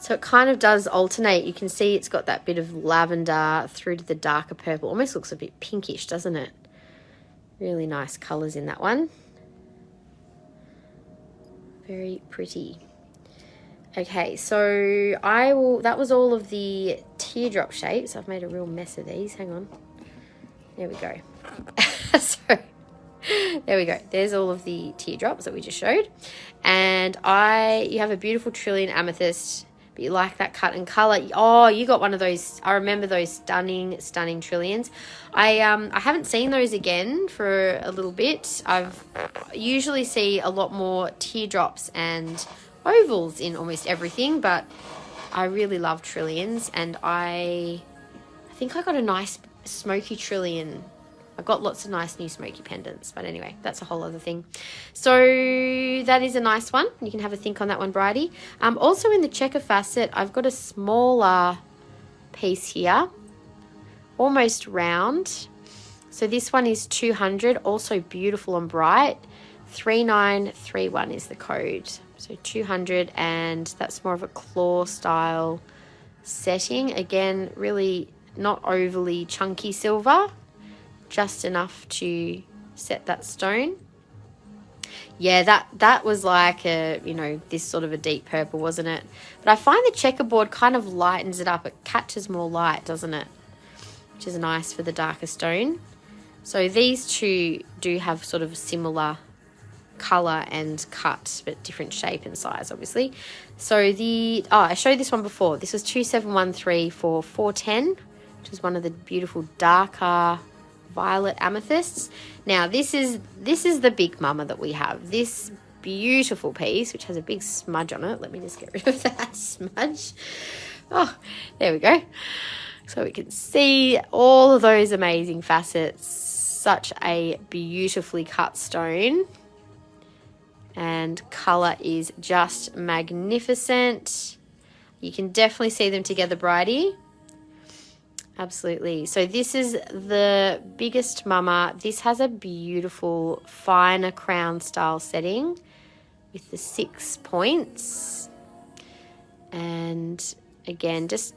So it kind of does alternate. You can see it's got that bit of lavender through to the darker purple. Almost looks a bit pinkish, doesn't it? Really nice colors in that one. Very pretty. Okay, so that was all of the teardrop shapes. I've made a real mess of these. Hang on. There we go. So there we go. There's all of the teardrops that we just showed. And you have a beautiful trillion amethyst, but you like that cut and color. Oh, you got one of those. I remember those stunning trillions. I haven't seen those again for a little bit. I've usually see a lot more teardrops and ovals in almost everything, but I really love trillions, and I think I got a nice smoky trillion. I got lots of nice new smoky pendants, but anyway, that's a whole other thing. So that is a nice one. You can have a think on that one, Bridie. Also in the checker facet, I've got a smaller piece here, almost round. So this one is 200, also beautiful and bright. 3931 is the code. So 200, and that's more of a claw style setting. Again, really not overly chunky silver, just enough to set that stone. Yeah, that was like a, this sort of a deep purple, wasn't it? But I find the checkerboard kind of lightens it up. It catches more light, doesn't it? Which is nice for the darker stone. So these two do have sort of similar color and cut, but different shape and size, obviously. So I showed this one before. This was 2713 for 410, which is one of the beautiful darker violet amethysts. Now this is the big mama that we have. This beautiful piece, which has a big smudge on it. Let me just get rid of that smudge. Oh, there we go. So we can see all of those amazing facets. Such a beautifully cut stone. And colour is just magnificent. You can definitely see them together, Bridie. Absolutely. So this is the biggest mama. This has a beautiful finer crown style setting with the 6 points. And again, just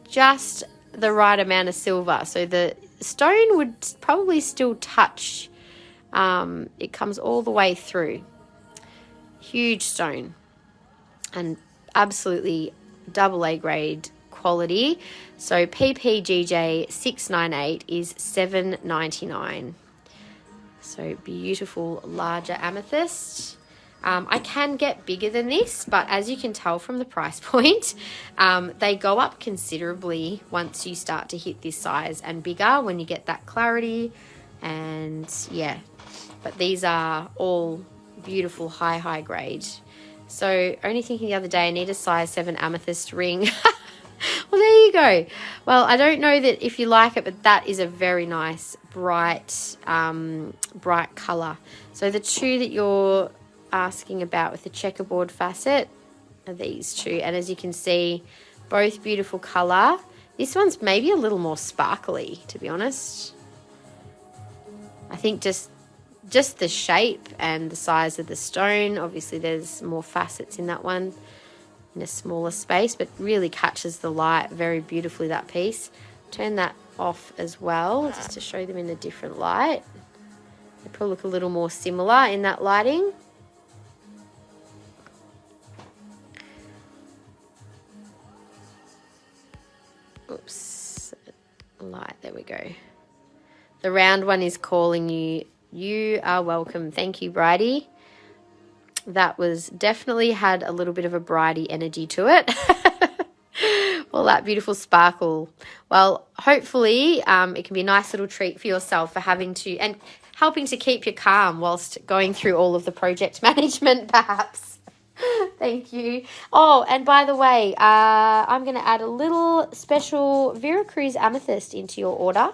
the right amount of silver. So the stone would probably still touch. It comes all the way through. Huge stone, and absolutely AA grade quality. So PPGJ 698 is $7.99. So beautiful larger amethyst. I can get bigger than this, but as you can tell from the price point, they go up considerably once you start to hit this size and bigger, when you get that clarity. And yeah, but these are all beautiful high grade. So only thinking the other day, I need a size 7 amethyst ring. Well, there you go. Well, I don't know that if you like it, but that is a very nice bright color. So the two that you're asking about with the checkerboard facet are these two, and as you can see, both beautiful color. This one's maybe a little more sparkly, to be honest. I think just the shape and the size of the stone. Obviously there's more facets in that one in a smaller space, but really catches the light very beautifully, that piece. Turn that off as well, just to show them in a different light. They probably look a little more similar in that lighting. Oops, light, there we go. The round one is calling you. You are welcome. Thank you, Bridie. That was definitely had a little bit of a Bridie energy to it. All that beautiful sparkle. Well, hopefully it can be a nice little treat for yourself for having to, and helping to keep you calm whilst going through all of the project management, perhaps. Thank you. Oh, and by the way, I'm going to add a little special Veracruz amethyst into your order.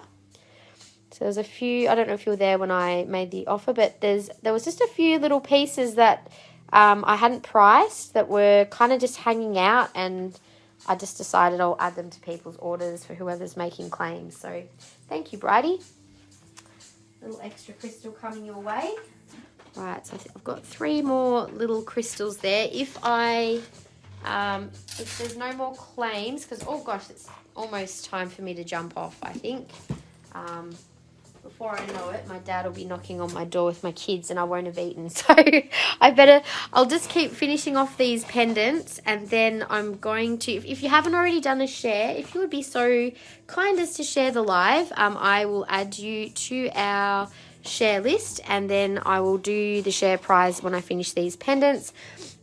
So there's a few, I don't know if you were there when I made the offer, but there was just a few little pieces that I hadn't priced that were kind of just hanging out, and I just decided I'll add them to people's orders for whoever's making claims. So thank you, Bridie. Little extra crystal coming your way. Right, so I've got 3 more little crystals there. If there's no more claims, because, oh gosh, it's almost time for me to jump off, I think. Before I know it, my dad will be knocking on my door with my kids and I won't have eaten. So I'll just keep finishing off these pendants, and then I'm going to, if you haven't already done a share, if you would be so kind as to share the live, I will add you to our share list, and then I will do the share prize when I finish these pendants.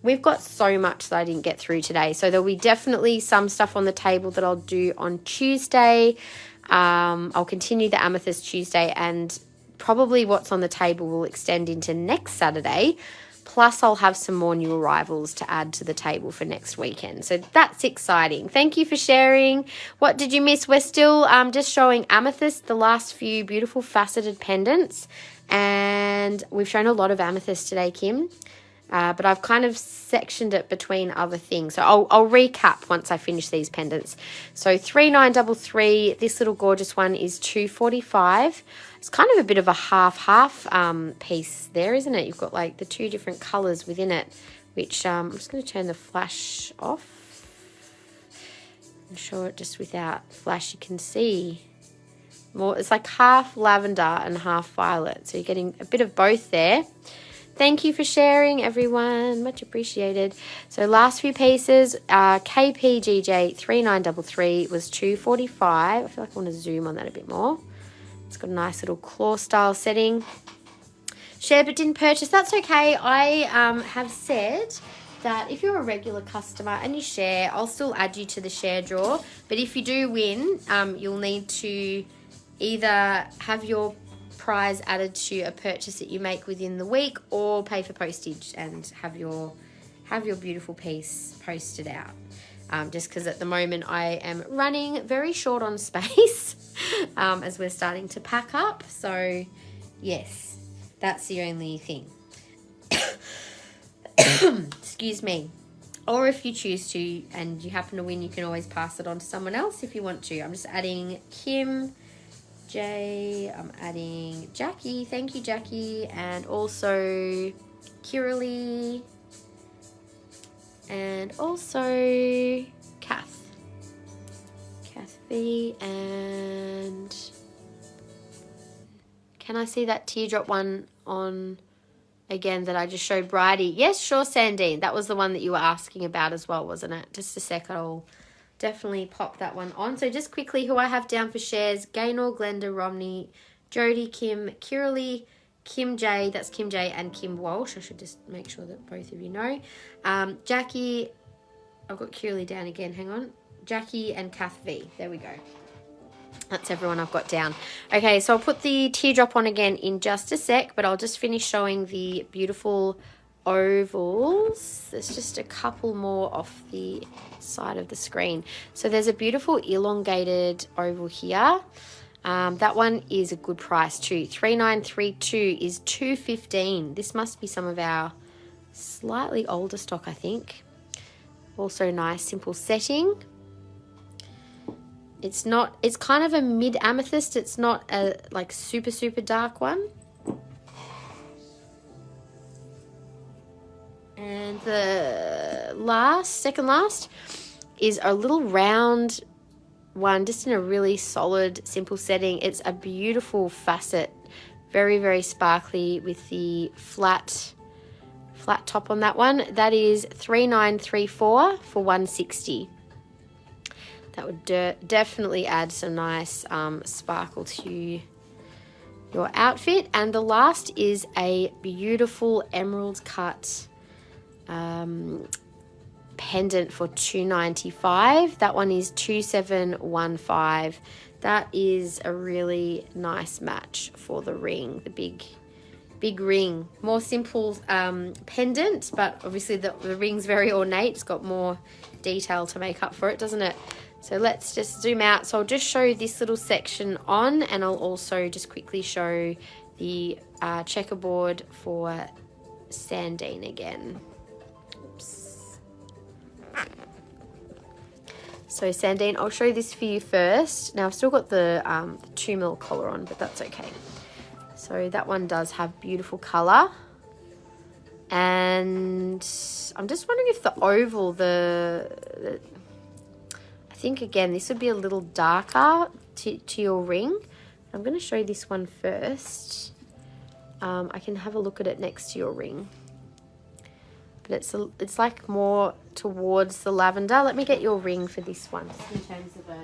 We've got so much that I didn't get through today, so there'll be definitely some stuff on the table that I'll do on Tuesday. I'll continue the Amethyst Tuesday, and probably what's on the table will extend into next Saturday. Plus, I'll have some more new arrivals to add to the table for next weekend. So that's exciting. Thank you for sharing. What did you miss? We're still just showing Amethyst, the last few beautiful faceted pendants. And we've shown a lot of Amethyst today, Kim. But I've kind of sectioned it between other things. So I'll recap once I finish these pendants. So 3933, this little gorgeous one is $245. It's kind of a bit of a half piece there, isn't it? You've got like the 2 different colours within it, which I'm just going to turn the flash off and show it just without flash. You can see more. It's like half lavender and half violet. So you're getting a bit of both there. Thank you for sharing, everyone. Much appreciated. So last few pieces, KPGJ 3933 was $245. I feel like I want to zoom on that a bit more. It's got a nice little claw style setting. Share but didn't purchase. That's okay. I have said that if you're a regular customer and you share, I'll still add you to the share draw. But if you do win, you'll need to either have your prize added to a purchase that you make within the week, or pay for postage and have your beautiful piece posted out. Just because at the moment I am running very short on space as we're starting to pack up. So yes, that's the only thing. Excuse me. Or if you choose to and you happen to win, you can always pass it on to someone else if you want to. I'm just adding Kim, Jay, I'm adding Jackie, thank you Jackie, and also Kiralee, and also Kathy, and can I see that teardrop one on again that I just showed Bridie? Yes, sure, Sandine, that was the one that you were asking about as well, wasn't it? Just a sec, I'll definitely pop that one on. So just quickly, who I have down for shares: Gaynor, Glenda, Romney, Jody, Kim, Kiralee, Kim J, that's Kim J, and Kim Walsh. I should just make sure that both of you know. Jackie, I've got Kiralee down again, hang on. Jackie and Kath V, there we go. That's everyone I've got down. Okay, so I'll put the teardrop on again in just a sec, but I'll just finish showing the beautiful ovals. There's just a couple more off the side of the screen. So there's a beautiful elongated oval here. That one is a good price too. 3932 is $215. This must be some of our slightly older stock, I think. Also nice, simple setting. It's kind of a mid amethyst. It's not a like super dark one. And the second last is a little round one, just in a really solid, simple setting. It's a beautiful facet, very sparkly with the flat top on that one. That is 3934 for $160. That would definitely add some nice sparkle to your outfit. And the last is a beautiful emerald cut pendant for $295. That one is $2715. That is a really nice match for the ring, the big ring. More simple pendant, but obviously the ring's very ornate. It's got more detail to make up for it, doesn't it? So let's just zoom out. So I'll just show this little section on, and I'll also just quickly show the checkerboard for Sandine again. Oops. So Sandine, I'll show this for you first. Now I've still got the 2mm collar on, but that's okay. So that one does have beautiful colour. And I'm just wondering if the oval, I think again, this would be a little darker to your ring. I'm going to show this one first. I can have a look at it next to your ring. But it's like more towards the lavender. Let me get your ring for this one, just in terms of a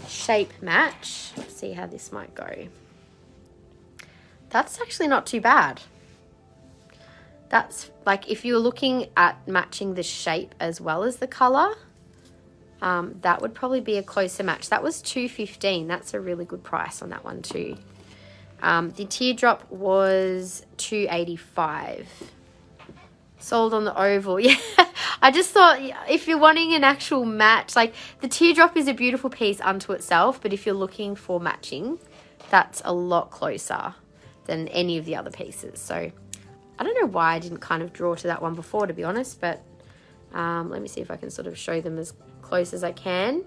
shape match. Let's see how this might go. That's actually not too bad. That's like, if you're looking at matching the shape as well as the colour, that would probably be a closer match. That was $2.15. That's a really good price on that one too. The teardrop was $2.85. Sold on the oval. Yeah, I just thought if you're wanting an actual match, like the teardrop is a beautiful piece unto itself, but if you're looking for matching, that's a lot closer than any of the other pieces. So I don't know why I didn't kind of draw to that one before, to be honest, but let me see if I can sort of show them as close as I can.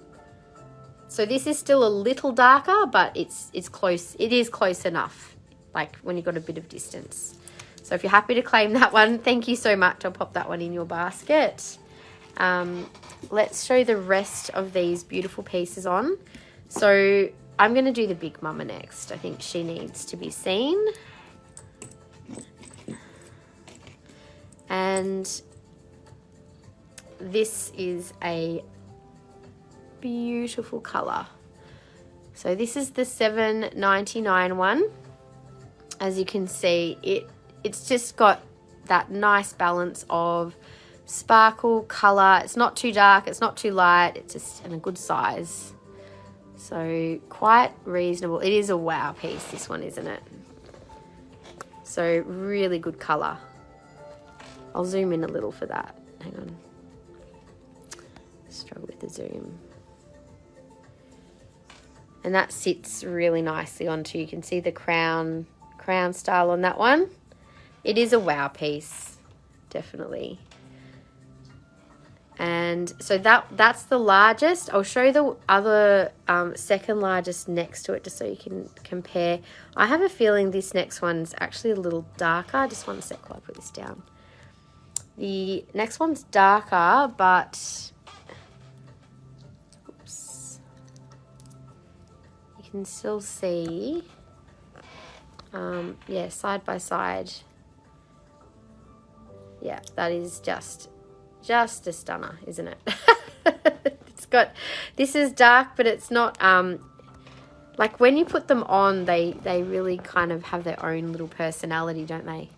So this is still a little darker, but it's close. It is close enough, like when you've got a bit of distance. So if you're happy to claim that one, thank you so much. I'll pop that one in your basket. Let's show the rest of these beautiful pieces on. So I'm going to do the Big Mama next. I think she needs to be seen. And this is a beautiful colour. So this is the $7.99 one. As you can see, it's just got that nice balance of sparkle, colour. It's not too dark, it's not too light, it's just in a good size. So quite reasonable. It is a wow piece, this one, isn't it? So really good colour. I'll zoom in a little for that. Hang on. Struggle with the zoom. And that sits really nicely onto. You can see the crown style on that one. It is a wow piece, definitely. And so that's the largest. I'll show the other second largest next to it just so you can compare. I have a feeling this next one's actually a little darker. Just one sec while I put this down. The next one's darker, but oops, you can still see, yeah, side by side. Yeah, that is just a stunner, isn't it? This is dark, but it's not, like when you put them on, they really kind of have their own little personality, don't they?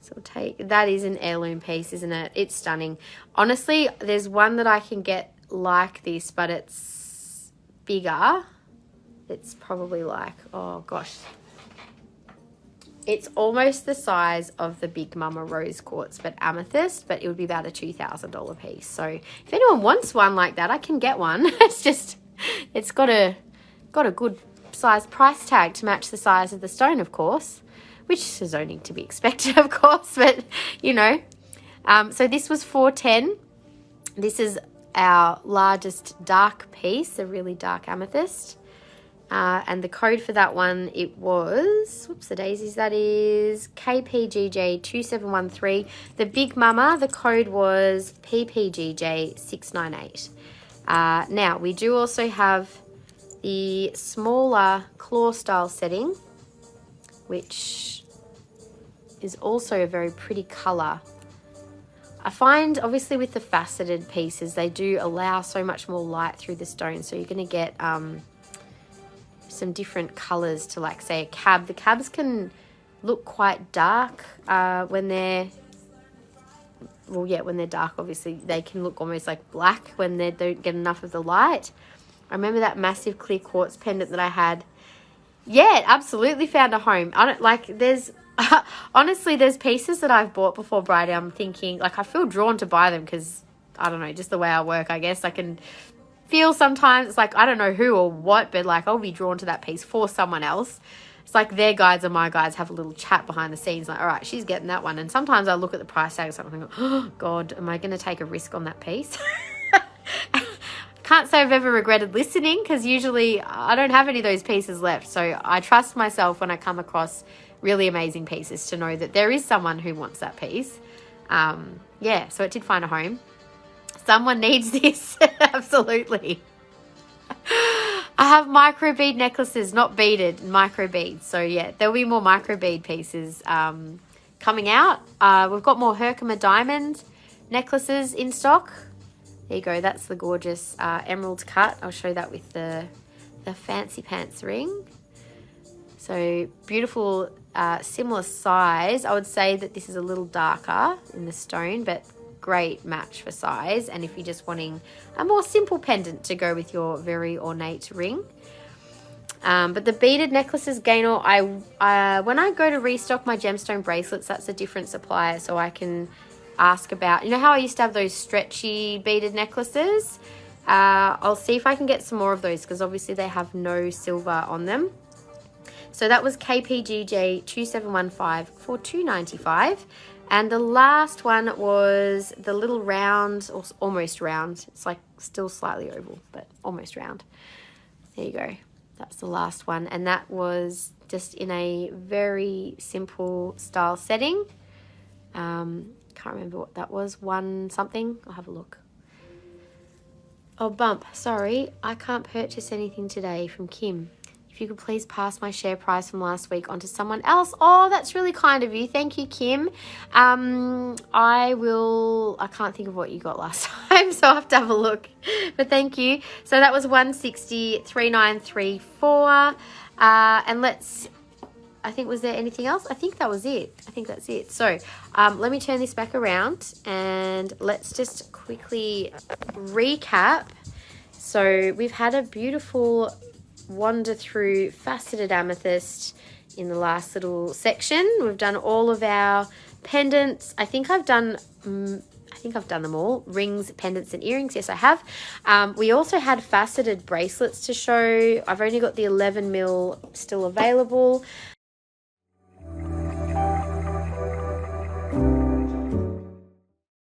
So that is an heirloom piece, isn't it? It's stunning. Honestly, there's one that I can get like this, but it's bigger. It's probably like, oh gosh, it's almost the size of the Big Mama rose quartz, but amethyst, but it would be about a $2,000 piece. So if anyone wants one like that, I can get one. It's got a good size price tag to match the size of the stone, of course, which is only to be expected, of course, but you know. So this was $4.10. This is our largest dark piece, a really dark amethyst. And the code for that one, it was, whoops, the daisies, that is KPGJ2713. The Big Mama, the code was PPGJ698. Now, we do also have the smaller claw style setting, which is also a very pretty colour. I find, obviously, with the faceted pieces, they do allow so much more light through the stone, so you're going to get some different colours to, like, say, a cab. The cabs can look quite dark when they're, well, yeah, when they're dark, obviously, they can look almost like black when they don't get enough of the light. I remember that massive clear quartz pendant that I had. Yeah, it absolutely found a home. I don't, like, there's, honestly, there's pieces that I've bought before, Bridie, I'm thinking, like, I feel drawn to buy them because, I don't know, just the way I work, I guess. I can feel sometimes, it's like, I don't know who or what, but, like, I'll be drawn to that piece for someone else. It's like their guides and my guides have a little chat behind the scenes, like, all right, she's getting that one. And sometimes I look at the price tag and I'm like, oh, God, am I going to take a risk on that piece? can't say I've ever regretted listening, because usually I don't have any of those pieces left. So I trust myself when I come across really amazing pieces to know that there is someone who wants that piece. Yeah, so it did find a home. Someone needs this. Absolutely. I have micro bead necklaces, not beaded, micro beads. So yeah, there'll be more micro bead pieces coming out. We've got more Herkimer diamond necklaces in stock. There you go. That's the gorgeous emerald cut. I'll show that with the fancy pants ring. So beautiful, similar size. I would say that this is a little darker in the stone, but great match for size. And if you're just wanting a more simple pendant to go with your very ornate ring. But the beaded necklaces, Gaynor, when I go to restock my gemstone bracelets, that's a different supplier, so I can ask about, you know how I used to have those stretchy beaded necklaces? I'll see if I can get some more of those, because obviously they have no silver on them. So that was KPGJ 2715 for $2.95. And the last one was the little round, or almost round. It's like still slightly oval, but almost round. There you go. That's the last one. And that was just in a very simple style setting. Can't remember what that was. One something. I'll have a look. Oh, bump. Sorry, I can't purchase anything today from Kim. If you could please pass my share price from last week on to someone else. Oh, that's really kind of you. Thank you, Kim. I can't think of what you got last time, so I'll have to have a look. But thank you. So that was 160, 3934. And I think, was there anything else? I think that was it. I think that's it. So let me turn this back around and let's just quickly recap. So we've had a beautiful wander through faceted amethyst in the last little section. We've done all of our pendants. I think I've done them all. Rings, pendants, and earrings. Yes, I have. We also had faceted bracelets to show. I've only got the 11 mil still available.